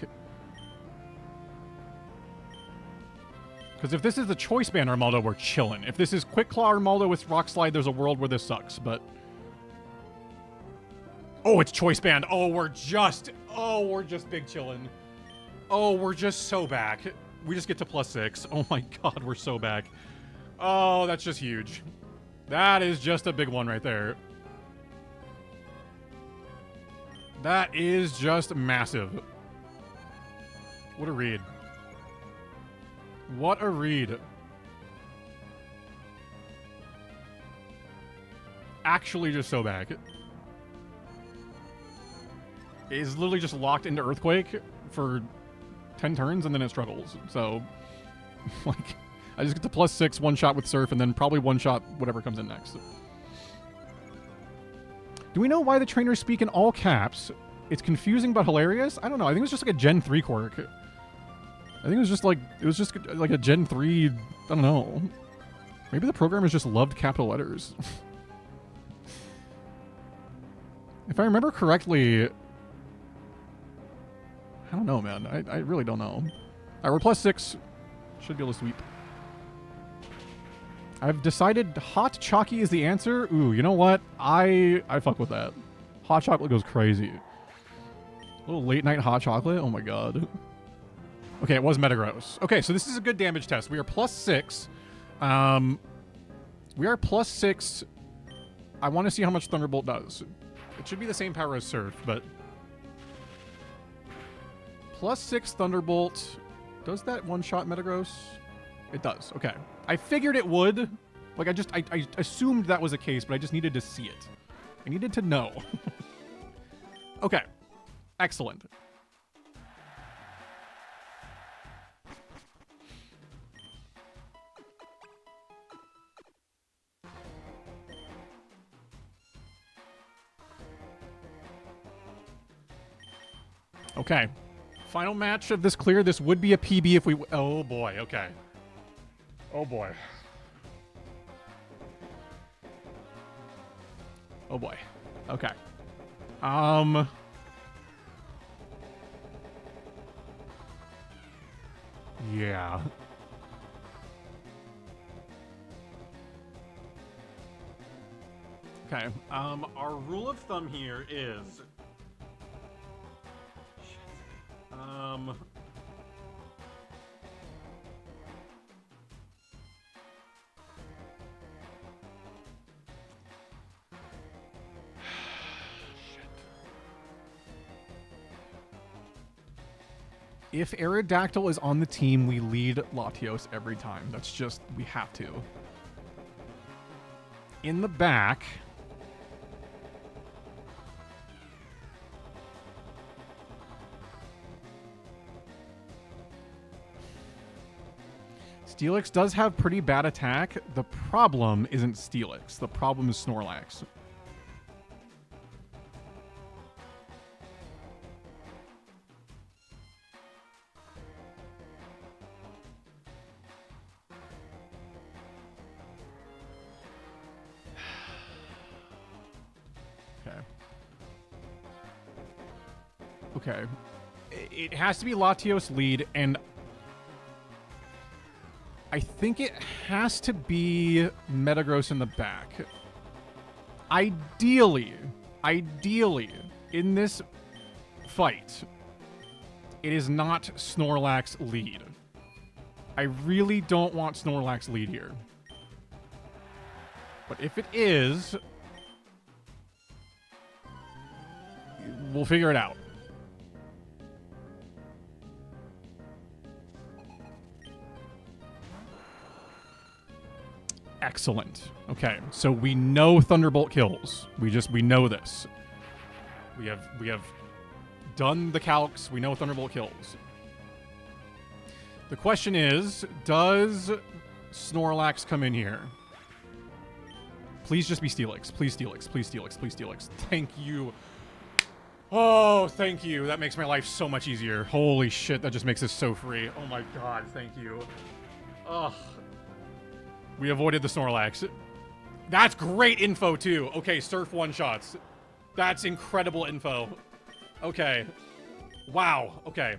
Because if this is the Choice Band Armaldo, we're chillin'. If this is Quick Claw Armaldo with Rock Slide, there's a world where this sucks, but... Oh, it's Choice Band. Oh, we're just big chillin'. Oh, we're just so back. We just get to +6. Oh my god, we're so back. Oh, that's just huge. That is just a big one right there. That is just massive. What a read. What a read. Actually just so back. It is literally just locked into Earthquake for 10 turns and then it struggles. So, like, I just get to +6, one shot with Surf, and then probably one shot whatever comes in next. Do we know why the trainers speak in all caps? It's confusing but hilarious? I don't know. I think it was just like a Gen 3 quirk. I think it was just like a Gen 3, I don't know. Maybe the programmers just loved capital letters. If I remember correctly, I don't know, man. I really don't know. All right, we're +6. Should be able to sweep. I've decided hot chalky is the answer. Ooh, you know what? I fuck with that. Hot chocolate goes crazy. A little late night hot chocolate. Oh my god. Okay, it was Metagross. Okay, so this is a good damage test. We are +6. We are +6. I want to see how much Thunderbolt does. It should be the same power as Surf, but... +6 Thunderbolt. Does that one-shot Metagross? It does. Okay. I figured it would. Like, I assumed that was the case, but I just needed to see it. I needed to know. Okay. Excellent. Okay. Final match of this clear. This would be a PB if we... Oh, boy. Okay. Oh, boy. Oh, boy. Okay. Yeah. Okay. Our rule of thumb here is... If Aerodactyl is on the team, we lead Latios every time. That's just, we have to. In the back... Steelix does have pretty bad attack. The problem isn't Steelix. The problem is Snorlax. Okay. It has to be Latios lead, and I think it has to be Metagross in the back. Ideally, in this fight, it is not Snorlax lead. I really don't want Snorlax lead here. But if it is, we'll figure it out. Excellent. Okay, so we know Thunderbolt kills. We know this. We have done the calcs. We know Thunderbolt kills. The question is, does Snorlax come in here? Please just be Steelix. Please Steelix. Please Steelix. Please Steelix. Thank you. Oh, thank you. That makes my life so much easier. Holy shit, that just makes this so free. Oh my god, thank you. Ugh. We avoided the Snorlax. That's great info, too. Okay, Surf one-shots. That's incredible info. Okay. Wow. Okay.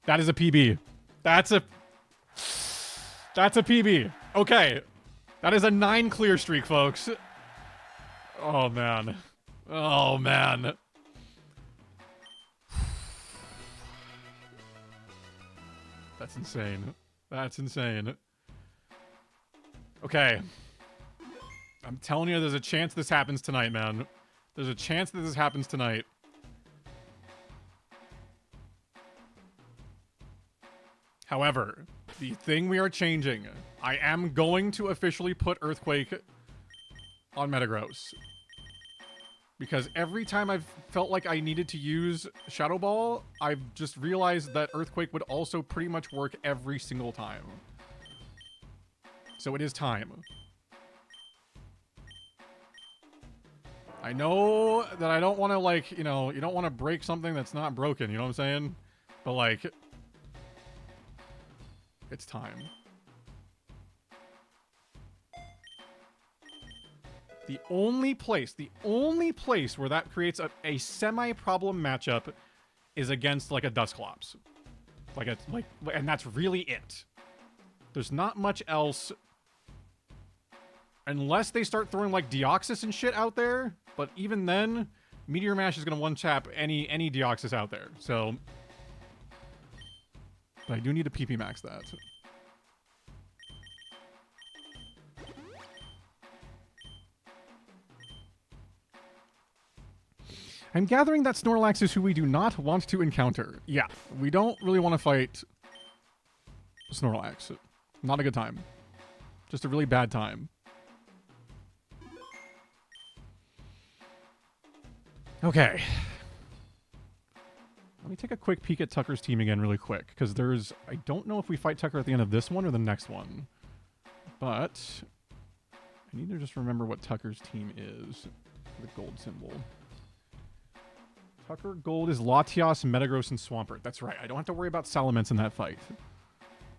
That is a PB. That's a PB. Okay. That is a 9 clear streak, folks. Oh, man. Oh, man. That's insane. That's insane. Okay. I'm telling you, there's a chance this happens tonight, man. There's a chance that this happens tonight. However, the thing we are changing, I am going to officially put Earthquake on Metagross. Because every time I've felt like I needed to use Shadow Ball, I've just realized that Earthquake would also pretty much work every single time. So it is time. I know that I don't want to, like, you know, you don't want to break something that's not broken, you know what I'm saying? But, like, it's time. The only place where that creates a semi-problem matchup is against, like, a Dusclops. And that's really it. There's not much else. Unless they start throwing, like, Deoxys and shit out there. But even then, Meteor Mash is going to one-tap any Deoxys out there. So, but I do need to PP max that. I'm gathering that Snorlax is who we do not want to encounter. Yeah, we don't really want to fight Snorlax. Not a good time. Just a really bad time. Okay. Let me take a quick peek at Tucker's team again really quick, because I don't know if we fight Tucker at the end of this one or the next one. But I need to just remember what Tucker's team is. The gold symbol. Tucker Gold is Latios, Metagross, and Swampert. That's right. I don't have to worry about Salamence in that fight.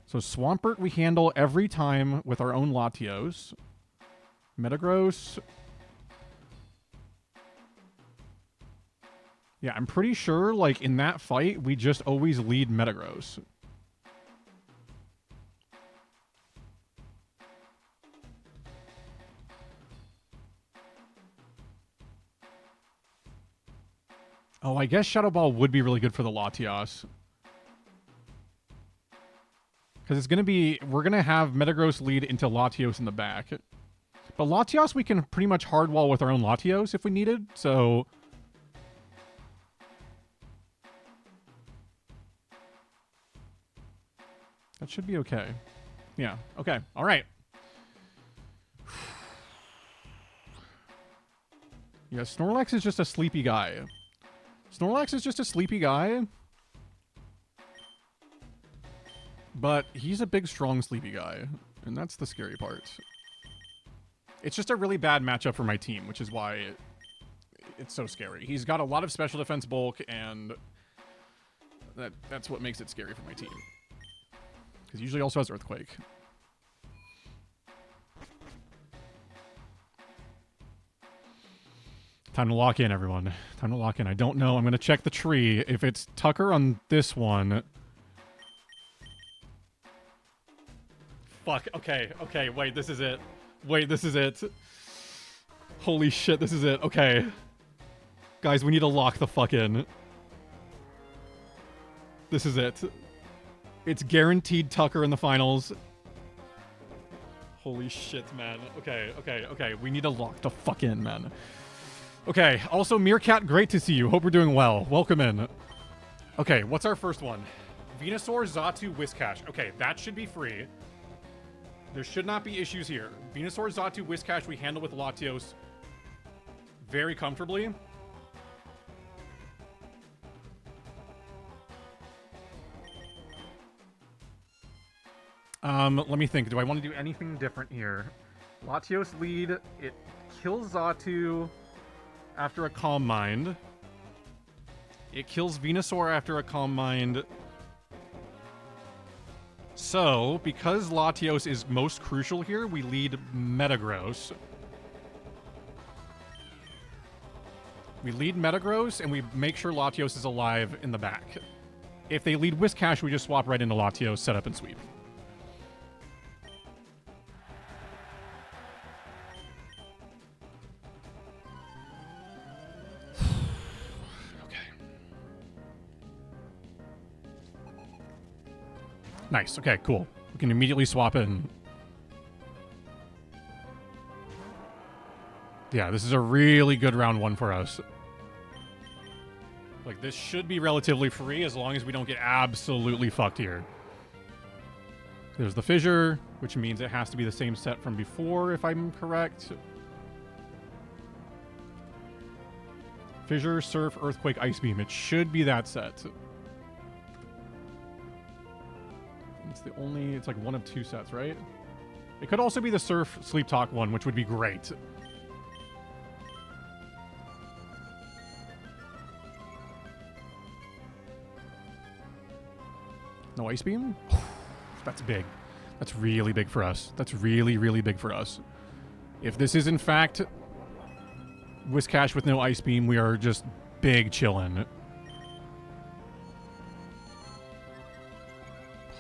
So Swampert we handle every time with our own Latios. Metagross. Yeah, I'm pretty sure, like, in that fight, we just always lead Metagross. Oh, I guess Shadow Ball would be really good for the Latios. Because it's going to be... We're going to have Metagross lead into Latios in the back. But Latios we can pretty much hardwall with our own Latios if we needed, so... That should be okay. Yeah, okay. All right. Yeah, Snorlax is just a sleepy guy. Snorlax is just a sleepy guy. But he's a big, strong, sleepy guy. And that's the scary part. It's just a really bad matchup for my team, which is why it's so scary. He's got a lot of special defense bulk, and that's what makes it scary for my team. Because he usually also has Earthquake. Time to lock in, everyone. Time to lock in. I don't know. I'm going to check the tree. If it's Tucker on this one... Fuck. Okay. Okay. Wait, this is it. Wait, this is it. Holy shit, this is it. Okay. Guys, we need to lock the fuck in. This is it. It's guaranteed Tucker in the finals. Holy shit, man. Okay, okay, okay. We need to lock the fuck in, man. Okay, also, Meerkat, great to see you. Hope we're doing well. Welcome in. Okay, what's our first one? Venusaur, Xatu, Whiscash. Okay, that should be free. There should not be issues here. Venusaur, Xatu, Whiscash we handle with Latios very comfortably. Let me think. Do I want to do anything different here? Latios lead. It kills Xatu after a Calm Mind. It kills Venusaur after a Calm Mind. So, because Latios is most crucial here, we lead Metagross. We lead Metagross, and we make sure Latios is alive in the back. If they lead Whiscash, we just swap right into Latios, set up, and sweep. Nice. Okay, cool. We can immediately swap in. Yeah, this is a really good round one for us. Like, this should be relatively free as long as we don't get absolutely fucked here. There's the Fissure, which means it has to be the same set from before, if I'm correct. Fissure, Surf, Earthquake, Ice Beam. It should be that set. It's the only... It's like one of two sets, right? It could also be the Surf Sleep Talk one, which would be great. No Ice Beam? That's big. That's really big for us. That's really, really big for us. If this is, in fact, Whiscash with no Ice Beam, we are just big chillin'.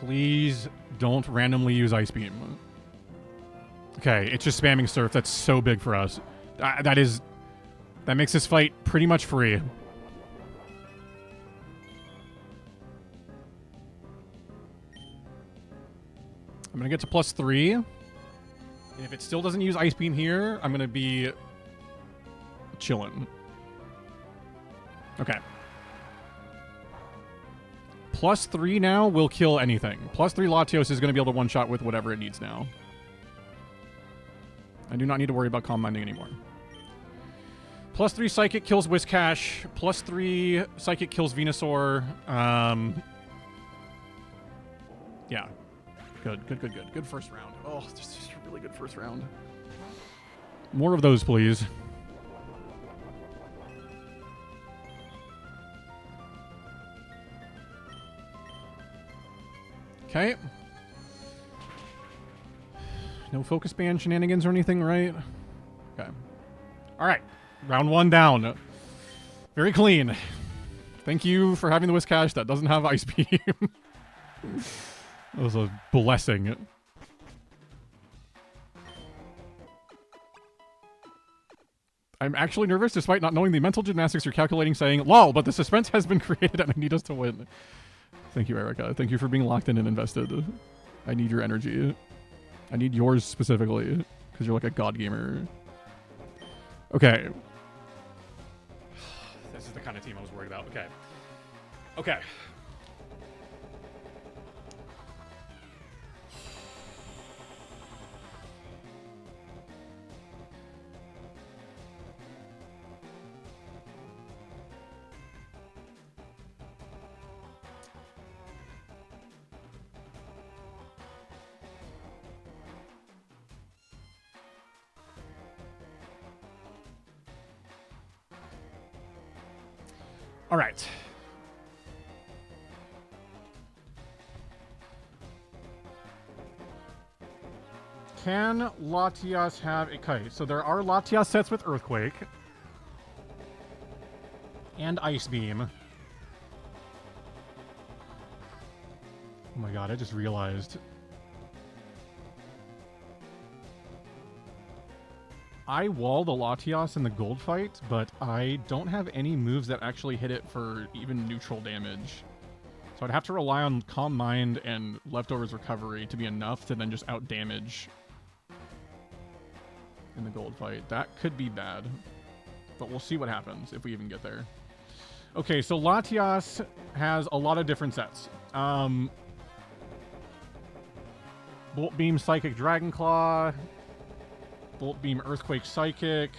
Please don't randomly use Ice Beam. Okay, it's just spamming Surf. That's so big for us. That makes this fight pretty much free. I'm going to get to +3. And if it still doesn't use Ice Beam here, I'm going to be chillin'. Okay. +3 now will kill anything. +3 Latios is going to be able to one-shot with whatever it needs now. I do not need to worry about Calm Minding anymore. +3 Psychic kills Whiscash. +3 Psychic kills Venusaur. Yeah. Good, good, good, good. Good first round. Oh, this is a really good first round. More of those, please. Okay. No focus band shenanigans or anything, right? Okay. All right. Round 1 down. Very clean. Thank you for having the Whiskash that doesn't have Ice Beam. That was a blessing. I'm actually nervous despite not knowing the mental gymnastics you're calculating, saying, lol, but the suspense has been created and I need us to win. Thank you, Erica. Thank you for being locked in and invested. I need your energy. I need yours specifically, because you're like a god gamer. Okay. This is the kind of team I was worried about. Okay. Okay. All right. Can Latias have a kite? So there are Latias sets with Earthquake and Ice Beam. Oh my god, I just realized. I wall the Latias in the gold fight, but I don't have any moves that actually hit it for even neutral damage. So I'd have to rely on Calm Mind and Leftovers Recovery to be enough to then just out-damage in the gold fight. That could be bad, but we'll see what happens if we even get there. Okay, so Latias has a lot of different sets. Bolt Beam Psychic Dragonclaw, Bolt Beam Earthquake Psychic.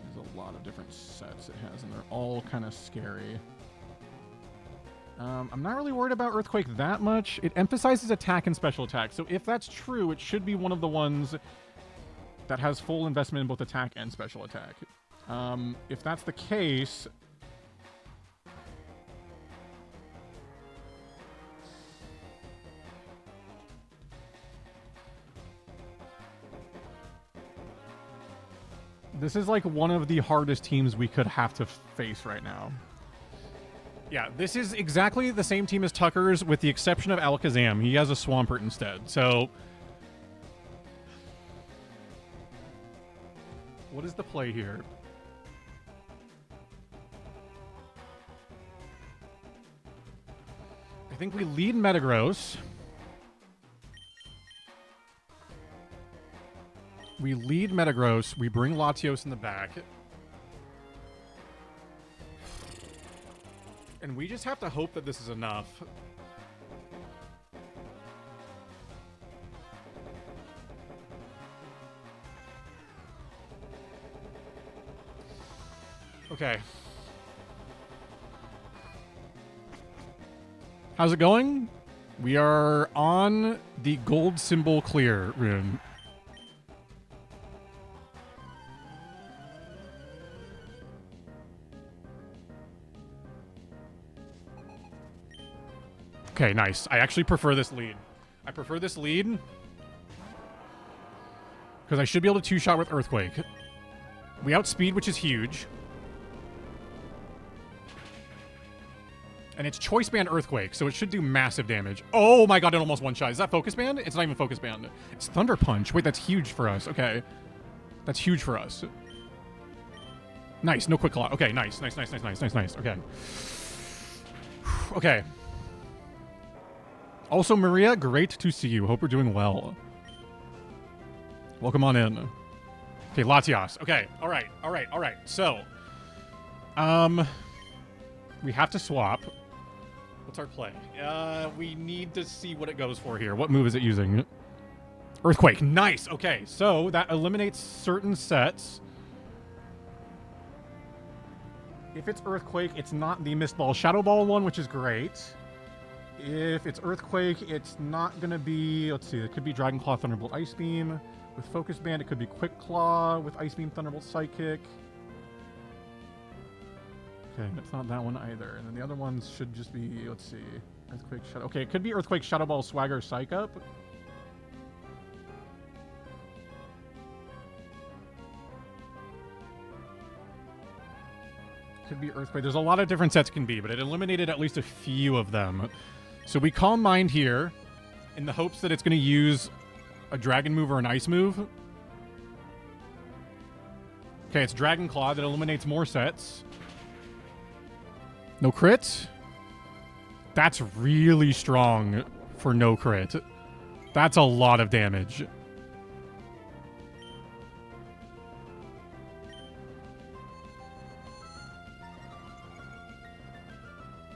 There's a lot of different sets it has, and they're all kind of scary. I'm not really worried about Earthquake that much. It emphasizes attack and special attack, so if that's true, it should be one of the ones that has full investment in both attack and special attack. If that's the case... This is like one of the hardest teams we could have to face right now. Yeah, this is exactly the same team as Tucker's with the exception of Alakazam. He has a Swampert instead. So, what is the play here? I think we lead Metagross. We lead Metagross. We bring Latios in the back. And we just have to hope that this is enough. Okay. How's it going? We are on the gold symbol clear rune. Okay, nice. I actually prefer this lead. I prefer this lead because I should be able to two-shot with Earthquake. We outspeed, which is huge. And it's Choice Band Earthquake, so it should do massive damage. Oh my god, it almost one-shot. Is that Focus Band? It's not even Focus Band. It's Thunder Punch. Wait, that's huge for us. Okay. That's huge for us. Nice. No Quick Claw. Okay, nice. Nice. Okay. Okay. Also, Maria, great to see you. Hope you're doing well. Welcome on in. Okay, Latias. Okay, all right. So, we have to swap. What's our play? We need to see what it goes for here. What move is it using? Earthquake. Nice. Okay, so that eliminates certain sets. If it's Earthquake, it's not the Mist Ball Shadow Ball one, which is great. If it's Earthquake, it's not going to be... Let's see. It could be Dragon Claw, Thunderbolt, Ice Beam. With Focus Band, it could be Quick Claw with Ice Beam, Thunderbolt, Psychic. Okay, that's not that one either. And then the other ones should just be, let's see, Earthquake Shadow. Okay, it could be Earthquake, Shadow Ball, Swagger, Psych Up. Could be Earthquake. There's a lot of different sets can be, but it eliminated at least a few of them. So we Calm Mind here in the hopes that it's going to use a Dragon move or an Ice move. Okay, it's Dragon Claw that eliminates more sets. No crit? That's really strong for no crit. That's a lot of damage.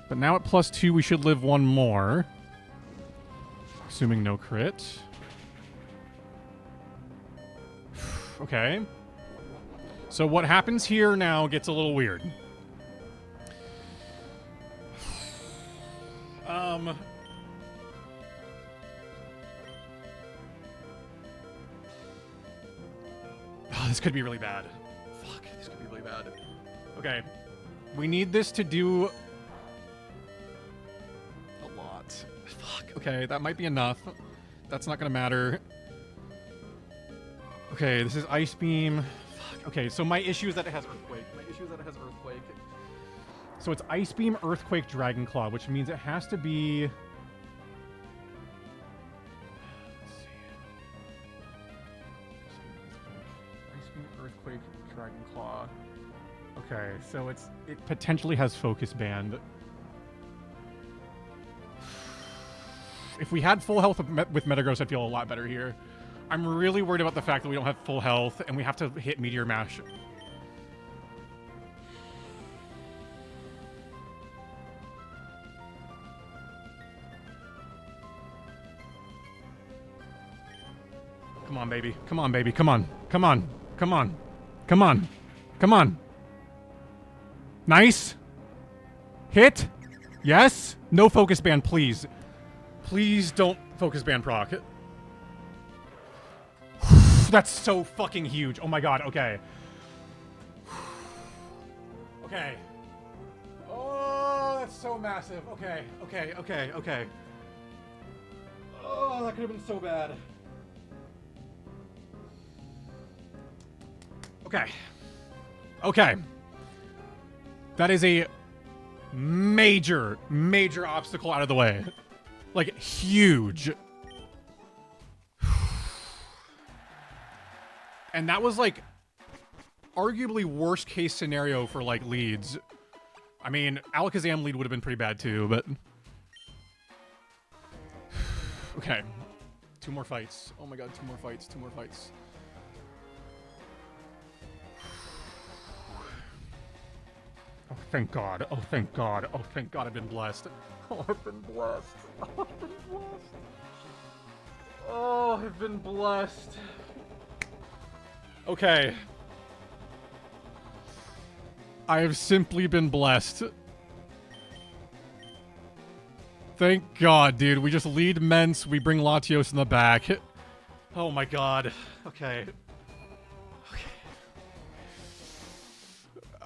But now at +2, we should live one more. Assuming no crit. Okay. So what happens here now gets a little weird. Oh, this could be really bad. Fuck, this could be really bad. Okay. We need this to do a lot. Fuck, okay, that might be enough. That's not gonna matter. Okay, this is Ice Beam. Fuck, okay, so my issue is that it has Earthquake. So it's Ice Beam, Earthquake, Dragon Claw, which means it has to be... Let's see. Ice Beam, Earthquake, Dragon Claw. Okay, so it potentially has Focus Band. If we had full health with Metagross, I'd feel a lot better here. I'm really worried about the fact that we don't have full health and we have to hit Meteor Mash. Come on, baby. Come on, baby. Come on. Come on. Come on. Come on. Come on. Nice. Hit. Yes. No Focus Band, please. Please don't Focus Band proc. That's so fucking huge. Oh my god. Okay. Okay. Oh, that's so massive. Okay. Okay. Okay. Okay. Oh, that could have been so bad. Okay. Okay. That is a major, major obstacle out of the way. Like, huge. And that was, like, arguably worst case scenario for, like, leads. I mean, Alakazam lead would have been pretty bad, too, but... Okay. 2 more fights. Oh my god, 2 more fights, 2 more fights. Oh, thank God. Oh, thank God. Oh, thank God I've been blessed. Oh, I've been blessed. Oh, I've been blessed. Oh, I've been blessed. Okay. I have simply been blessed. Thank God, dude. We just lead Mence. We bring Latios in the back. Oh my God. Okay.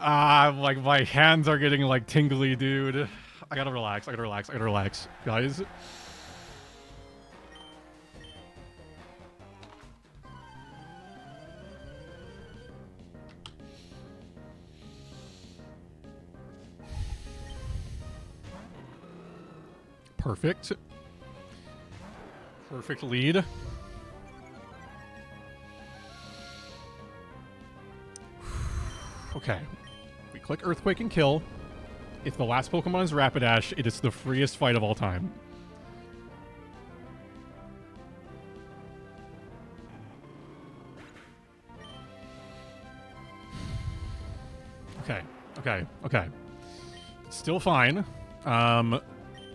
Like, my hands are getting, like, tingly, dude. I gotta relax, I gotta relax, I gotta relax. Guys. Perfect. Perfect lead. Okay. We click Earthquake and kill. If the last Pokemon is Rapidash, it is the freest fight of all time. Okay, okay, okay. It's still fine.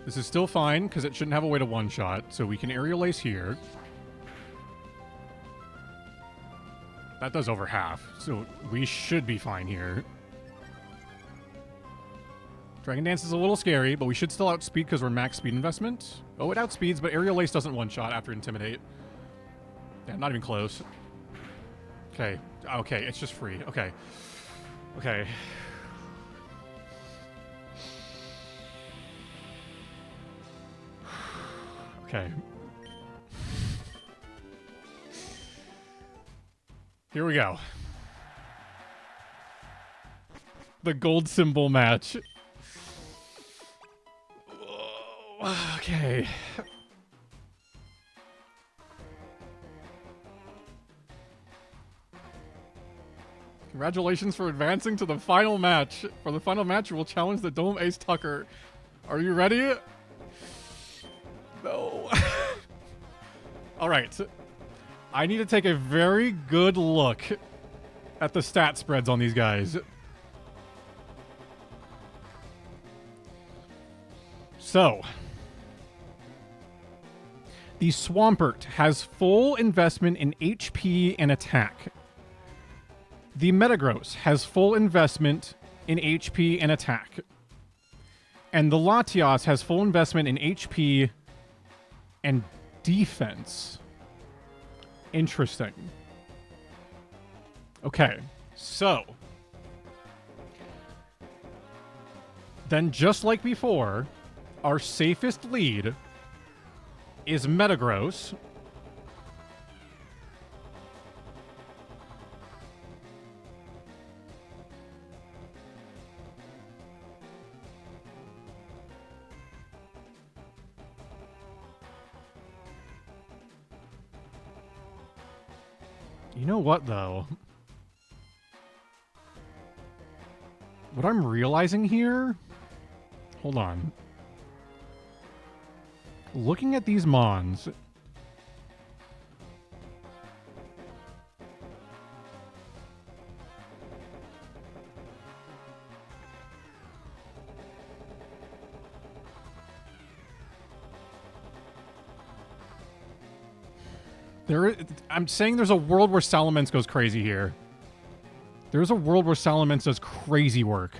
This is still fine, because it shouldn't have a way to one-shot, so we can Aerial Ace here. That does over half, so we should be fine here. Dragon Dance is a little scary, but we should still outspeed because we're max speed investment. Oh, it outspeeds, but Aerial Ace doesn't one-shot after Intimidate. Yeah, not even close. Okay. Okay, it's just free. Okay. Okay. Okay. Here we go. The gold symbol match. Whoa, okay. Congratulations for advancing to the final match. For the final match, you will challenge the Dome Ace Tucker. Are you ready? No. All right. I need to take a very good look at the stat spreads on these guys. So, the Swampert has full investment in HP and attack. The Metagross has full investment in HP and attack. And the Latios has full investment in HP and defense. Interesting. Okay, so then just like before, our safest lead is Metagross. You know what, though? What I'm realizing here... Hold on. Looking at these Mons... I'm saying there's a world where Salamence goes crazy here. There's a world where Salamence does crazy work.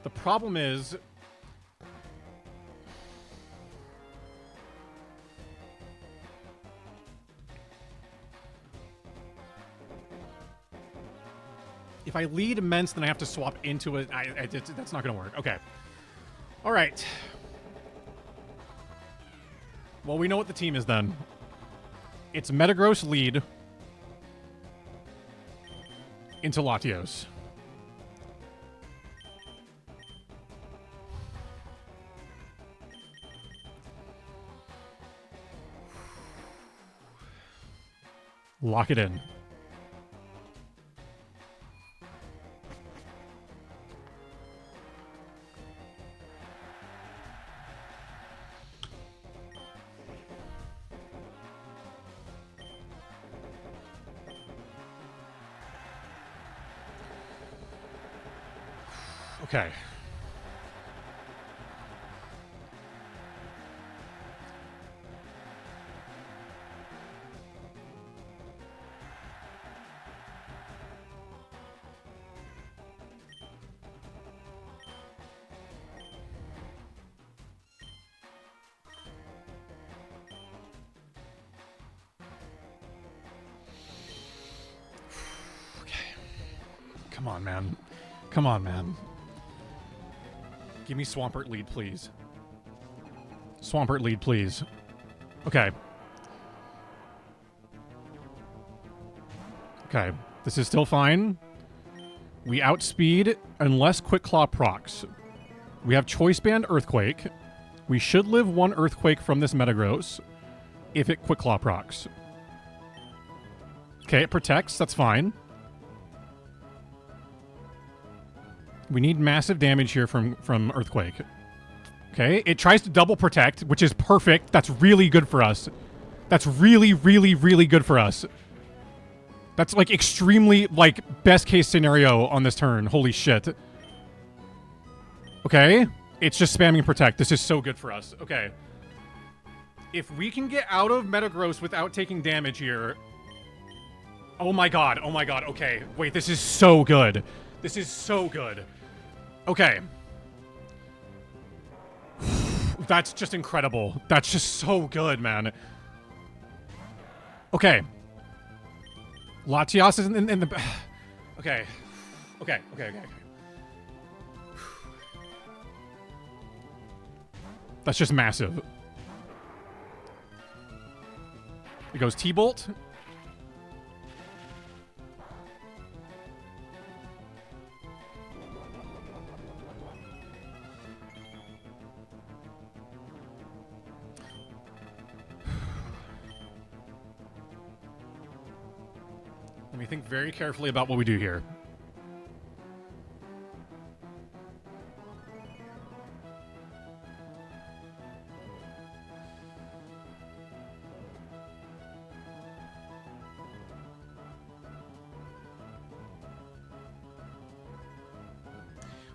The problem is... if I lead immense, then I have to swap into it. That's not going to work. Okay. All right. Well, we know what the team is then. It's Metagross lead into Latios. Lock it in. Okay. Come on, man. Come on, man. Give me Swampert lead, please. Swampert lead, please. Okay. Okay. This is still fine. We outspeed unless Quick Claw procs. We have Choice Band Earthquake. We should live one Earthquake from this Metagross if it Quick Claw procs. Okay, it protects. That's fine. We need massive damage here from Earthquake. Okay, it tries to double protect, which is perfect. That's really good for us. That's really, really, really good for us. That's like extremely, like, best case scenario on this turn. Holy shit. Okay, it's just spamming protect. This is so good for us. Okay. If we can get out of Metagross without taking damage here... Oh my god, okay. Wait, this is so good. This is so good. Okay. That's just incredible. That's just so good, man. Okay. Latios is in the... Okay. Okay. That's just massive. It goes T-Bolt. Let me think very carefully about what we do here.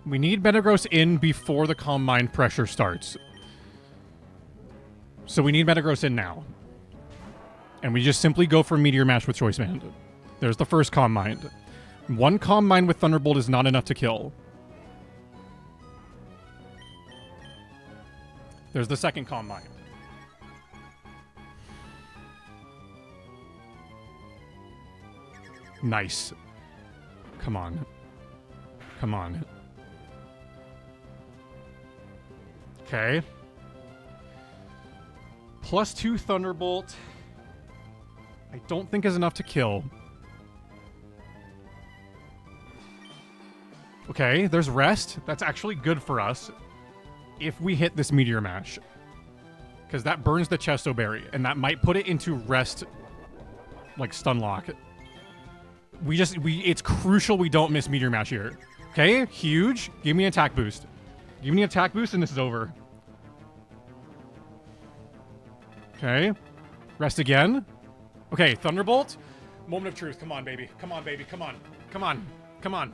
We need Metagross in before the Calm Mind pressure starts. So we need Metagross in now. And we just simply go for Meteor Mash with Choice Band. There's the first Calm Mind. One Calm Mind with Thunderbolt is not enough to kill. There's the second Calm Mind. Nice. Come on. Come on. Okay. +2 Thunderbolt. I don't think is enough to kill. Okay, there's Rest. That's actually good for us if we hit this Meteor Mash. Because that burns the Chesto Berry, and that might put it into Rest, like, stun lock. It's crucial we don't miss Meteor Mash here. Okay, huge. Give me an attack boost. Give me an attack boost, and this is over. Okay. Rest again. Okay, Thunderbolt. Moment of truth. Come on, baby. Come on, baby. Come on. Come on. Come on.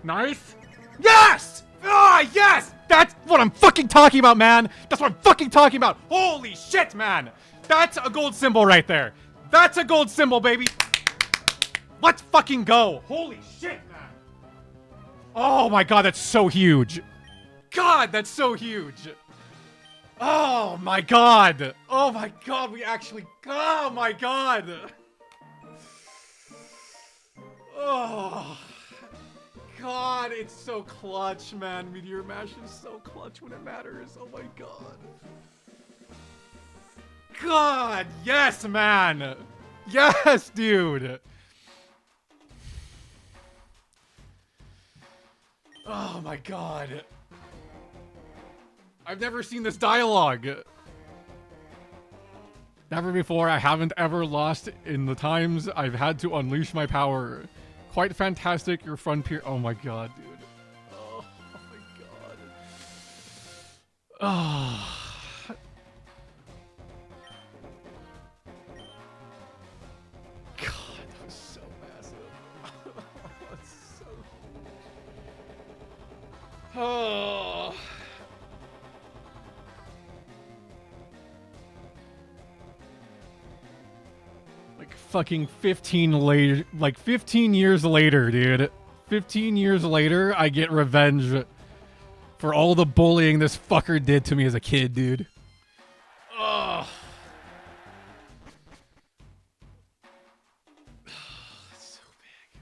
Nice. Yes! Ah, yes! That's what I'm fucking talking about, man! That's what I'm fucking talking about! Holy shit, man! That's a gold symbol right there. That's a gold symbol, baby. Let's fucking go. Holy shit, man. Oh my god, that's so huge. God, that's so huge. Oh my god. Oh my god, we actually... Oh my god. Oh... God, it's so clutch, man. Meteor Mash is so clutch when it matters. Oh my god. God, yes, man. Yes, dude. Oh my god. I've never seen this dialogue. Never before. I haven't ever lost in the times I've had to unleash my power. Quite fantastic, your frontier. Oh my god, dude. Oh my god. Oh. God, that was so massive. That's so huge. Oh. Fucking 15 years later, dude. 15 years later, I get revenge for all the bullying this fucker did to me as a kid, dude. Ugh. It's so big.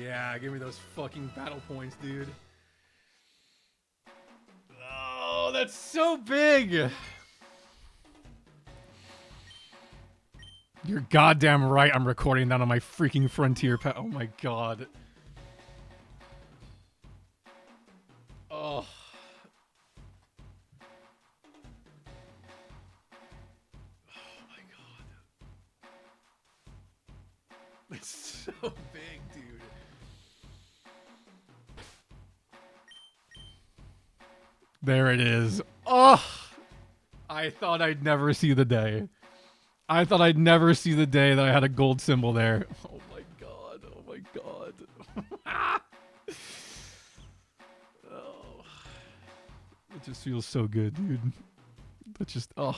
Yeah, give me those fucking battle points, dude. Oh, that's so big. You're goddamn right. I'm recording that on my freaking frontier pet. Oh my god. Oh. Oh my god. It's so big, dude. There it is. Oh, I thought I'd never see the day. I thought I'd never see the day that I had a gold symbol there. Oh my god. Oh my god. Oh. It just feels so good, dude. That just, oh.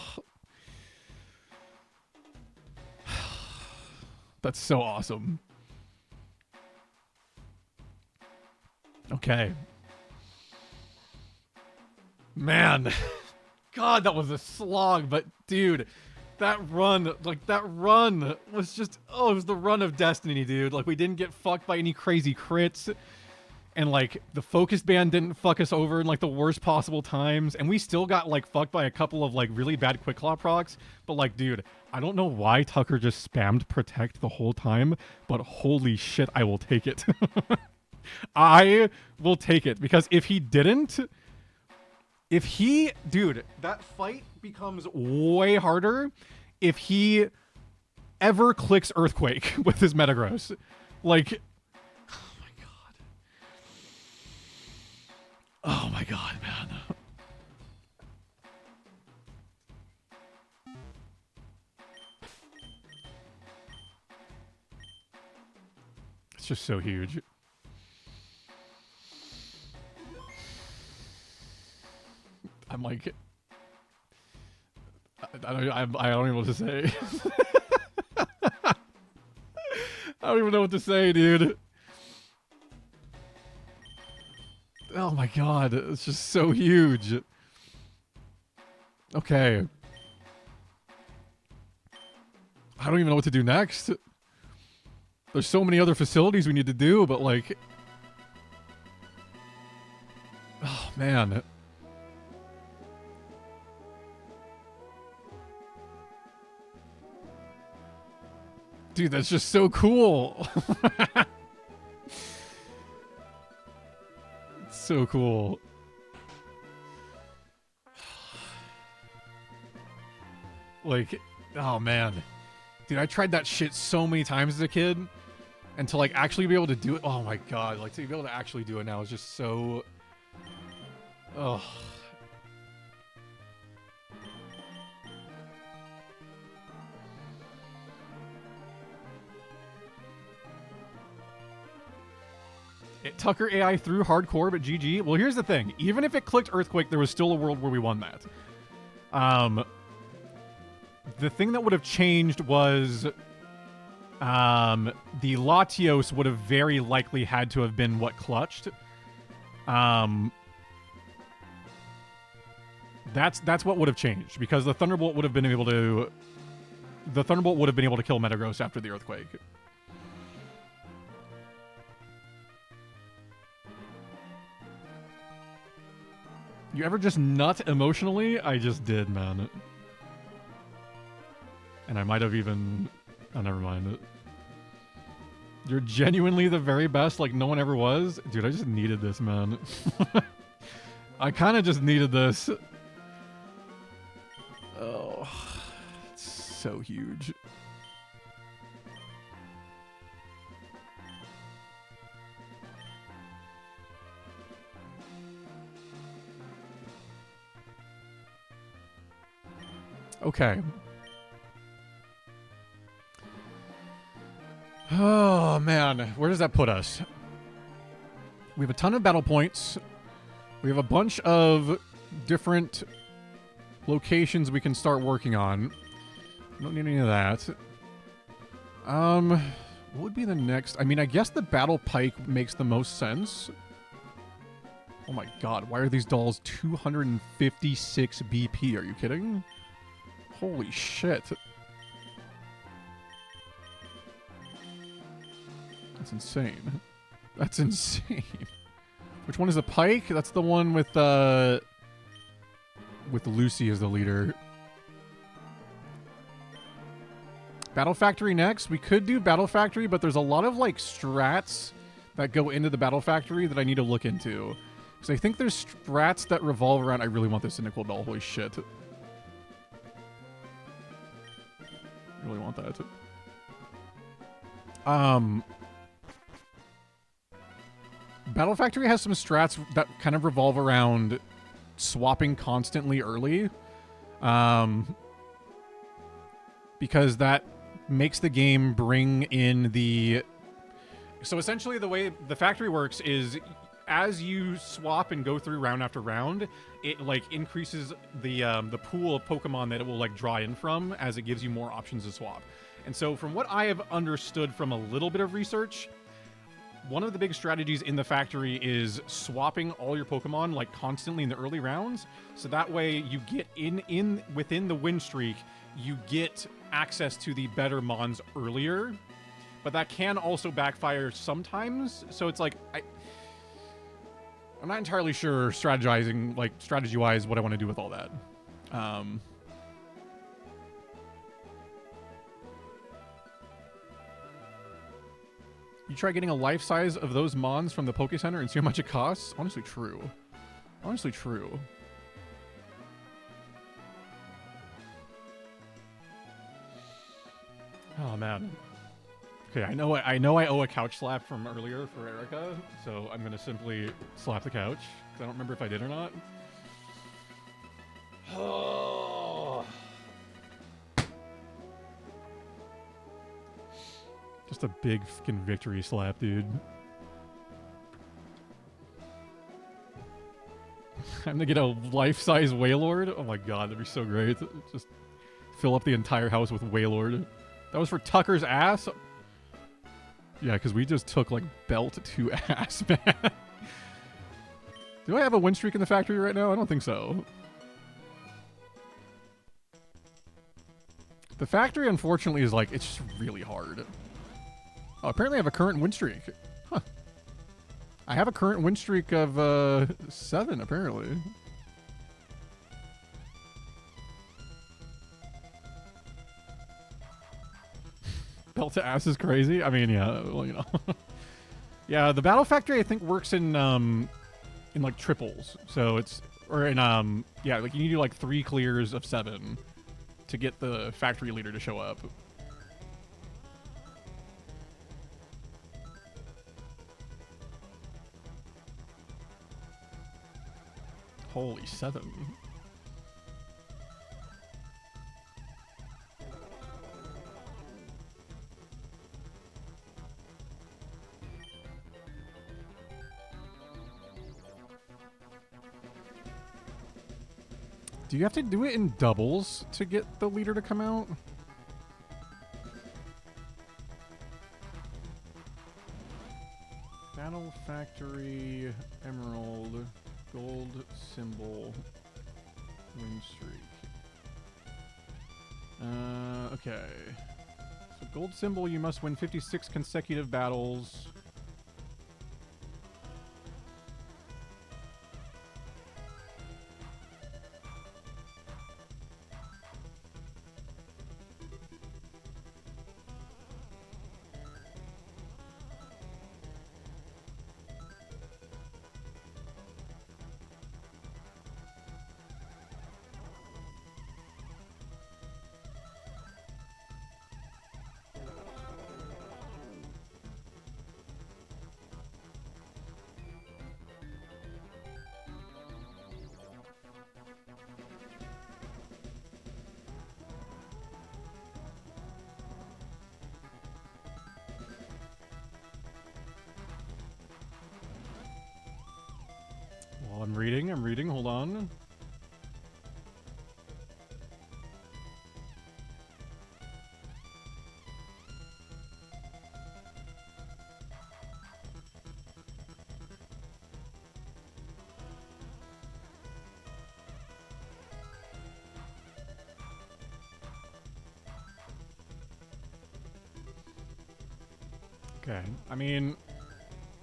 That's so awesome. Okay. Man. God, that was a slog. But dude, that run was just, oh, it was the run of destiny, dude. Like, we didn't get fucked by any crazy crits. And, like, the focus band didn't fuck us over in, like, the worst possible times. And we still got, like, fucked by a couple of, like, really bad Quick Claw procs. But, like, dude, I don't know why Tucker just spammed Protect the whole time. But holy shit, I will take it. I will take it. Because if he didn't... Dude, that fight becomes way harder if he ever clicks Earthquake with his Metagross. Like... Oh my god, man. It's just so huge. I'm like... I don't even know what to say. I don't even know what to say, dude. Oh my god, it's just so huge. Okay. I don't even know what to do next. There's so many other facilities we need to do, but like... Oh, man. Dude, that's just so cool. So cool. Like, oh man. Dude, I tried that shit so many times as a kid. And to like actually be able to do it, oh my god. Like to be able to actually do it now is just so... Oh. Tucker AI threw hardcore, but GG. Well, here's the thing. Even if it clicked Earthquake, there was still a world where we won that. The thing that would have changed was the Latios would have very likely had to have been what clutched. That's what would have changed, because the Thunderbolt would have been able to... The Thunderbolt would have been able to kill Metagross after the Earthquake. You ever just nut emotionally? I just did, man. And I might have even... Oh, never mind. You're genuinely the very best, like no one ever was? Dude, I just needed this, man. I kind of just needed this. Oh, it's so huge. Okay. Oh, man. Where does that put us? We have a ton of battle points. We have a bunch of different locations we can start working on. Don't need any of that. What would be the next? I mean, I guess the Battle Pike makes the most sense. Oh my god, why are these dolls 256 BP? Are you kidding? Holy shit. That's insane. That's insane. Which one is the Pike? That's the one with Lucy as the leader. Battle Factory next. We could do Battle Factory, but there's a lot of like strats that go into the Battle Factory that I need to look into. Because I think there's strats that revolve around... I really want this Cynical Doll. Holy shit. I really want that. Battle Factory has some strats that kind of revolve around swapping constantly early. Because that makes the game bring in the... So essentially the way the factory works is as you swap and go through round after round, it like increases the pool of Pokemon that it will like draw in from as it gives you more options to swap. And so from what I have understood from a little bit of research, one of the big strategies in the factory is swapping all your Pokemon like constantly in the early rounds, so that way you get within the win streak, you get access to the better Mons earlier. But that can also backfire sometimes, so it's like I'm not entirely sure strategy-wise what I want to do with all that. You try getting a life size of those Mons from the Poke Center and see how much it costs? Honestly true. Honestly true. Oh man. Okay, I know I owe a couch slap from earlier for Erica, so I'm gonna simply slap the couch, because I don't remember if I did or not. Oh. Just a big fucking victory slap, dude. I'm gonna get a life-size Wailord. Oh my god, that'd be so great. Just fill up the entire house with Wailord. That was for Tucker's ass? Yeah, because we just took, like, belt to ass, man. Do I have a win streak in the factory right now? I don't think so. The factory, unfortunately, is, like, it's just really hard. Oh, apparently I have a current win streak. Huh. I have a current win streak of 7, apparently. Belt to ass is crazy. I mean, yeah, well, you know. Yeah, the battle factory I think works in like triples. So it's yeah, like you need to do like 3 clears of 7 to get the factory leader to show up. Holy 7. Do you have to do it in doubles to get the leader to come out? Battle Factory, Emerald, Gold Symbol, Win Streak. Okay. So Gold Symbol, you must win 56 consecutive battles. Well, I'm reading, hold on. Okay, I mean,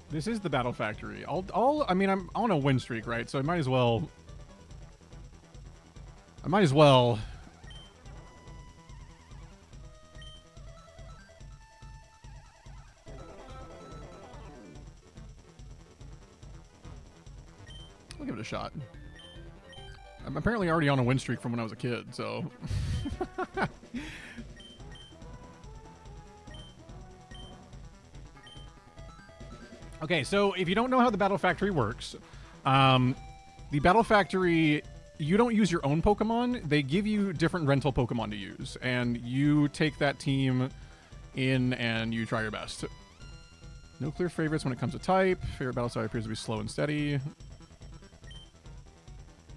this is the Battle Factory. I mean, I'm on a win streak, right? So I might as well. I'll give it a shot. I'm apparently already on a win streak from when I was a kid, so. Okay, so if you don't know how the Battle Factory works, the Battle Factory, you don't use your own Pokemon. They give you different rental Pokemon to use, and you take that team in and you try your best. No clear favorites when it comes to type. Favorite battle style appears to be slow and steady.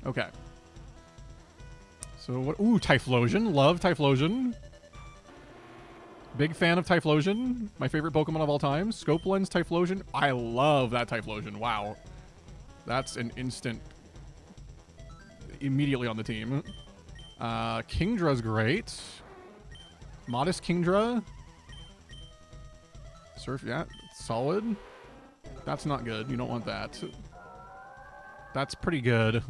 Okay. So what? Ooh, Typhlosion. Love Typhlosion. Big fan of Typhlosion. My favorite Pokemon of all time. Scope Lens Typhlosion. I love that Typhlosion. Wow. That's an instant. Immediately on the team. Kingdra's great. Modest Kingdra. Surf, yeah, solid. That's not good. You don't want that. That's pretty good.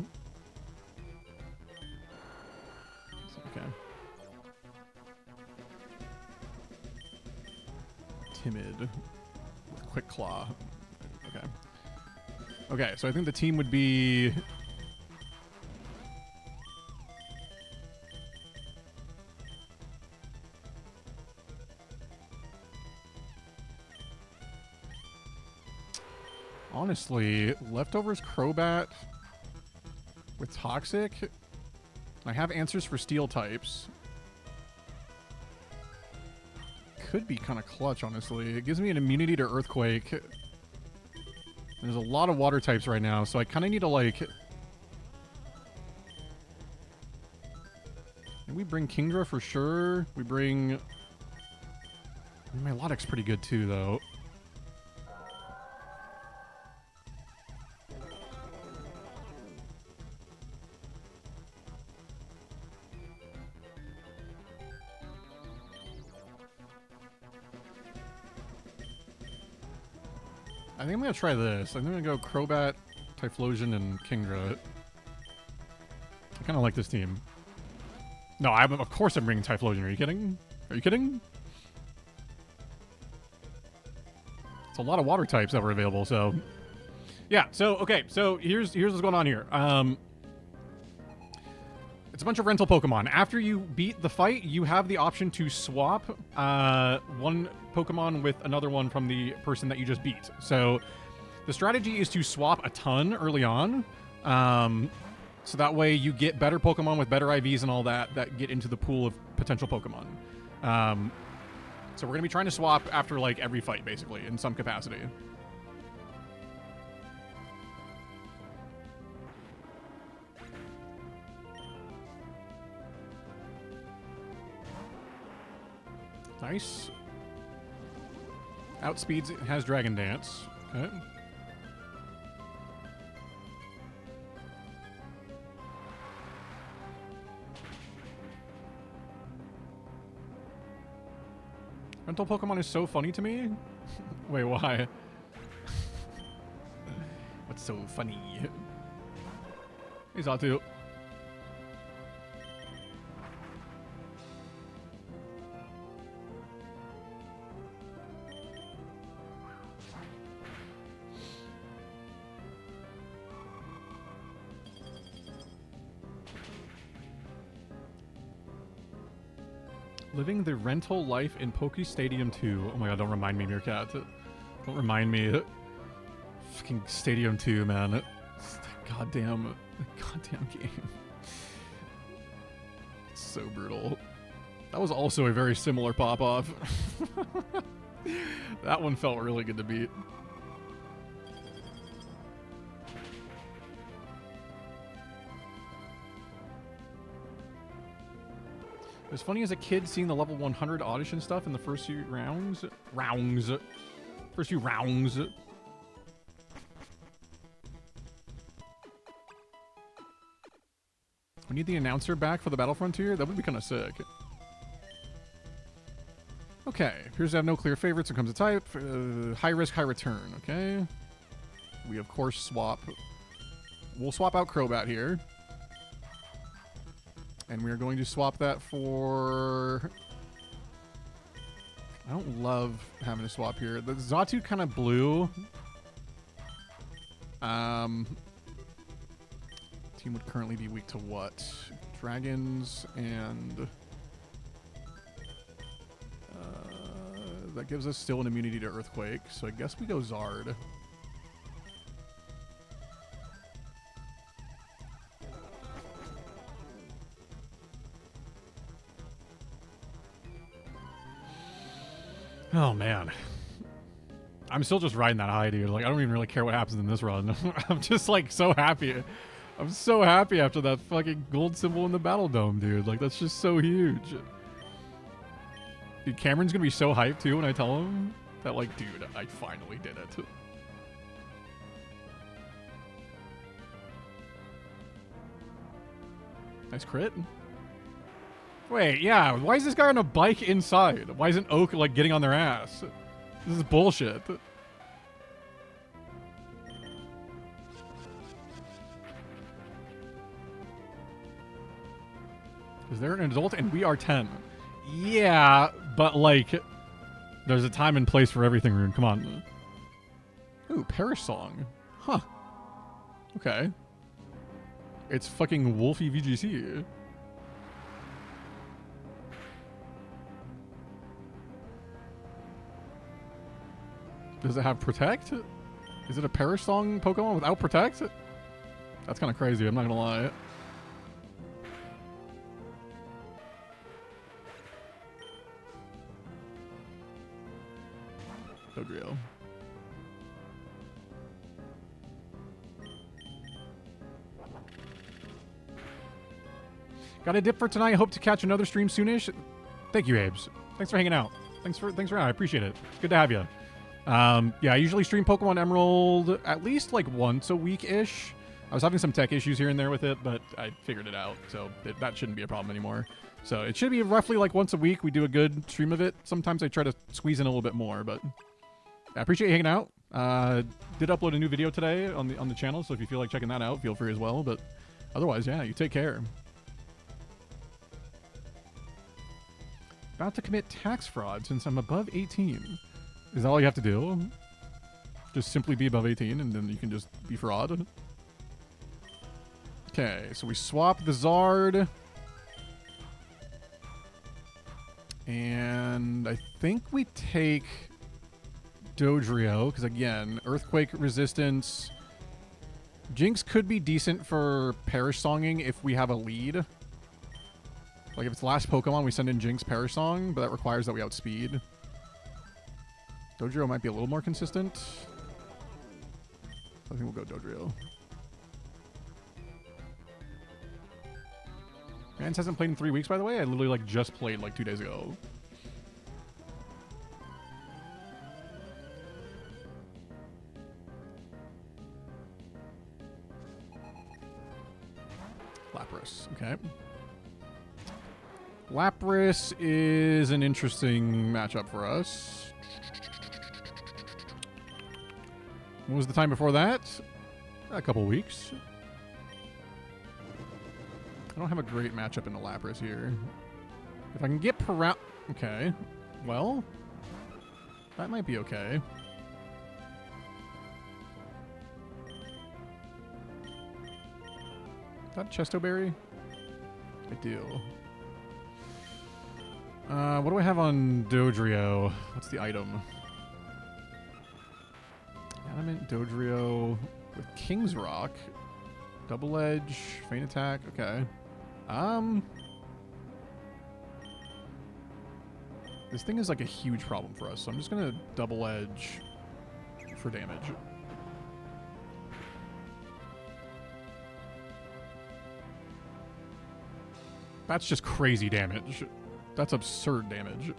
Okay. Timid. With Quick Claw. Okay. Okay, so I think the team would be... Honestly, Leftovers Crobat with Toxic. I have answers for Steel types. Could be kind of clutch, honestly. It gives me an immunity to Earthquake. There's a lot of water types right now, so I kind of need to, like... And we bring Kingdra for sure. We bring... Milotic's pretty good too, though. I think I'm going to try this. I think I'm going to go Crobat, Typhlosion, and Kingdra. I kind of like this team. No, of course I'm bringing Typhlosion. Are you kidding? Are you kidding? It's a lot of water types that were available, so... Yeah, so, okay. So, here's what's going on here. It's a bunch of rental Pokemon. After you beat the fight, you have the option to swap one Pokemon with another one from the person that you just beat. So the strategy is to swap a ton early on. So that way you get better Pokemon with better IVs and all that get into the pool of potential Pokemon. So we're going to be trying to swap after like every fight, basically, in some capacity. Nice. Outspeeds, has Dragon Dance. Okay. Rental Pokemon is so funny to me. Wait, why? What's so funny? Hey, Zatu. Living the rental life in Poke Stadium 2. Oh my god, don't remind me, Meerkat. Don't remind me. Fucking Stadium 2, man. It's that goddamn game. It's so brutal. That was also a very similar pop-off. That one felt really good to beat. It was funny as a kid seeing the level 100 audition stuff in the first few rounds. First few rounds. We need the announcer back for the Battle Frontier? That would be kind of sick. Okay, appears to have no clear favorites when it comes to type. High risk, high return, okay? We, of course, swap. We'll swap out Crobat here. And we're going to swap that for... I don't love having to swap here. The Zatu kind of blue. Team would currently be weak to what? Dragons and... that gives us still an immunity to Earthquake, so I guess we go Zard. Oh, man. I'm still just riding that high, dude. Like, I don't even really care what happens in this run. I'm just, like, so happy. I'm so happy after that fucking gold symbol in the Battle Dome, dude. Like, that's just so huge. Dude, Cameron's gonna be so hyped too when I tell him that, like, dude, I finally did it. Nice crit. Wait, yeah, why is this guy on a bike inside? Why isn't Oak, like, getting on their ass? This is bullshit. Is there an adult? And we are 10. Yeah, but, like, there's a time and place for everything, Rune. Come on. Ooh, Parish Song. Huh. Okay. It's fucking Wolfie VGC. Does it have Protect? Is it a Parish Song Pokemon without Protect? That's kind of crazy, I'm not gonna lie. Dodrio. Got a dip for tonight. Hope to catch another stream soonish. Thank you, Abes. Thanks for hanging out. Thanks for I appreciate it. It's good to have you. Yeah, I usually stream Pokemon Emerald at least like once a week-ish. I was having some tech issues here and there with it, but I figured it out, so that shouldn't be a problem anymore. So it should be roughly like once a week. We do a good stream of it. Sometimes I try to squeeze in a little bit more, but I appreciate you hanging out. Did upload a new video today on the channel, so if you feel like checking that out, feel free as well. But otherwise, yeah, you take care. About to commit tax fraud since I'm above 18. Is that all you have to do? Just simply be above 18 and then you can just be fraud? Okay, so we swap the Zard. And I think we take Dodrio, because again, Earthquake resistance. Jinx could be decent for Parish Songing if we have a lead. Like if it's the last Pokemon, we send in Jinx Parish Song, but that requires that we outspeed. Dodrio might be a little more consistent. I think we'll go Dodrio. Mans hasn't played in 3 weeks, by the way. I literally like just played like 2 days ago. Lapras, okay. Lapras is an interesting matchup for us. What was the time before that? A couple weeks. I don't have a great matchup in the Lapras here. If I can get okay. Well, that might be okay. Is that Chesto Berry? I do. What do I have on Dodrio? What's the item? Adamant Dodrio with King's Rock. Double Edge, Feint Attack, okay. This thing is like a huge problem for us, so I'm just gonna Double Edge for damage. That's just crazy damage. That's absurd damage.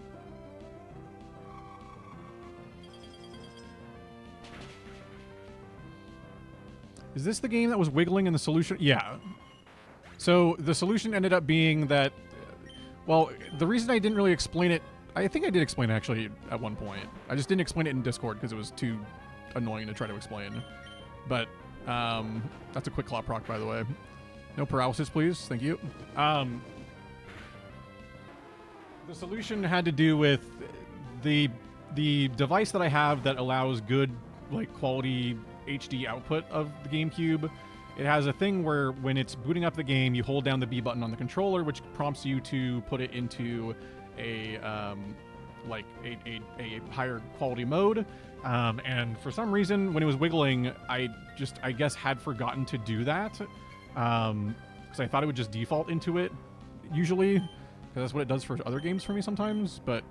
Is this the game that was wiggling in the solution? Yeah. So the solution ended up being that, well, the reason I didn't really explain it, I think I did explain it actually at one point. I just didn't explain it in Discord because it was too annoying to try to explain. But that's a quick claw proc, by the way. No paralysis, please. Thank you. The solution had to do with the device that I have that allows good, like, quality HD output of the GameCube. It has a thing where when it's booting up the game, you hold down the B button on the controller, which prompts you to put it into a like a higher quality mode. And for some reason, when it was wiggling, I guess had forgotten to do that, because I thought it would just default into it usually, because that's what it does for other games for me sometimes. But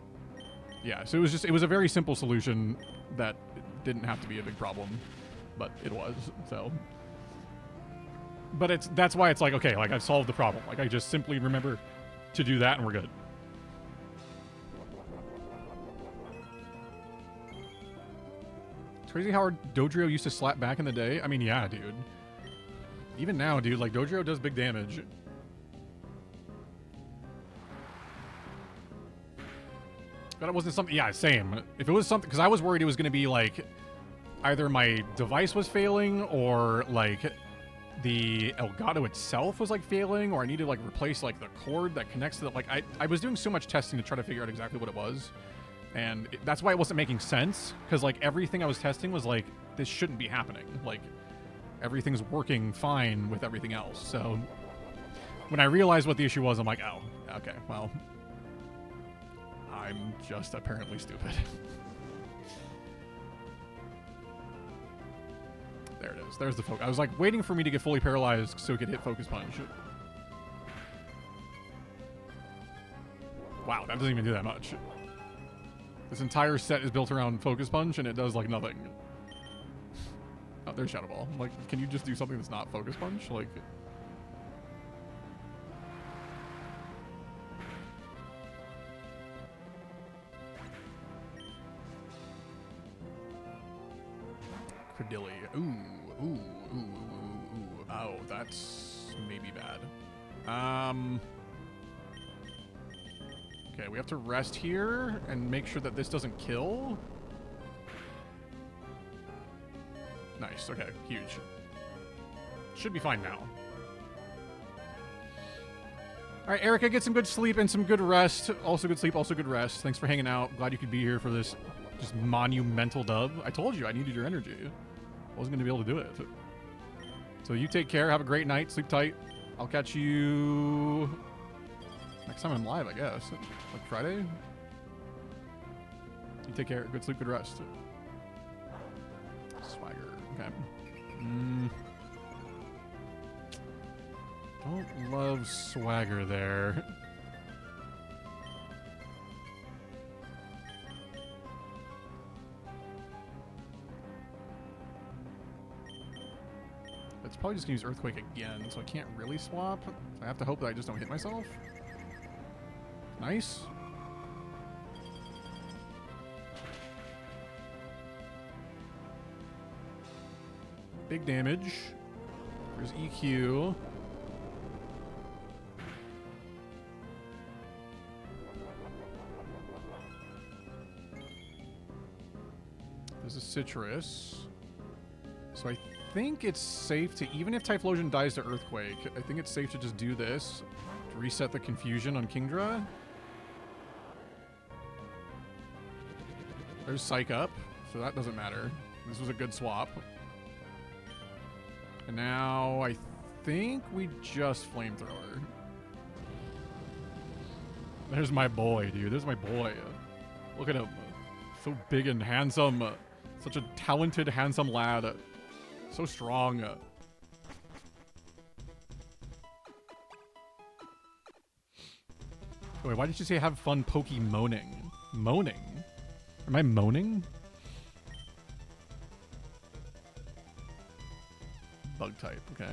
yeah, so it was a very simple solution that didn't have to be a big problem, but it was. So, but that's why it's like, okay, like I've solved the problem. Like I just simply remember to do that and we're good. It's crazy how hard Dodrio used to slap back in the day. I mean, yeah, dude. Even now, dude, like, Dodrio does big damage. But it wasn't something... Yeah, same. If it was something... Because I was worried it was going to be, like, either my device was failing or, like, the Elgato itself was, like, failing, or I needed to, like, replace, like, the cord that connects to the... Like, I was doing so much testing to try to figure out exactly what it was. And that's why it wasn't making sense. Because, like, everything I was testing was, like, this shouldn't be happening. Like, everything's working fine with everything else. So, when I realized what the issue was, I'm like, oh, okay, well... I'm just apparently stupid. There it is. There's the focus. I was like waiting for me to get fully paralyzed so it could hit Focus Punch. Wow, that doesn't even do that much. This entire set is built around Focus Punch and it does like nothing. Oh, there's Shadow Ball. Like, can you just do something that's not Focus Punch? Like... Credilli. Ooh. Oh, that's maybe bad. Okay, we have to rest here and make sure that this doesn't kill. Nice, okay, huge. Should be fine now. Alright, Erica, get some good sleep and some good rest. Also good sleep, also good rest. Thanks for hanging out. Glad you could be here for this just monumental dub. I told you I needed your energy. I wasn't going to be able to do it. So you take care. Have a great night. Sleep tight. I'll catch you next time I'm live, I guess. Like Friday? You take care. Good sleep, good rest. Swagger. Okay. Don't love swagger there. It's probably just gonna use Earthquake again, so I can't really swap. I have to hope that I just don't hit myself. Nice. Big damage. There's EQ. There's a Citrus. So I think it's safe to, even if Typhlosion dies to Earthquake, I think it's safe to just do this to reset the confusion on Kingdra. There's Psych Up, so that doesn't matter. This was a good swap. And now I think we just Flamethrower. There's my boy, dude. There's my boy. Look at him. So big and handsome. Such a talented, handsome lad. So strong. Wait, why did you say have fun Pokemoning? Moaning? Am I moaning? Bug type, okay.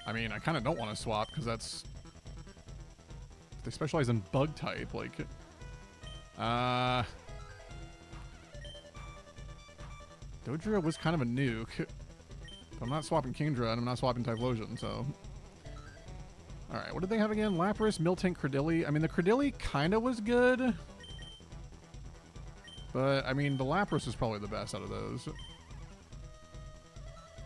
I mean, I kind of don't want to swap because that's... They specialize in bug type, like... Dodrio was kind of a nuke. But I'm not swapping Kingdra and I'm not swapping Typhlosion, so... Alright, what did they have again? Lapras, Miltank, Credilli. I mean, the Credilli kind of was good. But, I mean, the Lapras is probably the best out of those.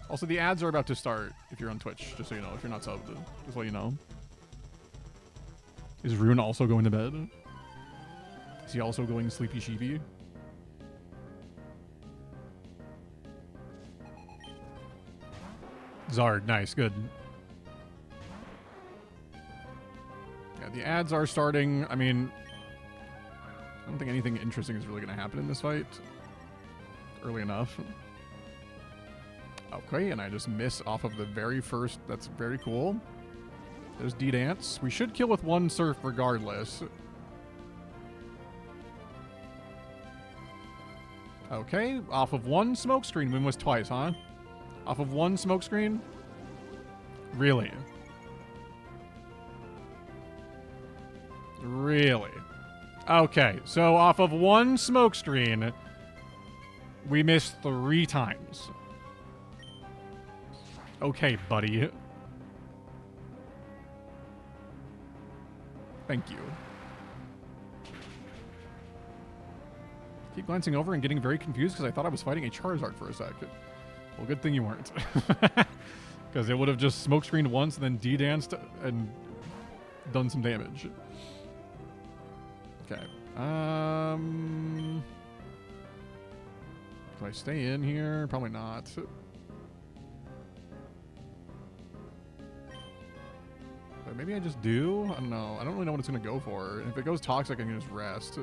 Also, the ads are about to start if you're on Twitch, just so you know. If you're not subbed, just let you know. Is Rune also going to bed? Is he also going Sleepy Sheepy? Zard, nice, good. Yeah, the ads are starting. I mean, I don't think anything interesting is really going to happen in this fight. Early enough. Okay, and I just miss off of the very first. That's very cool. There's D-Dance. We should kill with one Surf regardless. Okay, off of one smokescreen. We missed twice, huh? Off of one smokescreen? Really? Really? Okay, so off of one smoke screen, we missed 3 times. Okay, buddy. Thank you. Keep glancing over and getting very confused because I thought I was fighting a Charizard for a sec. Well, good thing you weren't. Because it would have just smoke screened once and then D-danced and done some damage. Okay. Do I stay in here? Probably not. But maybe I just do? I don't know. I don't really know what it's going to go for. If it goes toxic, I can just rest.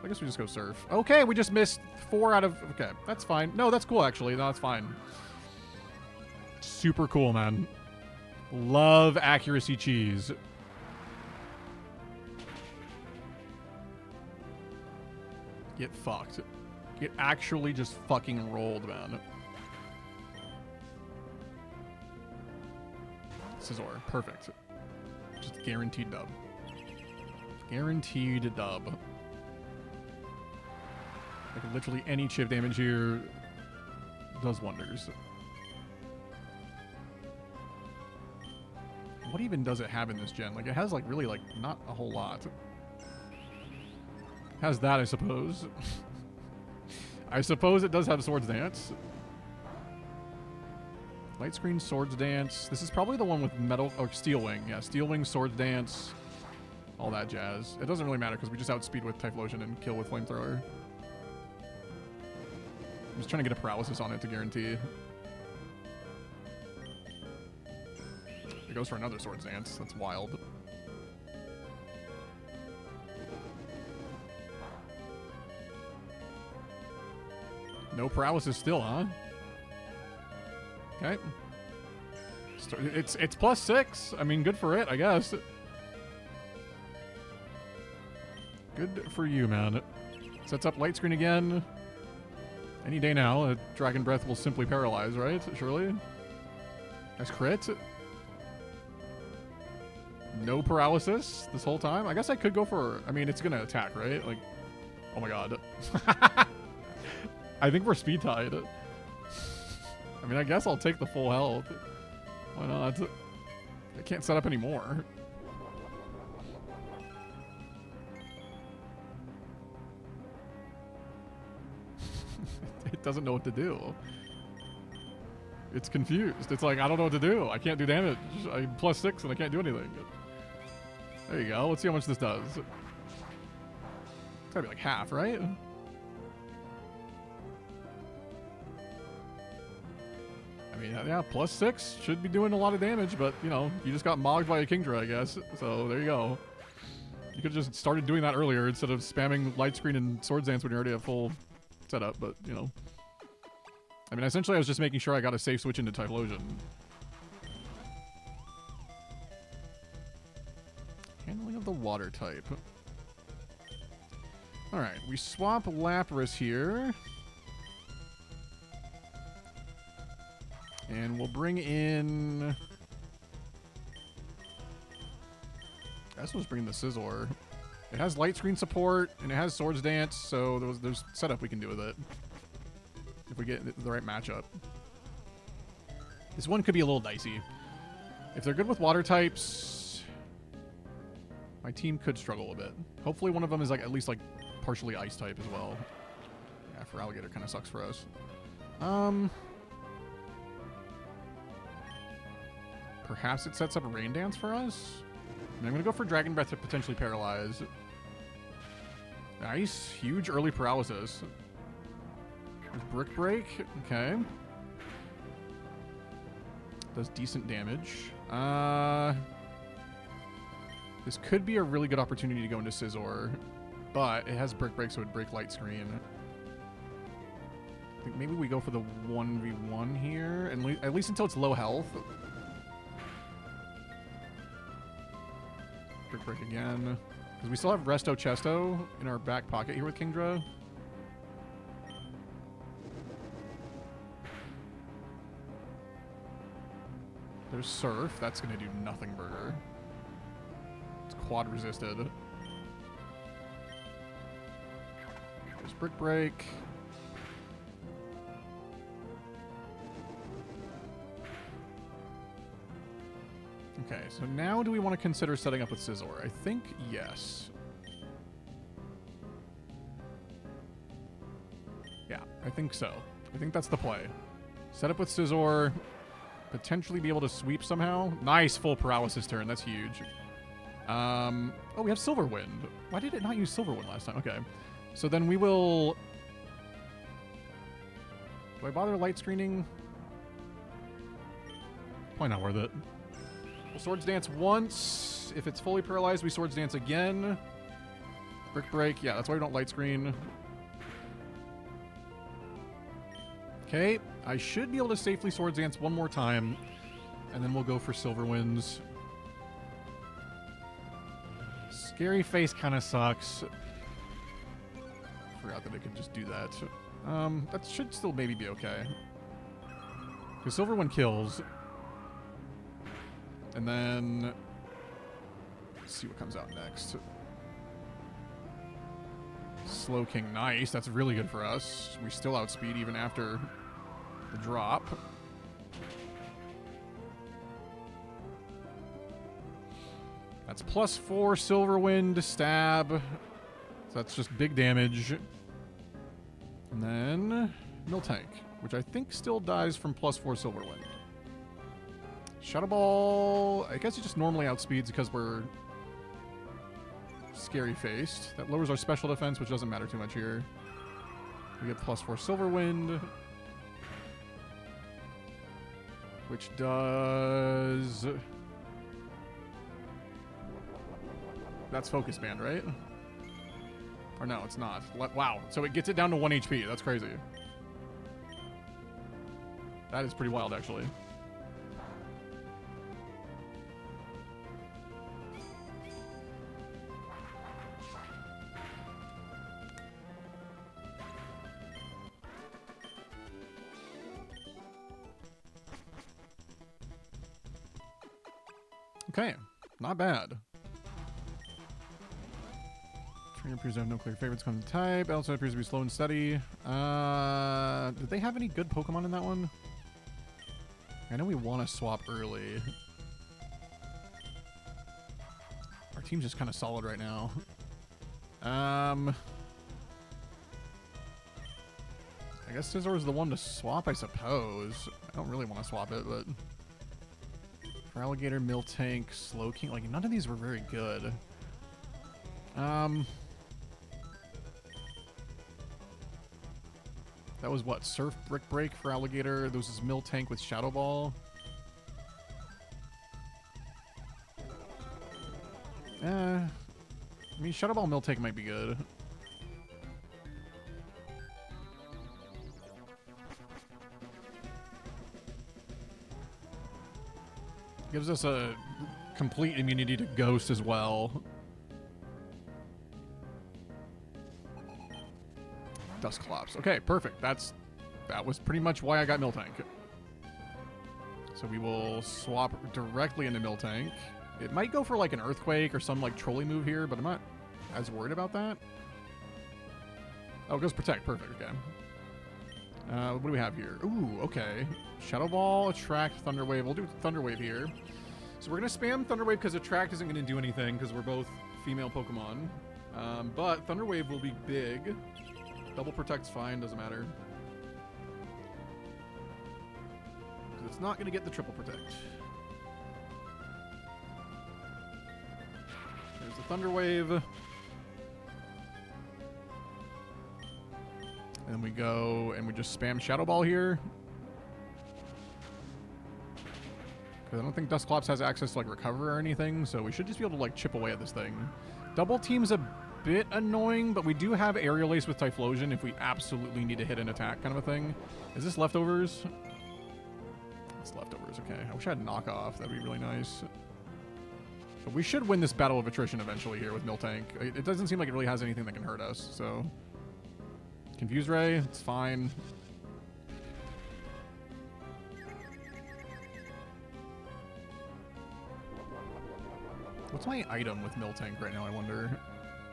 I guess we just go surf. Okay, we just missed 4 out of... Okay, that's fine. No, that's cool, actually. No, that's fine. Super cool, man. Love accuracy cheese. Get fucked. Get actually just fucking rolled, man. Scizor, perfect. Just guaranteed dub. Guaranteed dub. Like literally any chip damage here does wonders. What even does it have in this gen? Like it has like really like not a whole lot. Has that, I suppose. I suppose it does have Swords Dance. Light Screen, Swords Dance. This is probably the one with Metal or Steel Wing. Yeah, Steel Wing, Swords Dance, all that jazz. It doesn't really matter because we just outspeed with Typhlosion and kill with Flamethrower. I'm just trying to get a paralysis on it to guarantee. It goes for another Swords Dance. That's wild. No paralysis still, huh? Okay. It's +6. I mean, good for it, I guess. Good for you, man. Sets up light screen again. Any day now, a Dragon Breath will simply paralyze, right? Surely? Nice crit. No paralysis this whole time. I guess I could go for... I mean, it's going to attack, right? Like, oh my god. I think we're speed tied. I mean, I guess I'll take the full health. Why not? I can't set up any more. It doesn't know what to do. It's confused. It's like, I don't know what to do. I can't do damage. I'm +6 and I can't do anything. There you go. Let's see how much this does. It's gotta be like half, right? I mean, yeah, +6 should be doing a lot of damage, but, you know, you just got mogged by a Kingdra, I guess. So, there you go. You could have just started doing that earlier instead of spamming Light Screen and Swords Dance when you already have full setup, but, you know. I mean, essentially, I was just making sure I got a safe switch into Typhlosion. Handling of the water type. Alright, we swap Lapras here. And we'll bring in... I guess we'll just bring in the Scizor. It has light screen support, and it has Swords Dance, so there's setup we can do with it. If we get the right matchup. This one could be a little dicey. If they're good with water types, my team could struggle a bit. Hopefully one of them is like at least like partially ice type as well. Yeah, for Alligator kind of sucks for us. Perhaps it sets up a Rain Dance for us? I mean, I'm going to go for Dragon Breath to potentially paralyze. Nice. Huge early paralysis. There's Brick Break. Okay. Does decent damage. This could be a really good opportunity to go into Scizor, but it has Brick Break, so it would break Light Screen. I think maybe we go for the 1v1 here, and at least until it's low health. Brick Break again. Because we still have Resto Chesto in our back pocket here with Kingdra. There's Surf. That's going to do nothing, Burger. It's quad resisted. There's Brick Break. Okay, so now do we want to consider setting up with Scizor? I think yes. Yeah, I think so. I think that's the play. Set up with Scizor, potentially be able to sweep somehow. Nice full paralysis turn. That's huge. Oh, we have Silver Wind. Why did it not use Silver Wind last time? Okay. So then we will... Do I bother light screening? Probably not worth it. We'll Swords Dance once. If it's fully paralyzed, we Swords Dance again. Brick Break. Yeah, that's why we don't light screen. Okay. I should be able to safely Swords Dance one more time. And then we'll go for Silver Winds. Scary Face kind of sucks. Forgot that it could just do that. That should still maybe be okay. Because Silver Wind kills. And then... Let's see what comes out next. Slow King, nice. That's really good for us. We still outspeed even after the drop. That's +4 Silver Wind stab. So that's just big damage. And then Miltank, which I think still dies from +4 Silver Wind. Shadow Ball, I guess it just normally outspeeds because we're scary faced. That lowers our special defense, which doesn't matter too much here. We get +4 Silver Wind, which does... That's Focus Band, right? Or no, it's not. Wow. So it gets it down to 1 HP. That's crazy. That is pretty wild, actually. Okay. Not bad. Trainer appears to have no clear favorites come to type. Also appears to be slow and steady. Did they have any good Pokemon in that one? I know we want to swap early. Our team's just kind of solid right now. I guess Scizor's the one to swap, I suppose. I don't really want to swap it, but... For Alligator, Miltank, Slow King, like, none of these were very good. That was what? Surf Brick Break for Alligator. This is Miltank with Shadow Ball. I mean, Shadow Ball Miltank might be good. Gives us a complete immunity to Ghost as well. Dusclops. Okay, perfect. That was pretty much why I got Miltank. So we will swap directly into Miltank. It might go for like an Earthquake or some like trolley move here, but I'm not as worried about that. Oh, it goes Protect. Perfect. Okay. What do we have here? Ooh, okay. Shadow Ball, Attract, Thunder Wave. We'll do Thunder Wave here. So we're going to spam Thunder Wave because Attract isn't going to do anything because we're both female Pokemon. But Thunder Wave will be big. Double Protect's fine, doesn't matter. Because it's not going to get the Triple Protect. There's the Thunder Wave. And we go and we just spam Shadow Ball here. Because I don't think Dusclops has access to like Recover or anything, so we should just be able to like chip away at this thing. Double Team's a bit annoying, but we do have Aerial Ace with Typhlosion if we absolutely need to hit an attack kind of a thing. Is this Leftovers? It's Leftovers, okay. I wish I had Knockoff. That'd be really nice. But we should win this Battle of Attrition eventually here with Miltank. It doesn't seem like it really has anything that can hurt us, so... Confuse Ray, it's fine. What's my item with Miltank right now, I wonder?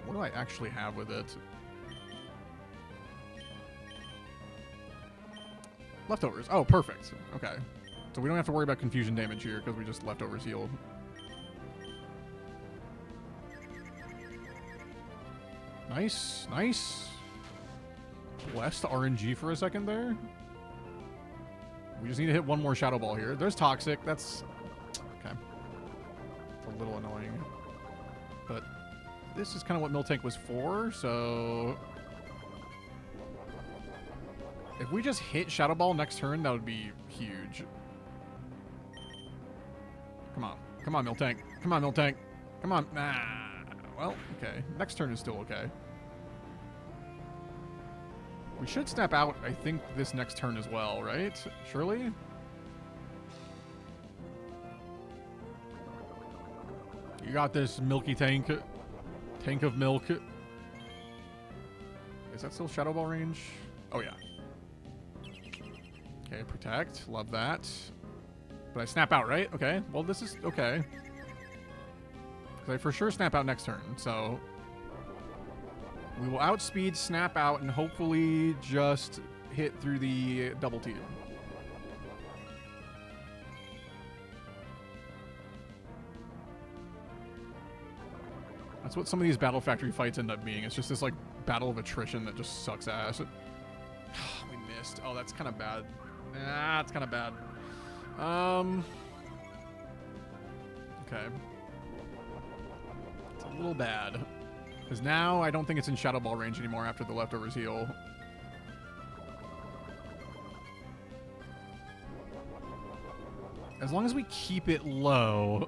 What do I actually have with it? Leftovers. Oh, perfect. Okay. So we don't have to worry about confusion damage here because we just leftovers healed. Nice, nice. Blessed RNG for a second there. We just need to hit one more Shadow Ball here. There's Toxic. That's... okay. It's a little annoying. But this is kind of what Miltank was for, so... if we just hit Shadow Ball next turn, that would be huge. Come on. Come on, Miltank. Come on, Miltank. Come on. Nah. Well, okay. Next turn is still okay. We should snap out, I think, this next turn as well, right? Surely? You got this, Milky Tank. Tank of milk. Is that still Shadow Ball range? Oh, yeah. Okay, protect. Love that. But I snap out, right? Okay. Well, this is okay. Because I for sure snap out next turn, so... we will outspeed, snap out, and hopefully just hit through the double T. That's what some of these Battle Factory fights end up being. It's just this, like, battle of attrition that just sucks ass. We missed. Oh, that's kind of bad. Ah, it's kind of bad. Okay. It's a little bad. Because now I don't think it's in Shadow Ball range anymore after the leftovers heal. As long as we keep it low.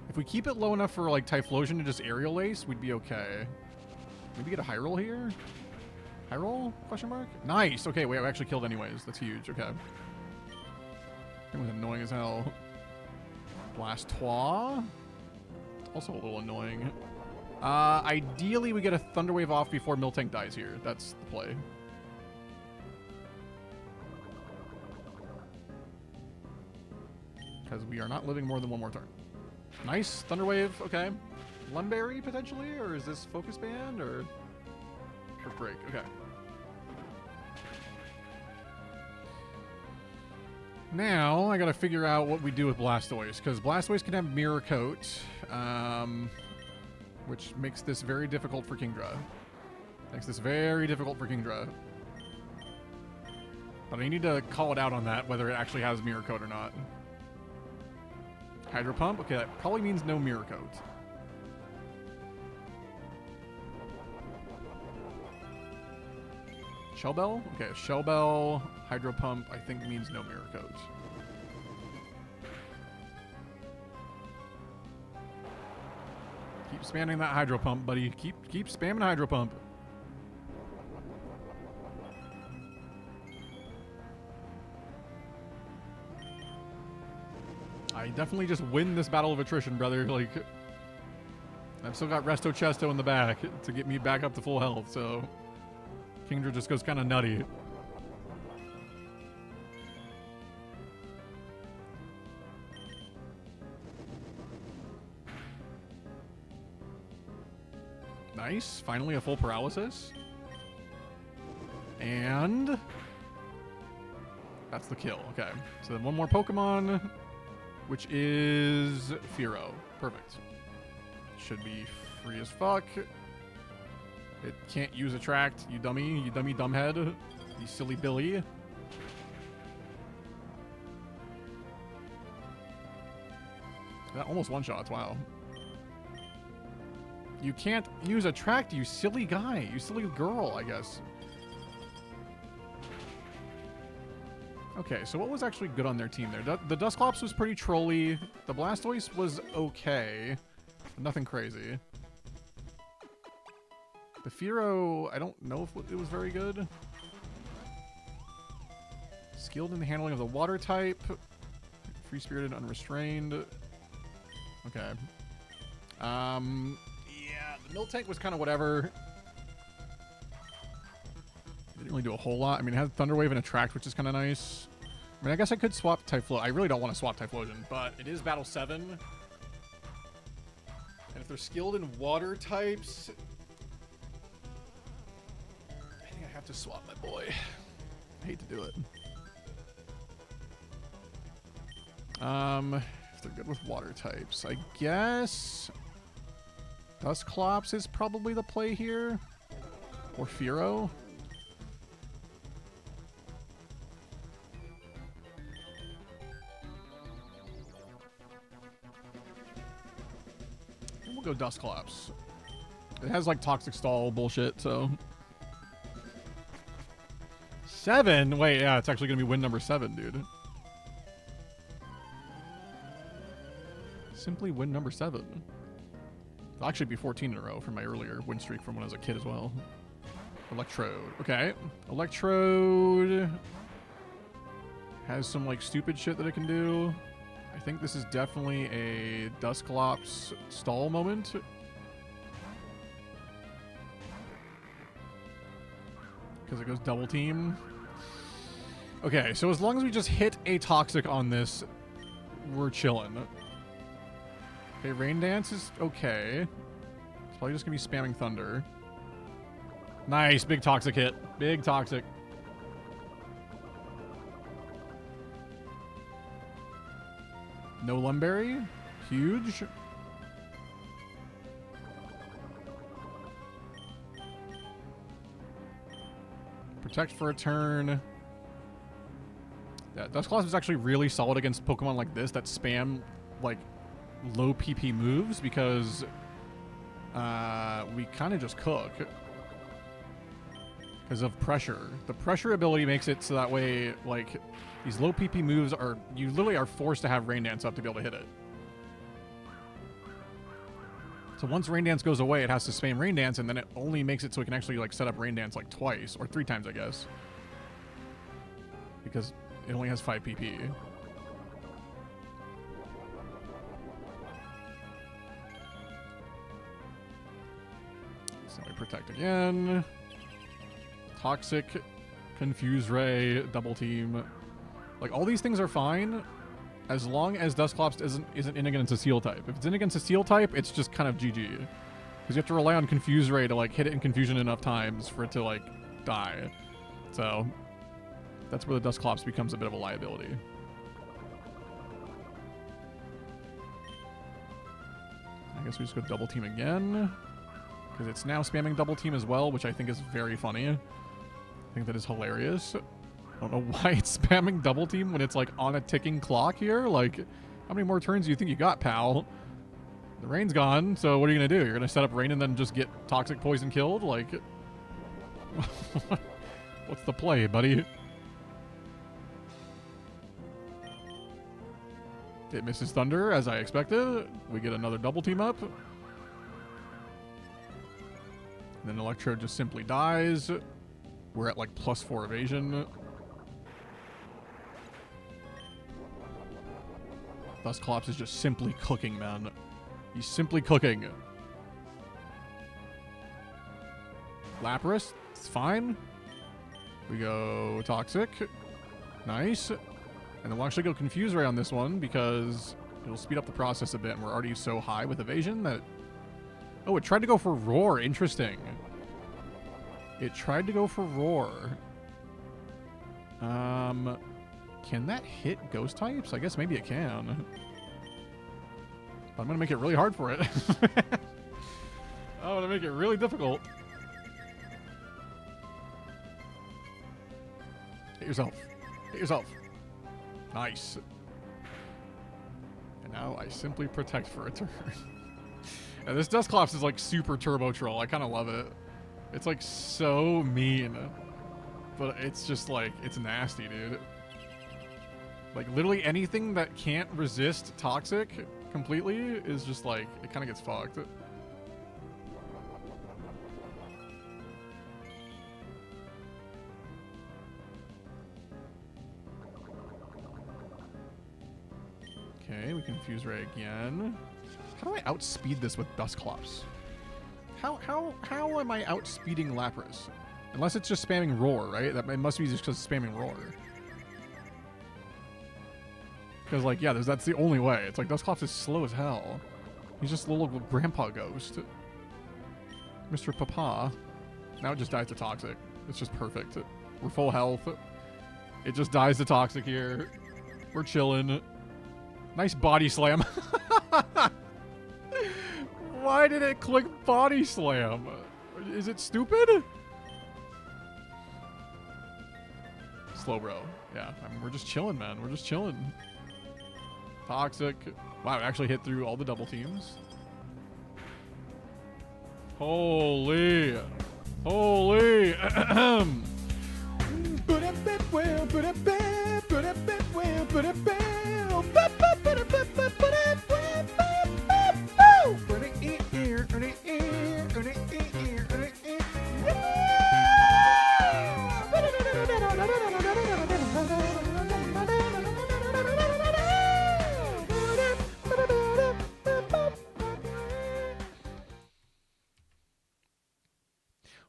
If we keep it low enough for like Typhlosion to just Aerial Ace, we'd be okay. Maybe get a high roll here? High roll? Question mark? Nice! Okay, wait, I actually killed anyways. That's huge. Okay. It was annoying as hell. Blastoise? Also a little annoying. Ideally, we get a Thunder Wave off before Miltank dies here. That's the play. Because we are not living more than one more turn. Nice. Thunder Wave. Okay. Lunberry, potentially? Or is this Focus Band? Or Break? Okay. Now, I gotta figure out what we do with Blastoise. Because Blastoise can have Mirror Coat. Which makes this very difficult for Kingdra. Makes this very difficult for Kingdra. But I need to call it out on that, whether it actually has Mirror Coat or not. Hydro Pump? Okay, that probably means no Mirror Coat. Shell Bell? Okay, Shell Bell, Hydro Pump, I think means no Mirror Coat. Keep spamming that Hydro Pump, buddy. Keep spamming Hydro Pump. I definitely just win this battle of attrition, brother. Like, I've still got Resto Chesto in the back to get me back up to full health, so Kingdra just goes kind of nutty. Nice. Finally a full paralysis. And that's the kill. Okay. So then one more Pokemon, which is Fearow. Perfect. Should be free as fuck. It can't use Attract, you dummy, you dummy dumbhead. You silly Billy. That almost one-shots, wow. You can't use Attract, you silly guy. You silly girl, I guess. Okay, so what was actually good on their team there? The Dusclops was pretty trolly. The Blastoise was okay. But nothing crazy. The Fearow, I don't know if it was very good. Skilled in the handling of the water type. Free-spirited, unrestrained. Okay. Yeah, the Miltank was kind of whatever. Didn't really do a whole lot. I mean, it had Thunder Wave and Attract, which is kind of nice. I mean, I guess I could swap Typhlosion. I really don't want to swap Typhlosion, but it is Battle 7. And if they're skilled in water types, I think I have to swap my boy. I hate to do it. If they're good with water types, I guess Dusclops is probably the play here. Or Fearow. And we'll go Dusclops. It has like Toxic Stall bullshit, so. 7? Wait, yeah, it's actually gonna be win number 7, dude. Simply win number 7. It'll actually be 14 in a row from my earlier win streak from when I was a kid as well. Electrode. Okay. Electrode has some like stupid shit that it can do. I think this is definitely a Dusclops stall moment. Because it goes double team. Okay, so as long as we just hit a Toxic on this, we're chilling. Okay, Rain Dance is okay. It's probably just gonna be spamming Thunder. Nice, big Toxic hit. Big Toxic. No Lumberry. Huge. Protect for a turn. Yeah, Dusclops is actually really solid against Pokemon like this that spam, like, low PP moves because we kind of just cook. Because of pressure. The pressure ability makes it so that way, like, these low PP moves are, you literally are forced to have Rain Dance up to be able to hit it. So once Rain Dance goes away, it has to spam Rain Dance, and then it only makes it so it can actually, like, set up Rain Dance, like, twice, or 3 times, I guess. Because it only has 5 PP. So we protect again. Toxic, Confuse Ray, Double Team. Like, all these things are fine as long as Dusclops isn't in against a Seal type. If it's in against a Seal type, it's just kind of GG. Because you have to rely on Confuse Ray to, like, hit it in Confusion enough times for it to, like, die. So, that's where the Dusclops becomes a bit of a liability. I guess we just go Double Team again. Because it's now spamming Double Team as well, which I think is very funny. I think that is hilarious. I don't know why it's spamming Double Team when it's, like, on a ticking clock here. Like, how many more turns do you think you got, pal? The rain's gone, so what are you going to do? You're going to set up rain and then just get Toxic Poison killed? Like, what's the play, buddy? It misses Thunder, as I expected. We get another Double Team up. And then Electrode just simply dies. We're at, like, +4 evasion. Dusclops is just simply cooking, man. He's simply cooking. Lapras, it's fine. We go Toxic. Nice. And then we'll actually go Confuse Ray on this one because it'll speed up the process a bit, and we're already so high with evasion that... Oh, it tried to go for Roar. Interesting. It tried to go for Roar. Can that hit Ghost types? I guess maybe it can. But I'm going to make it really hard for it. I'm going to make it really difficult. Hit yourself. Hit yourself. Nice. And now I simply protect for a turn. And this Dusclops is like super turbo troll. I kind of love it. It's like so mean. But it's just like, it's nasty, dude. Like literally anything that can't resist Toxic completely is just like, it kind of gets fucked. Okay, we Confuse Ray again. How do I outspeed this with Dusclops? How am I outspeeding Lapras? Unless it's just spamming Roar, right? That it must be just because it's spamming Roar. Because, like, yeah, that's the only way. It's like Dusclops is slow as hell. He's just a little grandpa ghost. Mr. Papa. Now it just dies to Toxic. It's just perfect. We're full health. It just dies to Toxic here. We're chilling. Nice body slam. Why did it click body slam? Is it stupid? Slow bro. Yeah, I mean, we're just chilling, man. We're just chilling. Toxic. Wow, it actually hit through all the double teams. Holy. Holy.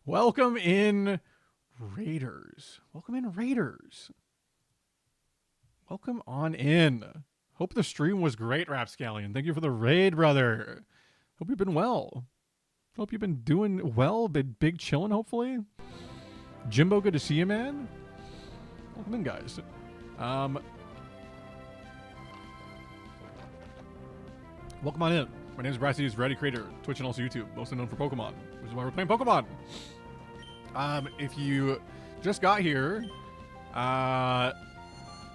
Welcome in, Raiders. Welcome in, Raiders. Welcome on in. Hope the stream was great, Rapscallion. Thank you for the raid, brother. Hope you've been well. Hope you've been doing well. Big chillin', hopefully. Jimbo, good to see you, man. Welcome in, guys. Welcome on in. My name is Brassydoots, variety creator, Twitch and also YouTube, mostly known for Pokemon, which is why we're playing Pokemon. If you just got here, and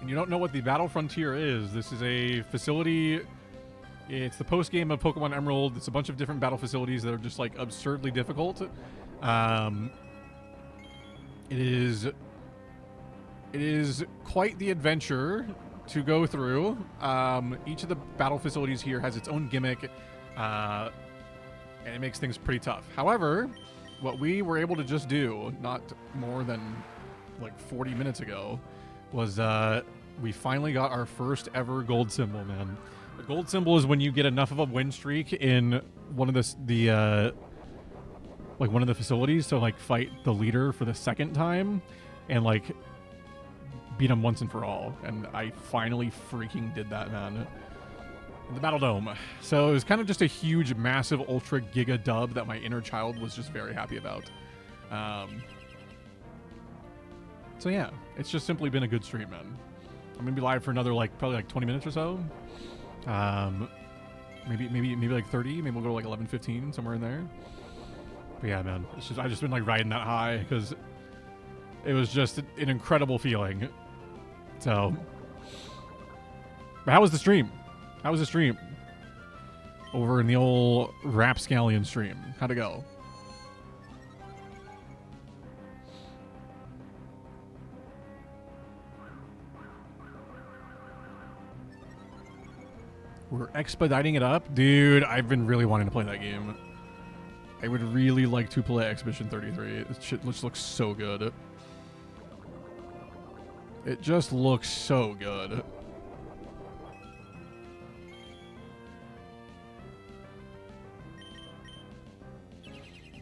you don't know what the Battle Frontier is, this is a facility. It's the post game of Pokemon Emerald. It's a bunch of different battle facilities that are just like absurdly difficult. It is quite the adventure to go through. Each of the battle facilities here has its own gimmick, and it makes things pretty tough. However, what we were able to just do, not more than like 40 minutes ago, was we finally got our first ever gold symbol, man. The gold symbol is when you get enough of a win streak in one of the one of the facilities to like fight the leader for the second time and like beat him once and for all. And I finally freaking did that, man. In the Battle Dome. So it was kind of just a huge, massive, ultra giga dub that my inner child was just very happy about. So yeah, it's just simply been a good stream, man. I'm gonna be live for another probably 20 minutes or so. Maybe like 30. Maybe we'll go to like 11:15, somewhere in there. But yeah, man, it's just I've just been like riding that high because it was just an incredible feeling. So, but how was the stream? How was the stream? Over in the old Rapscallion stream. How'd it go? We're expediting it up? Dude, I've been really wanting to play that game. I would really like to play Expedition 33. It shit just looks so good. It just looks so good.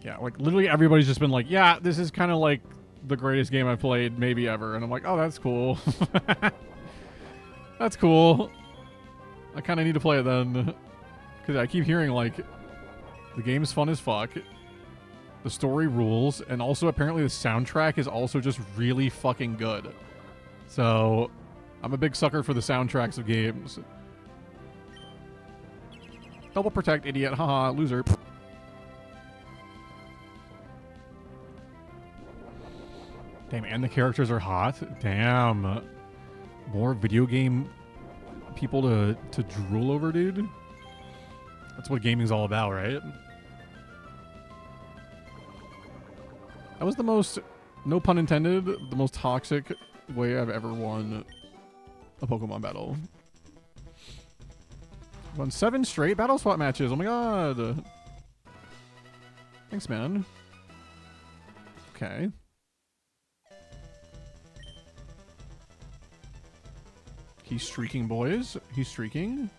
Yeah, like literally everybody's just been like, yeah, this is kind of like the greatest game I've played maybe ever. And I'm like, oh, that's cool. That's cool. I kind of need to play it then. Because I keep hearing like the game's fun as fuck. The story rules. And also apparently the soundtrack is also just really fucking good. So I'm a big sucker for the soundtracks of games. Double protect, idiot. Haha, loser. Damn, and the characters are hot. Damn. More video game people to drool over, dude. That's what gaming's all about, right? That was the most, no pun intended, the most toxic way I've ever won a Pokemon battle. Won 7 straight battle swap matches. Oh my god. Thanks, man. Okay. He's streaking, boys. He's streaking.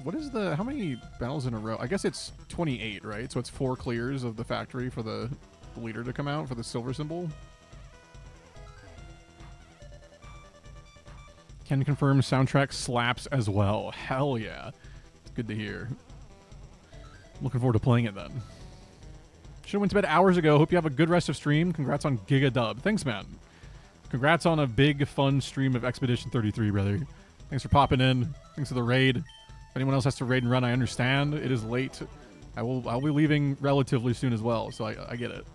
What is the... How many battles in a row? I guess it's 28, right? So it's 4 clears of the factory for the leader to come out for the silver symbol. Can confirm soundtrack slaps as well. Hell yeah. It's good to hear. Looking forward to playing it then. Should've went to bed hours ago. Hope you have a good rest of stream. Congrats on Giga Dub. Thanks, man. Congrats on a big, fun stream of Expedition 33, brother. Thanks for popping in. Thanks for the raid. If anyone else has to raid and run, I understand. It is late. I'll be leaving relatively soon as well, so I get it.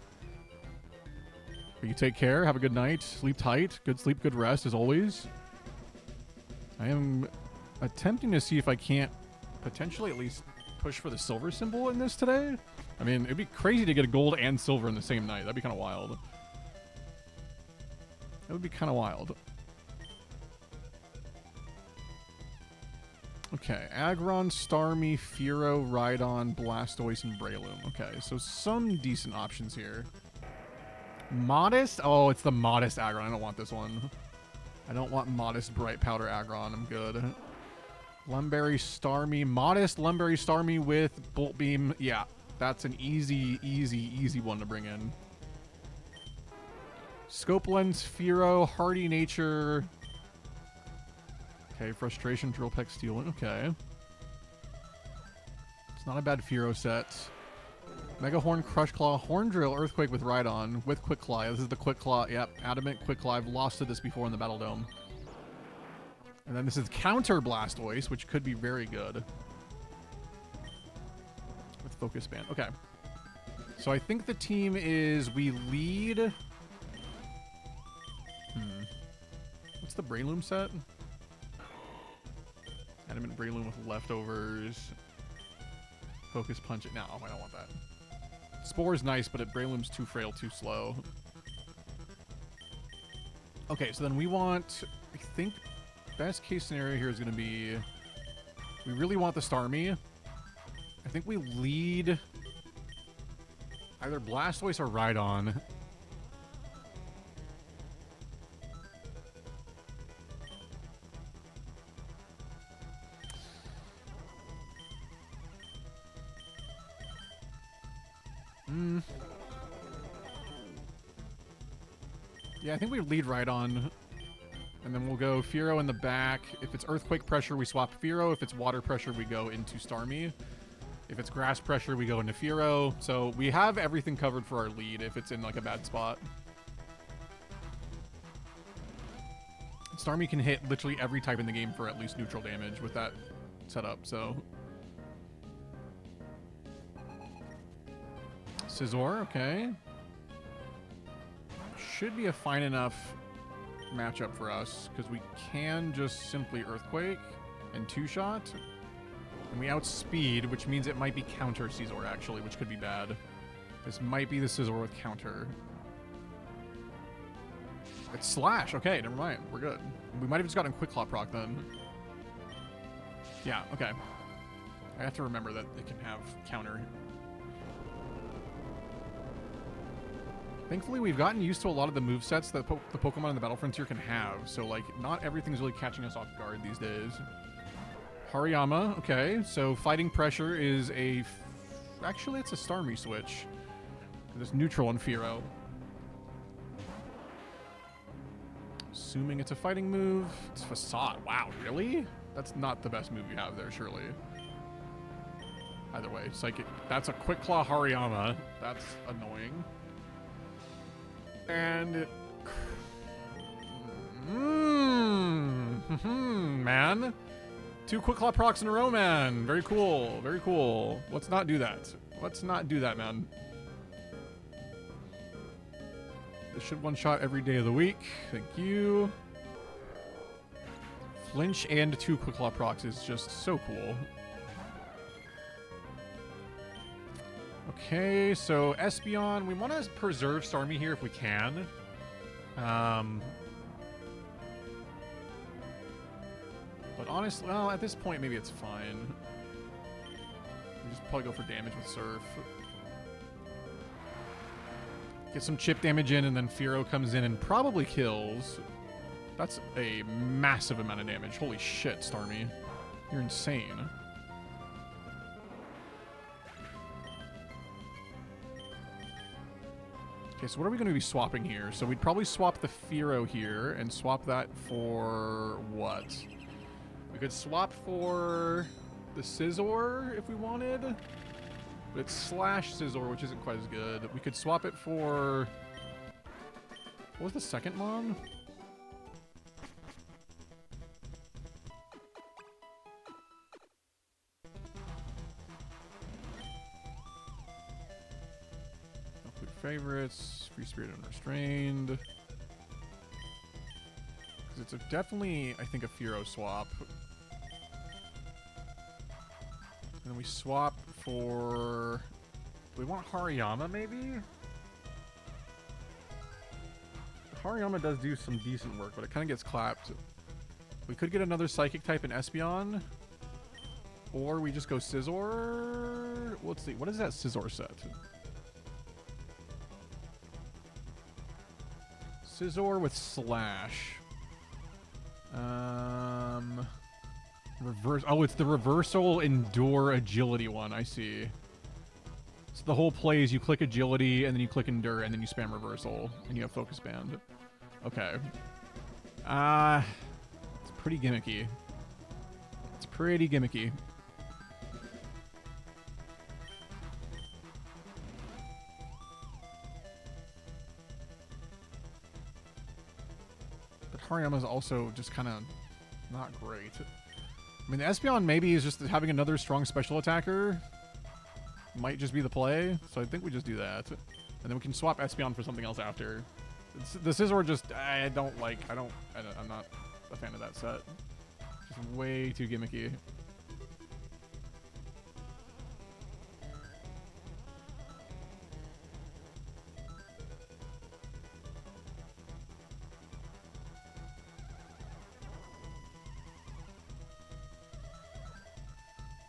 But you take care. Have a good night. Sleep tight. Good sleep, good rest, as always. I am attempting to see if I can't potentially at least push for the silver symbol in this today. I mean, it'd be crazy to get a gold and silver in the same night. That'd be kind of wild. That would be kind of wild. Okay, Aggron, Starmie, Fearow, Rhydon, Blastoise, and Breloom. Okay, so some decent options here. Modest? Oh, it's the Modest Aggron. I don't want this one. I don't want Modest Bright Powder Aggron. I'm good. Lumberry, Starmie. Modest Lumberry, Starmie with Bolt Beam. Yeah, that's an easy one to bring in. Scope Lens, Fearow, Hardy Nature. Okay, Frustration, Drill Peck, Steel. Okay. It's not a bad Fearow set. Mega Horn, Crush Claw, Horn Drill, Earthquake with Rhydon, with Quick Claw. This is the Quick Claw. Yep, Adamant, Quick Claw. I've lost to this before in the Battle Dome. And then this is Counter Blastoise, which could be very good. With Focus Band. Okay. So I think the team is we lead... What's the Breloom set? Adamant Breloom with Leftovers. Focus Punch it. No, I don't want that. Spore's nice, but Breloom's too frail, too slow. Okay, so then we want... I think best case scenario here is going to be... We really want the Starmie. I think we lead... either Blastoise or Rhydon. Yeah, I think we lead Rhydon. And then we'll go Fearow in the back. If it's Earthquake pressure, we swap Fearow. If it's water pressure, we go into Starmie. If it's grass pressure, we go into Fearow. So we have everything covered for our lead if it's in like a bad spot. Starmie can hit literally every type in the game for at least neutral damage with that setup, so... Scizor, okay. Should be a fine enough matchup for us, because we can just simply Earthquake and two-shot. And we outspeed, which means it might be counter Scizor, actually, which could be bad. This might be the Scizor with counter. It's Slash. Okay, never mind. We're good. We might have just gotten Quick Claw proc then. Yeah, okay. I have to remember that it can have counter. Thankfully, we've gotten used to a lot of the movesets that the Pokemon in the Battle Frontier can have. So, like, not everything's really catching us off guard these days. Hariyama, okay. So, Fighting Pressure is a... Actually, it's a Starmie switch. It's neutral on Fearow. Assuming it's a fighting move. It's Facade. Wow, really? That's not the best move you have there, surely. Either way, Psychic. That's a Quick Claw Hariyama. That's annoying. And... man. 2 Quick Claw procs in a row, man. Very cool. Very cool. Let's not do that. Let's not do that, man. This should one-shot every day of the week. Thank you. Flinch and 2 Quick Claw procs is just so cool. Okay, so Espeon. We want to preserve Starmie here if we can. But honestly, well, at this point, maybe it's fine. We just probably go for damage with Surf. Get some chip damage in, and then Fearow comes in and probably kills. That's a massive amount of damage. Holy shit, Starmie. You're insane. Okay, so what are we going to be swapping here? So we'd probably swap the Fearow here and swap that for what? We could swap for the Scizor if we wanted. But it's Slash Scizor, which isn't quite as good. We could swap it for... What was the second one? favorites. Free Spirit Unrestrained. Because it's definitely, I think, a Furo swap. And then we swap for... Do we want Hariyama, maybe? Hariyama does do some decent work, but it kind of gets clapped. We could get another Psychic type in Espeon. Or we just go Scizor. Let's see. What is that Scizor set? Scizor with Slash. Reverse. Oh, it's the Reversal Endure Agility one. I see. So the whole play is you click Agility, and then you click Endure, and then you spam Reversal, and you have Focus Band. Okay. It's pretty gimmicky. It's pretty gimmicky. But Hariyama's also just kind of not great. I mean, the Espeon maybe is just having another strong special attacker. Might just be the play, so I think we just do that. And then we can swap Espeon for something else after. The Scizor just, I'm not a fan of that set. Just way too gimmicky.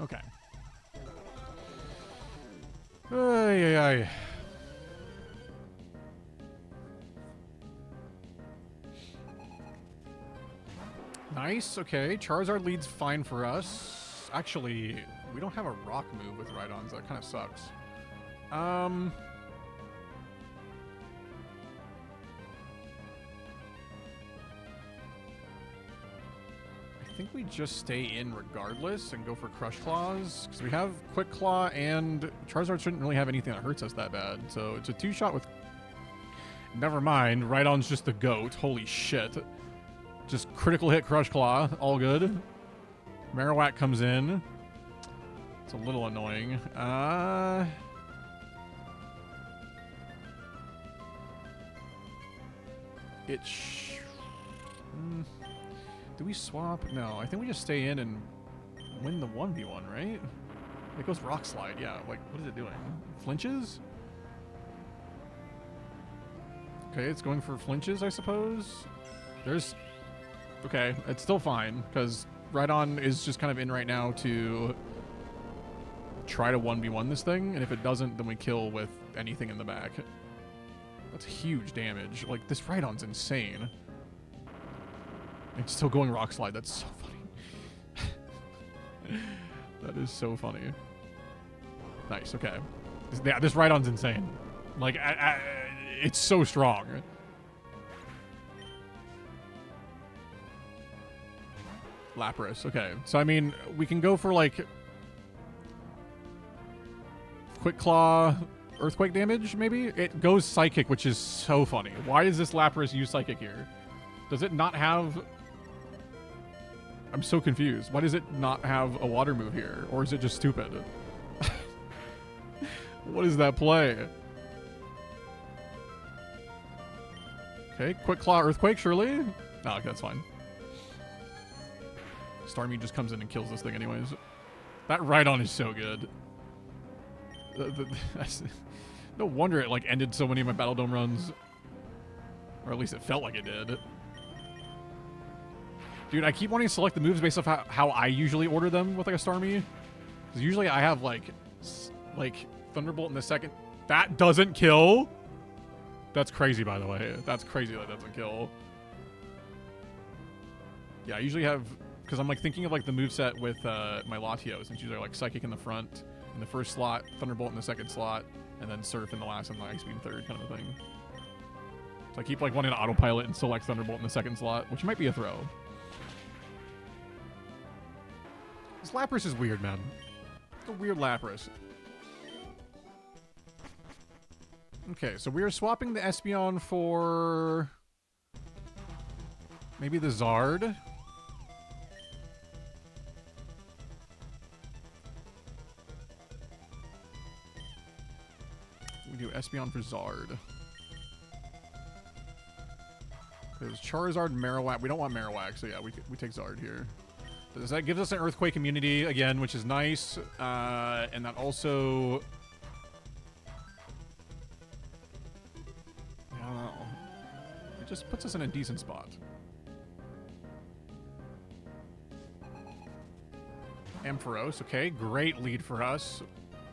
Okay. Ay, ay, ay. Nice, okay. Charizard leads fine for us. Actually, we don't have a rock move with Rhydons. That kind of sucks. I think we just stay in regardless and go for Crush Claws. Because we have Quick Claw and Charizard shouldn't really have anything that hurts us that bad. So it's a two-shot with... Never mind. Rhydon's just the GOAT. Holy shit. Just critical hit Crush Claw. All good. Marowak comes in. It's a little annoying. Do we swap? No, I think we just stay in and win the 1v1, right? It goes Rock Slide, yeah. Like, what is it doing? Flinches? Okay, it's going for flinches, I suppose. There's... Okay, it's still fine, because Rhydon is just kind of in right now to try to 1v1 this thing, and if it doesn't, then we kill with anything in the back. That's huge damage. Like, this Rhydon's insane. It's still going Rock Slide. That's so funny. That is so funny. Nice, okay. This Rhydon's insane. Like, it's so strong. Lapras, okay. So, I mean, we can go for, like, Quick Claw, Earthquake damage, maybe? It goes Psychic, which is so funny. Why does this Lapras use Psychic here? Does it not have... I'm so confused. Why does it not have a water move here? Or is it just stupid? What is that play? Okay, Quick Claw, Earthquake, surely? Oh, okay, that's fine. Starmie just comes in and kills this thing anyways. That Rhydon is so good. No wonder it, like, ended so many of my Battle Dome runs. Or at least it felt like it did. Dude, I keep wanting to select the moves based off how I usually order them with, like, a Starmie. Because usually I have, like, Thunderbolt in the second. That doesn't kill? That's crazy, by the way. That's crazy that doesn't kill. Yeah, I usually have... Because I'm, like, thinking of, like, the moveset with my Latios. It's usually, like, Psychic in the front, in the first slot, Thunderbolt in the second slot, and then Surf in the last and Ice Beam third kind of a thing. So I keep, like, wanting to autopilot and select Thunderbolt in the second slot, which might be a throw. This Lapras is weird, man. It's a weird Lapras. Okay, so we are swapping the Espeon for... maybe the Zard. We do Espeon for Zard. There's Charizard, Marowak. We don't want Marowak, so yeah, we take Zard here. That gives us an Earthquake immunity again, which is nice. And that also... I don't know. It just puts us in a decent spot. Ampharos, okay, great lead for us.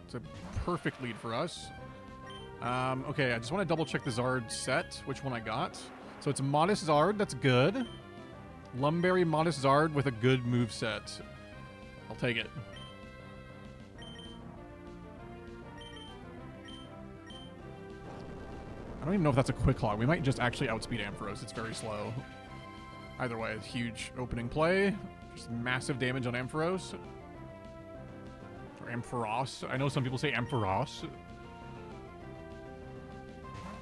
It's a perfect lead for us. Okay, I just want to double check the Zard set, which one I got. So it's Modest Zard, that's good. Lumberry Modest Zard with a good move set. I'll take it. I don't even know if that's a quick claw. We might just actually outspeed Ampharos. It's very slow. Either way, it's huge opening play. Just massive damage on Ampharos. Or Ampharos. I know some people say Ampharos.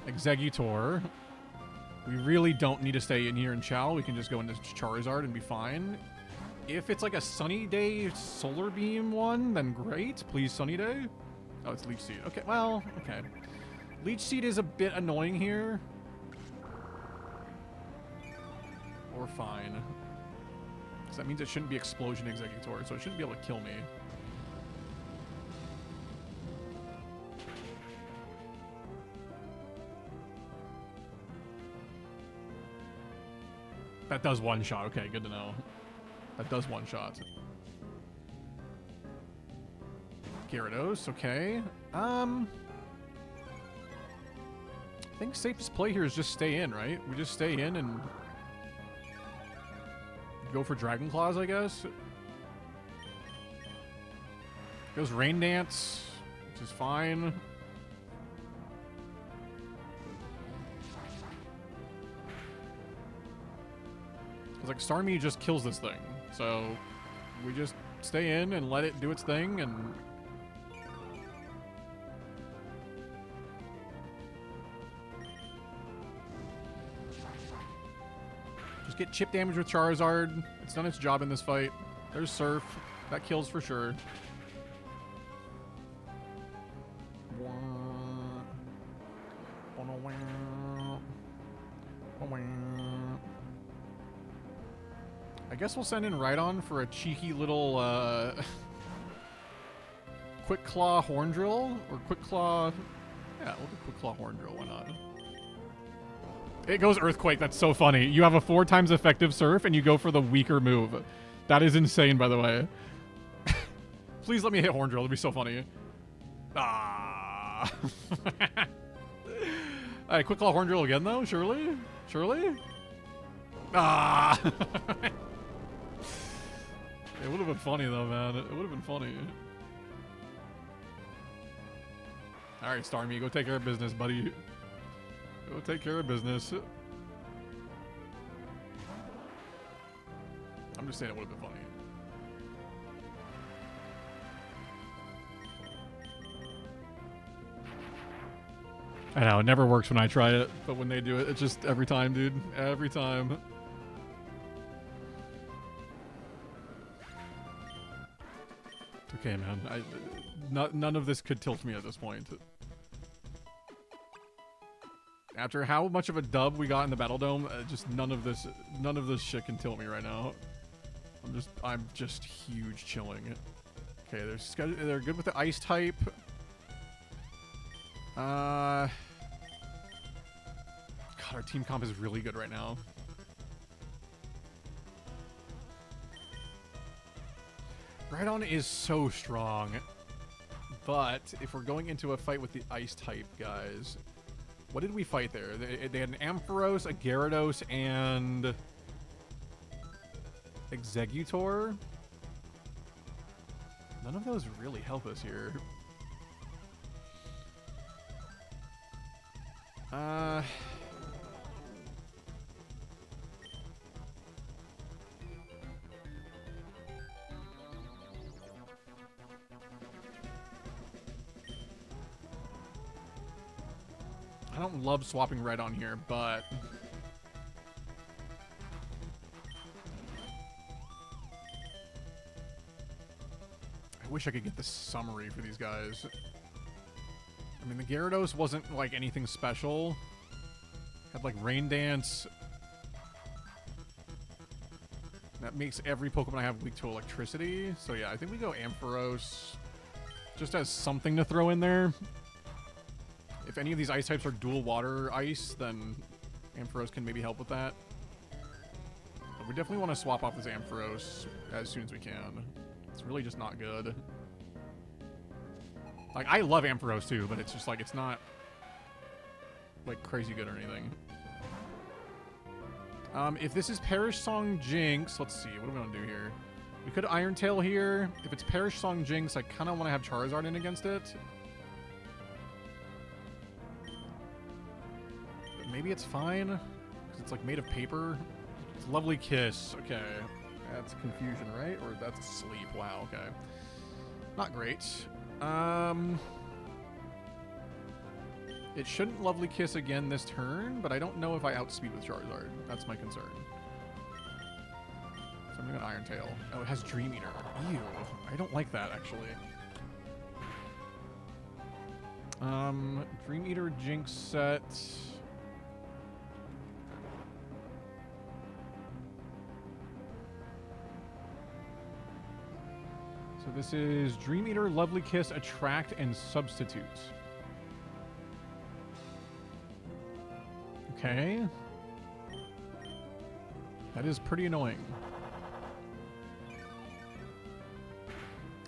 Exeggutor. We really don't need to stay in here in Chow. We can just go into Charizard and be fine. If it's like a Sunny Day Solar Beam one, then great. Please, Sunny Day. Oh, it's Leech Seed. Okay, well, okay. Leech Seed is a bit annoying here. Or fine. Because that means it shouldn't be Explosion Exeggutor, so it shouldn't be able to kill me. That does one shot. Okay, good to know. That does one shot. Gyarados, okay. I think safest play here is just stay in, right? We just stay in and go for Dragon Claws, I guess. Goes Rain Dance, which is fine. It's like Starmie just kills this thing, so we just stay in and let it do its thing, and just get chip damage with Charizard. It's done its job in this fight. There's Surf. That kills for sure. I guess we'll send in Rhydon for a cheeky little Quick Claw Horn Drill, or Quick Claw. Yeah, we'll do Quick Claw Horn Drill. Why not? It goes Earthquake. That's so funny. You have a 4 times effective Surf, and you go for the weaker move. That is insane, by the way. Please let me hit Horn Drill. It'd be so funny. Ah. Alright, Quick Claw Horn Drill again, though. Surely? Surely? Ah. It would have been funny, though, man. It would have been funny. Alright, Starmie, go take care of business, buddy. Go take care of business. I'm just saying it would have been funny. I know, it never works when I try it, but when they do it, it's just every time, dude. Every time. Okay, man. None of this could tilt me at this point. After how much of a dub we got in the Battle Dome, just none of this shit can tilt me right now. I'm just huge chilling. Okay, they're good with the Ice type. God, our team comp is really good right now. Rhydon is so strong, but if we're going into a fight with the Ice type guys, what did we fight there? They had an Ampharos, a Gyarados, and Exeggutor. None of those really help us here. I don't love swapping Rhydon here, but I wish I could get the summary for these guys. I mean, the Gyarados wasn't like anything special. Had like Rain Dance. That makes every Pokemon I have weak to electricity. So yeah, I think we go Ampharos. Just as something to throw in there. If any of these ice types are dual water ice, then Ampharos can maybe help with that. But we definitely want to swap off this Ampharos as soon as we can. It's really just not good. Like, I love Ampharos too, but it's just like, it's not like crazy good or anything. If this is Perish Song Jinx, let's see, what do we want to do here? We could Iron Tail here. If it's Perish Song Jinx, I kind of want to have Charizard in against it. But maybe it's fine, because it's like made of paper. It's Lovely Kiss, okay. That's confusion, right? Or that's sleep, wow, okay. Not great. It shouldn't Lovely Kiss again this turn, but I don't know if I outspeed with Charizard. That's my concern. So I'm gonna Iron Tail. Oh, it has Dream Eater. Ew. I don't like that, actually. Dream Eater Jinx set. So this is Dream Eater, Lovely Kiss, Attract, and Substitute. Okay. That is pretty annoying.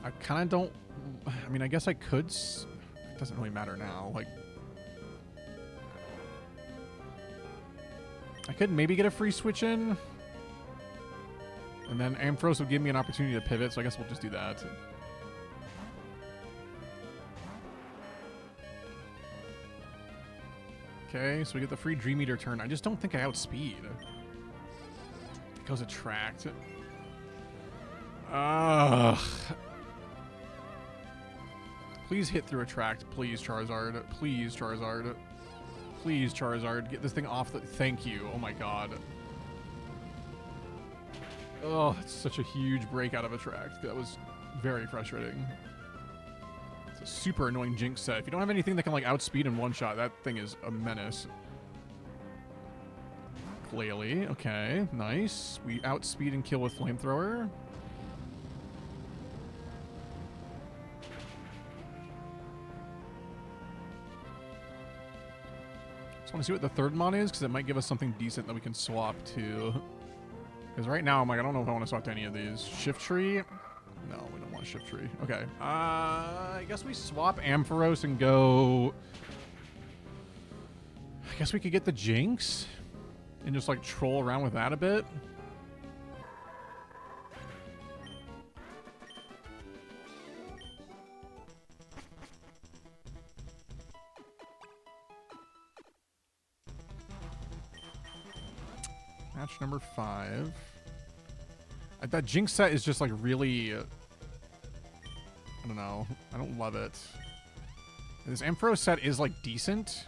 I kind of don't... I mean, I guess I could... It doesn't really matter now. Like, I could maybe get a free switch in. And then Ampharos would give me an opportunity to pivot, so I guess we'll just do that. Okay, so we get the free Dream Eater turn. I just don't think I outspeed. It goes Attract. Ugh. Please hit through Attract. Please, Charizard. Please, Charizard. Please, Charizard. Get this thing off the... Thank you. Oh my god. Oh, it's such a huge break out of Attract. That was very frustrating. It's a super annoying Jinx set. If you don't have anything that can like outspeed in one shot, that thing is a menace. Glalie, okay, nice. We outspeed and kill with Flamethrower. Just want to see what the third mon is, because it might give us something decent that we can swap to. Because right now, I'm like, I don't know if I want to swap to any of these. Shift Tree? No, we don't want Shift Tree. Okay. I guess we swap Ampharos and go... I guess we could get the Jinx and just, like, troll around with that a bit. Match number 5. That Jinx set is just like really... I don't know. I don't love it. This Ampharos set is like decent.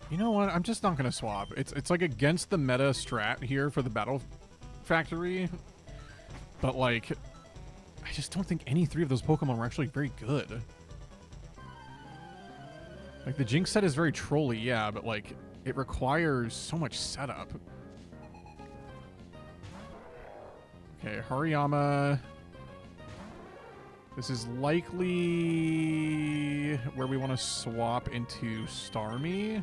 You know what? I'm just not going to swap. It's like against the meta strat here for the Battle Factory. But like... I just don't think any three of those Pokemon were actually very good. Like, the Jinx set is very trolly, yeah, but, like, it requires so much setup. Okay, Hariyama. This is likely where we want to swap into Starmie.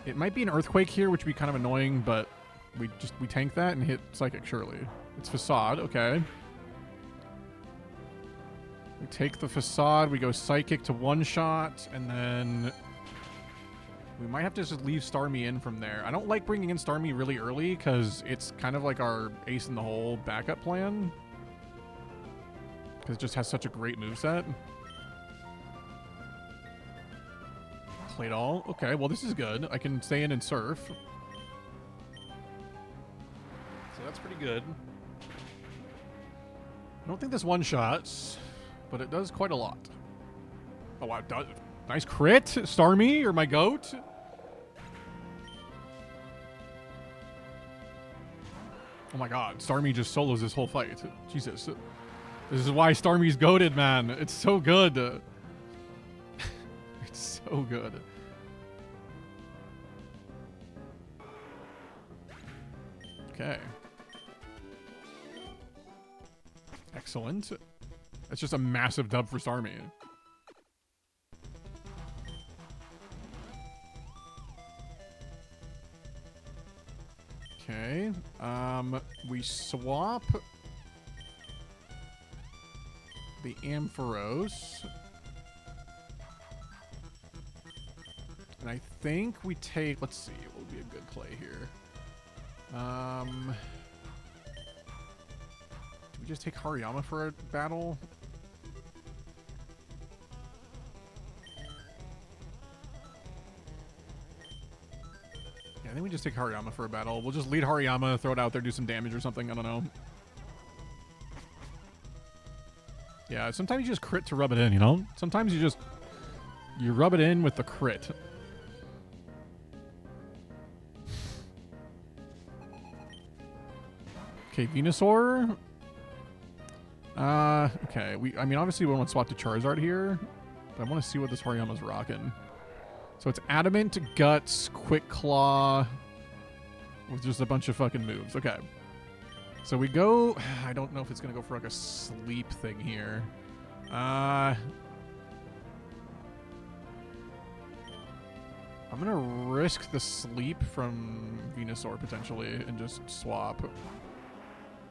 It might be an Earthquake here, which would be kind of annoying, but we tank that and hit Psychic, surely. It's Facade, okay. We take the Facade, we go Psychic to one-shot, and then we might have to just leave Starmie in from there. I don't like bringing in Starmie really early, because it's kind of like our ace-in-the-hole backup plan. Because it just has such a great moveset. Claydol, okay, well this is good. I can stay in and surf. So that's pretty good. I don't think this one-shots, but it does quite a lot. Oh, wow, it does. Nice crit, Starmie, or my goat. Oh my god, Starmie just solos this whole fight. Jesus. This is why Starmie's goated, man. It's so good. It's so good. Okay. Excellent. That's just a massive dub for Starmie. Okay. We swap the Ampharos. And I think we take, let's see, what would be a good play here? Do we just take Hariyama for a battle? Yeah, I think we just take Hariyama for a battle. We'll just lead Hariyama, throw it out there, do some damage or something. I don't know. Yeah, sometimes you just crit to rub it in, you know? Sometimes you rub it in with the crit. Okay, Venusaur. Okay. I mean, obviously we want to swap to Charizard here, but I want to see what this Hariyama's rocking. So it's Adamant, Guts, Quick Claw, with just a bunch of fucking moves. Okay. So we go... I don't know if it's going to go for like a sleep thing here. I'm going to risk the sleep from Venusaur potentially and just swap.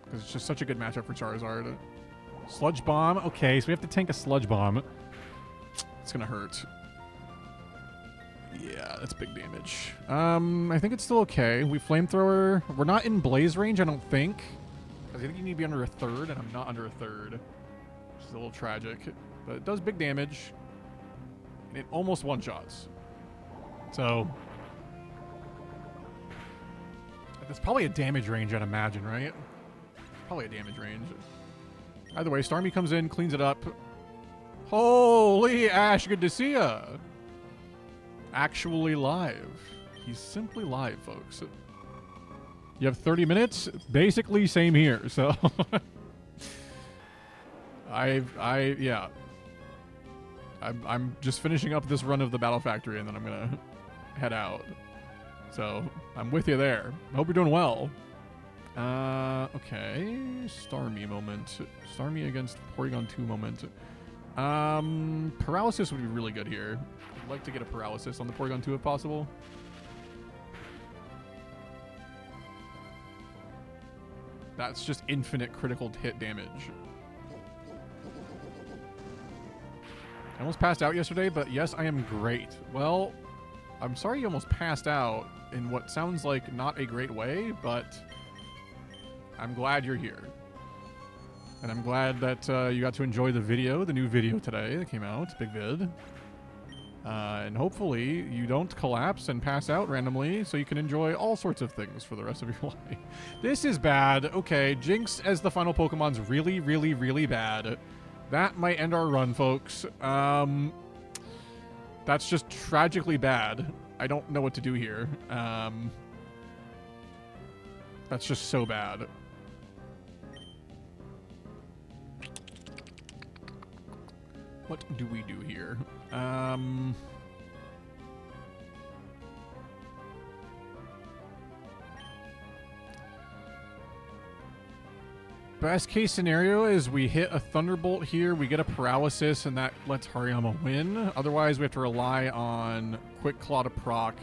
Because it's just such a good matchup for Charizard. Sludge Bomb. Okay, so we have to tank a Sludge Bomb. It's going to hurt. Yeah, that's big damage. I think it's still okay. We Flamethrower. We're not in Blaze range, I don't think. Because I think you need to be under a third, and I'm not under a third. Which is a little tragic. But it does big damage. And it almost one-shots. So... that's probably a damage range, I'd imagine, right? Probably a damage range. Either way, Starmie comes in, cleans it up. Holy Ash, good to see ya! Actually live. He's simply live, folks. You have 30 minutes? Basically same here, so... yeah. I'm just finishing up this run of the Battle Factory, and then I'm gonna head out. So, I'm with you there. I hope you're doing well. Okay. Starmie moment. Starmie against Porygon 2 moment. Paralysis would be really good here. I'd like to get a Paralysis on the Porygon 2 if possible. That's just infinite critical hit damage. I almost passed out yesterday, but yes, I am great. Well, I'm sorry you almost passed out in what sounds like not a great way, but I'm glad you're here. And I'm glad that you got to enjoy the video, the new video today that came out, big vid. And hopefully you don't collapse and pass out randomly so you can enjoy all sorts of things for the rest of your life. This is bad. Okay, Jinx as the final Pokemon's really, really, really bad. That might end our run, folks. That's just tragically bad. I don't know what to do here. That's just so bad. What do we do here? Best case scenario is we hit a Thunderbolt here, we get a Paralysis, and that lets Hariyama win. Otherwise, we have to rely on Quick Claw to proc.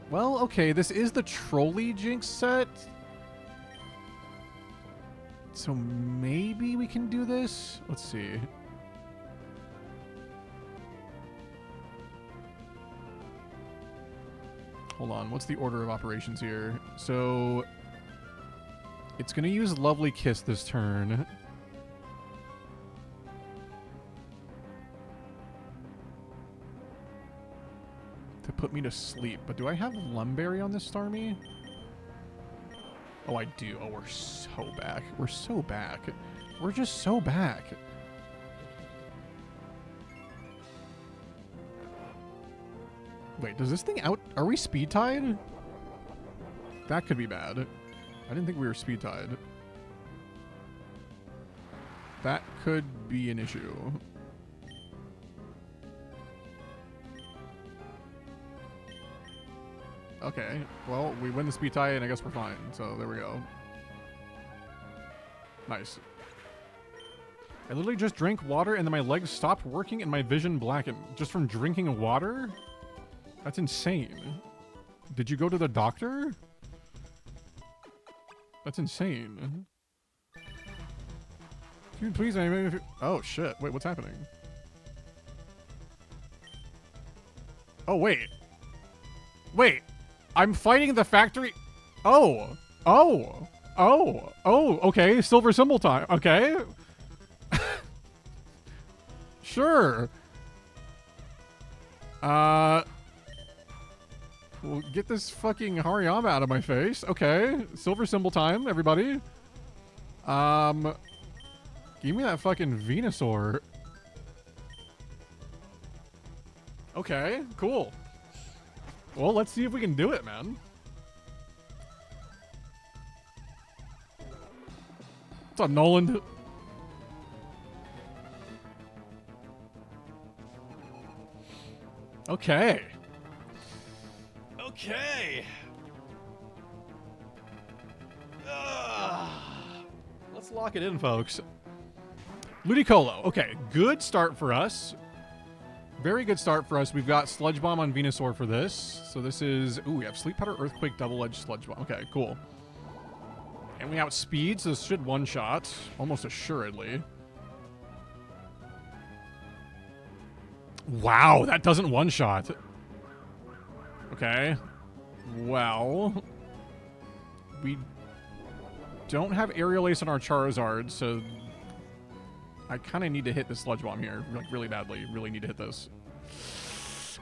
Well, okay, this is the Trolley Jinx set. So maybe we can do this? Let's see. Hold on, what's the order of operations here? So it's going to use Lovely Kiss this turn. To put me to sleep. But do I have Lumberry on this Starmie? Oh, I do. Oh, we're so back. We're so back. We're just so back. Wait, does this thing out... Are we speed tied? That could be bad. I didn't think we were speed tied. That could be an issue. Okay, well, we win the speed tie, and I guess we're fine. So there we go. Nice. I literally just drank water, and then my legs stopped working, and my vision blackened. Just from drinking water? That's insane. Did you go to the doctor? That's insane. Dude, please, oh, shit. Wait, what's happening? Oh, wait. Wait. I'm fighting the factory. Oh. Oh. Oh. Oh, okay. Silver symbol time. Okay. Sure. Well, get this fucking Hariyama out of my face. Okay. Silver symbol time, everybody. Give me that fucking Venusaur. Okay, cool. Well, let's see if we can do it, man. What's up, Nolan? Okay. Okay. Let's lock it in, folks. Ludicolo. Okay, good start for us. Very good start for us. We've got Sludge Bomb on Venusaur for this. So this is... Ooh, we have Sleep Powder, Earthquake, Double-Edged Sludge Bomb. Okay, cool. And we outspeed, so this should one-shot. Almost assuredly. Wow, that doesn't one-shot. Okay. Well... We don't have Aerial Ace on our Charizard, so... I kind of need to hit this Sludge Bomb here, like really badly. Really need to hit this.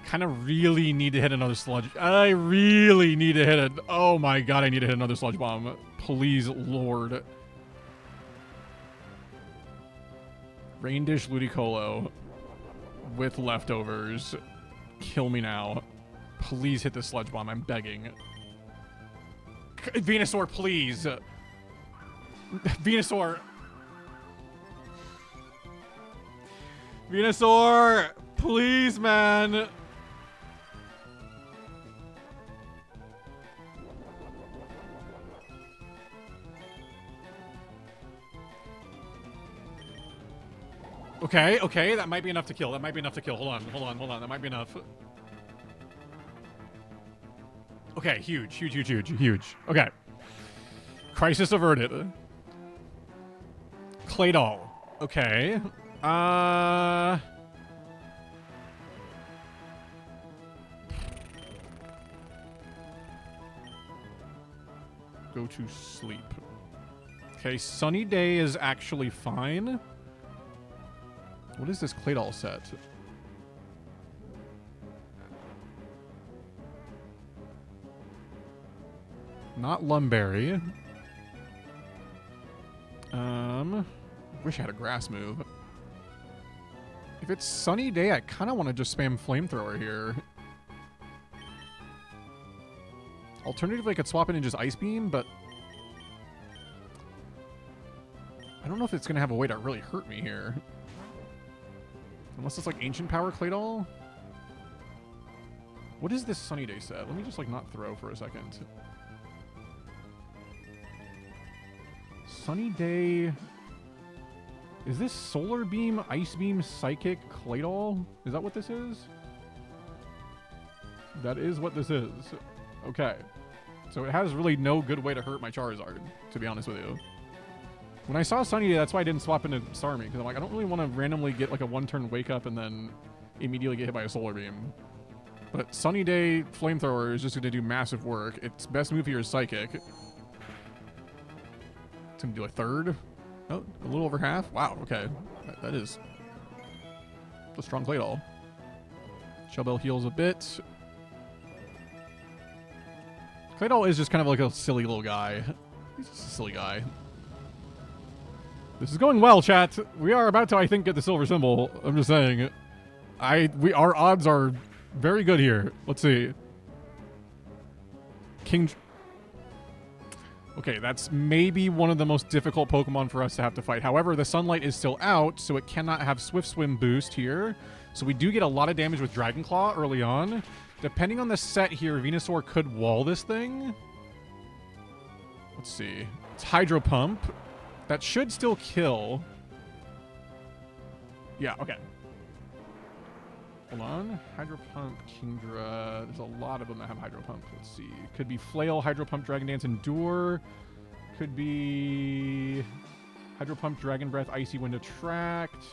Kind of really need to hit another Sludge. I really need to hit it. Oh my god, I need to hit another Sludge Bomb. Please, Lord. Rain Dish Ludicolo with leftovers. Kill me now. Please hit this Sludge Bomb. I'm begging. Venusaur, please. Venusaur. Venusaur, please, man. Okay, okay, that might be enough to kill. That might be enough to kill. Hold on, hold on, hold on. That might be enough. Okay, huge, huge, huge, huge, huge. Okay. Crisis averted. Claydol. Okay. Go to sleep. Okay, Sunny Day is actually fine. What is this Claydol set? Not Lumberry. Wish I had a grass move. If it's Sunny Day, I kind of want to just spam Flamethrower here. Alternatively, I could swap it in just Ice Beam, but... I don't know if it's going to have a way to really hurt me here. Unless it's like Ancient Power Claydol? What is this Sunny Day set? Let me just like not throw for a second. Sunny Day... Is this Solar Beam, Ice Beam, Psychic, Claydol? Is that what this is? That is what this is. Okay. So it has really no good way to hurt my Charizard, to be honest with you. When I saw Sunny Day, that's why I didn't swap into Starmie, because I'm like, I don't really want to randomly get like a one-turn Wake Up and then immediately get hit by a Solar Beam. But Sunny Day Flamethrower is just going to do massive work. Its best move here is Psychic. It's going to do a third. Oh, a little over half? Wow, okay. That is a strong Claydol. Shellbell heals a bit. Claydol is just kind of like a silly little guy. He's just a silly guy. This is going well, chat. We are about to, I think, get the silver symbol. I'm just saying. Our odds are very good here. Let's see. Okay, that's maybe one of the most difficult Pokemon for us to have to fight. However, the sunlight is still out, so it cannot have Swift Swim boost here. So we do get a lot of damage with Dragon Claw early on. Depending on the set here, Venusaur could wall this thing. Let's see. It's Hydro Pump. That should still kill. Yeah, okay. Hold on. Hydro Pump, Kingdra. There's a lot of them that have Hydro Pump. Let's see. Could be Flail, Hydro Pump, Dragon Dance, Endure. Could be Hydro Pump, Dragon Breath, Icy Wind, Attract.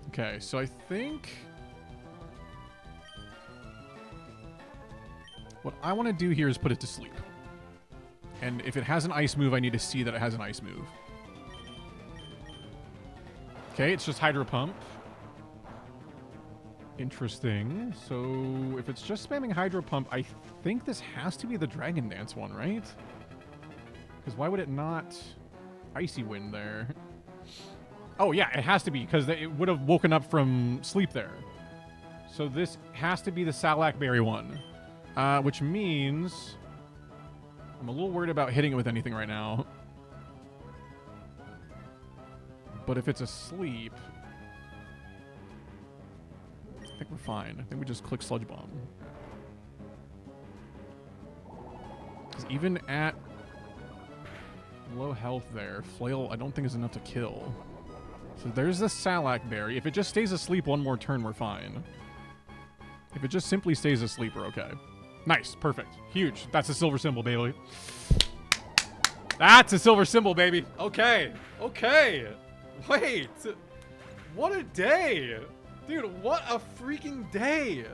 Okay, so I think what I want to do here is put it to sleep. And if it has an ice move, I need to see that it has an ice move. Okay, it's just Hydro Pump. Interesting. So if it's just spamming Hydro Pump, I think this has to be the Dragon Dance one, right? Because why would it not Icy Wind there? Oh, yeah, it has to be, because it would have woken up from sleep there. So this has to be the Salac Berry one, which means I'm a little worried about hitting it with anything right now. But if it's asleep, I think we're fine. I think we just click Sludge Bomb. Because even at low health there, Flail I don't think is enough to kill. So there's the Salac Berry. If it just stays asleep one more turn, we're fine. If it just simply stays asleep, we're okay. Nice. Perfect. Huge. That's a silver symbol, baby. That's a silver symbol, baby. Okay. Okay. Wait. What a day. Dude, what a freaking day.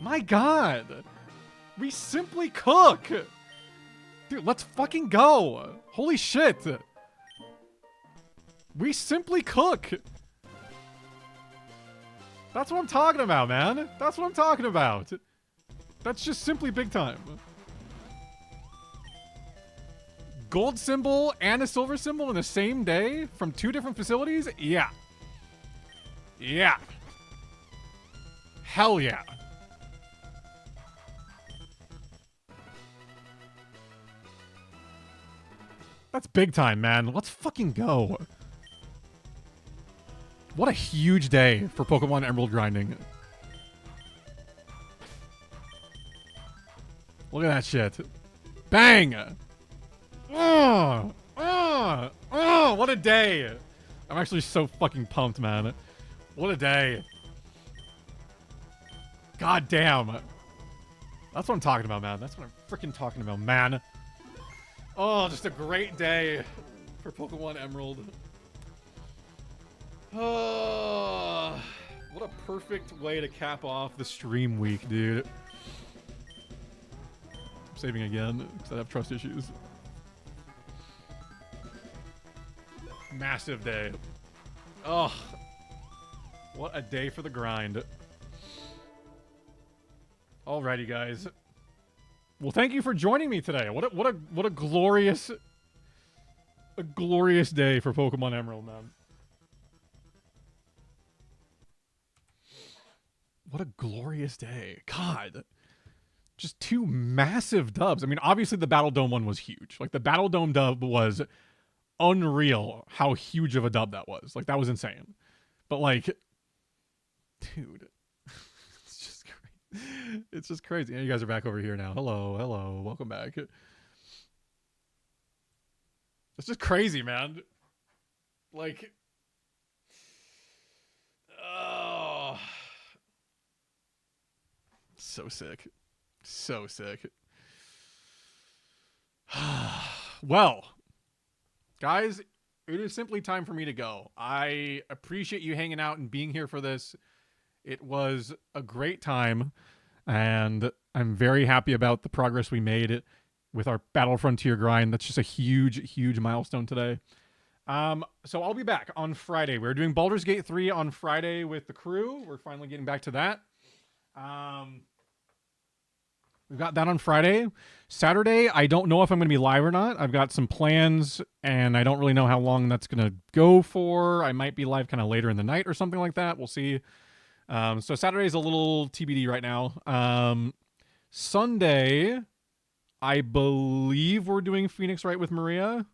My God. We simply cook. Dude, let's fucking go. Holy shit. We simply cook. That's what I'm talking about, man. That's what I'm talking about. That's just simply big time. Gold symbol and a silver symbol in the same day from 2 different facilities? Yeah. Yeah. Hell yeah. That's big time, man. Let's fucking go. What a huge day for Pokemon Emerald grinding. Look at that shit. Bang! What a day! I'm actually so fucking pumped, man. What a day. God damn. That's what I'm talking about, man. That's what I'm freaking talking about, man. Oh, just a great day for Pokemon Emerald. Oh, what a perfect way to cap off the stream week, dude. I'm saving again because I have trust issues. Massive day. Oh, what a day for the grind. Alrighty, guys. Well, thank you for joining me today. What a glorious day for Pokemon Emerald, man. What a glorious day. God. Just 2 massive dubs. I mean, obviously the Battle Dome one was huge. Like, the Battle Dome dub was unreal how huge of a dub that was. Like, that was insane. But, like, dude, it's just crazy. It's just crazy. And you guys are back over here now. Hello, hello. Welcome back. It's just crazy, man. Like, oh. So sick. So sick. Well, guys, it is simply time for me to go. I appreciate you hanging out and being here for this. It was a great time, and I'm very happy about the progress we made with our Battle Frontier grind. That's just a huge, huge milestone today. So I'll be back on Friday. We're doing Baldur's Gate 3 on Friday with the crew. We're finally getting back to that. We've got that on Friday. Saturday, I don't know if I'm going to be live or not. I've got some plans, and I don't really know how long that's going to go for. I might be live kind of later in the night or something like that. We'll see. So Saturday's a little TBD right now. Sunday, I believe we're doing Phoenix Wright with Maria.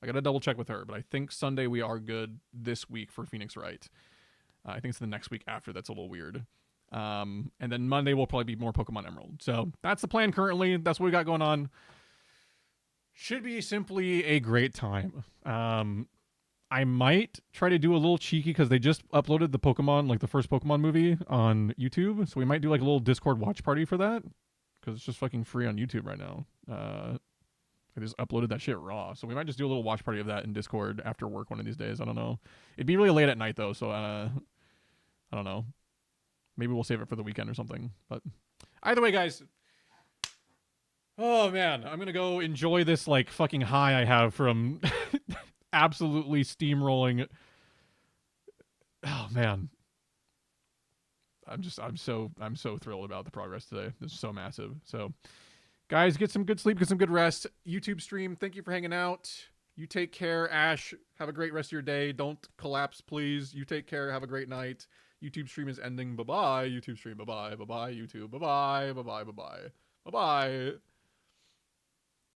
I gotta double check with her, but I think Sunday we are good this week for Phoenix Wright. I think it's the next week after that's a little weird. And then Monday will probably be more Pokemon Emerald. So that's the plan currently. That's what we got going on. Should be simply a great time. I might try to do a little cheeky because they just uploaded the Pokemon, like the first Pokemon movie on YouTube. So we might do like a little Discord watch party for that because it's just fucking free on YouTube right now. I just uploaded that shit raw. So we might just do a little watch party of that in Discord after work one of these days. I don't know. It'd be really late at night though. So I don't know. Maybe we'll save it for the weekend or something. But either way, guys. Oh man, I'm gonna go enjoy this like fucking high I have from absolutely steamrolling. Oh man, I'm so thrilled about the progress today. This is so massive. So, guys, get some good sleep, get some good rest. YouTube stream. Thank you for hanging out. You take care, Ash. Have a great rest of your day. Don't collapse, please. You take care. Have a great night. YouTube stream is ending. Bye bye. YouTube stream. Bye bye. Bye bye. YouTube. Bye bye. Bye bye. Bye bye. Bye bye.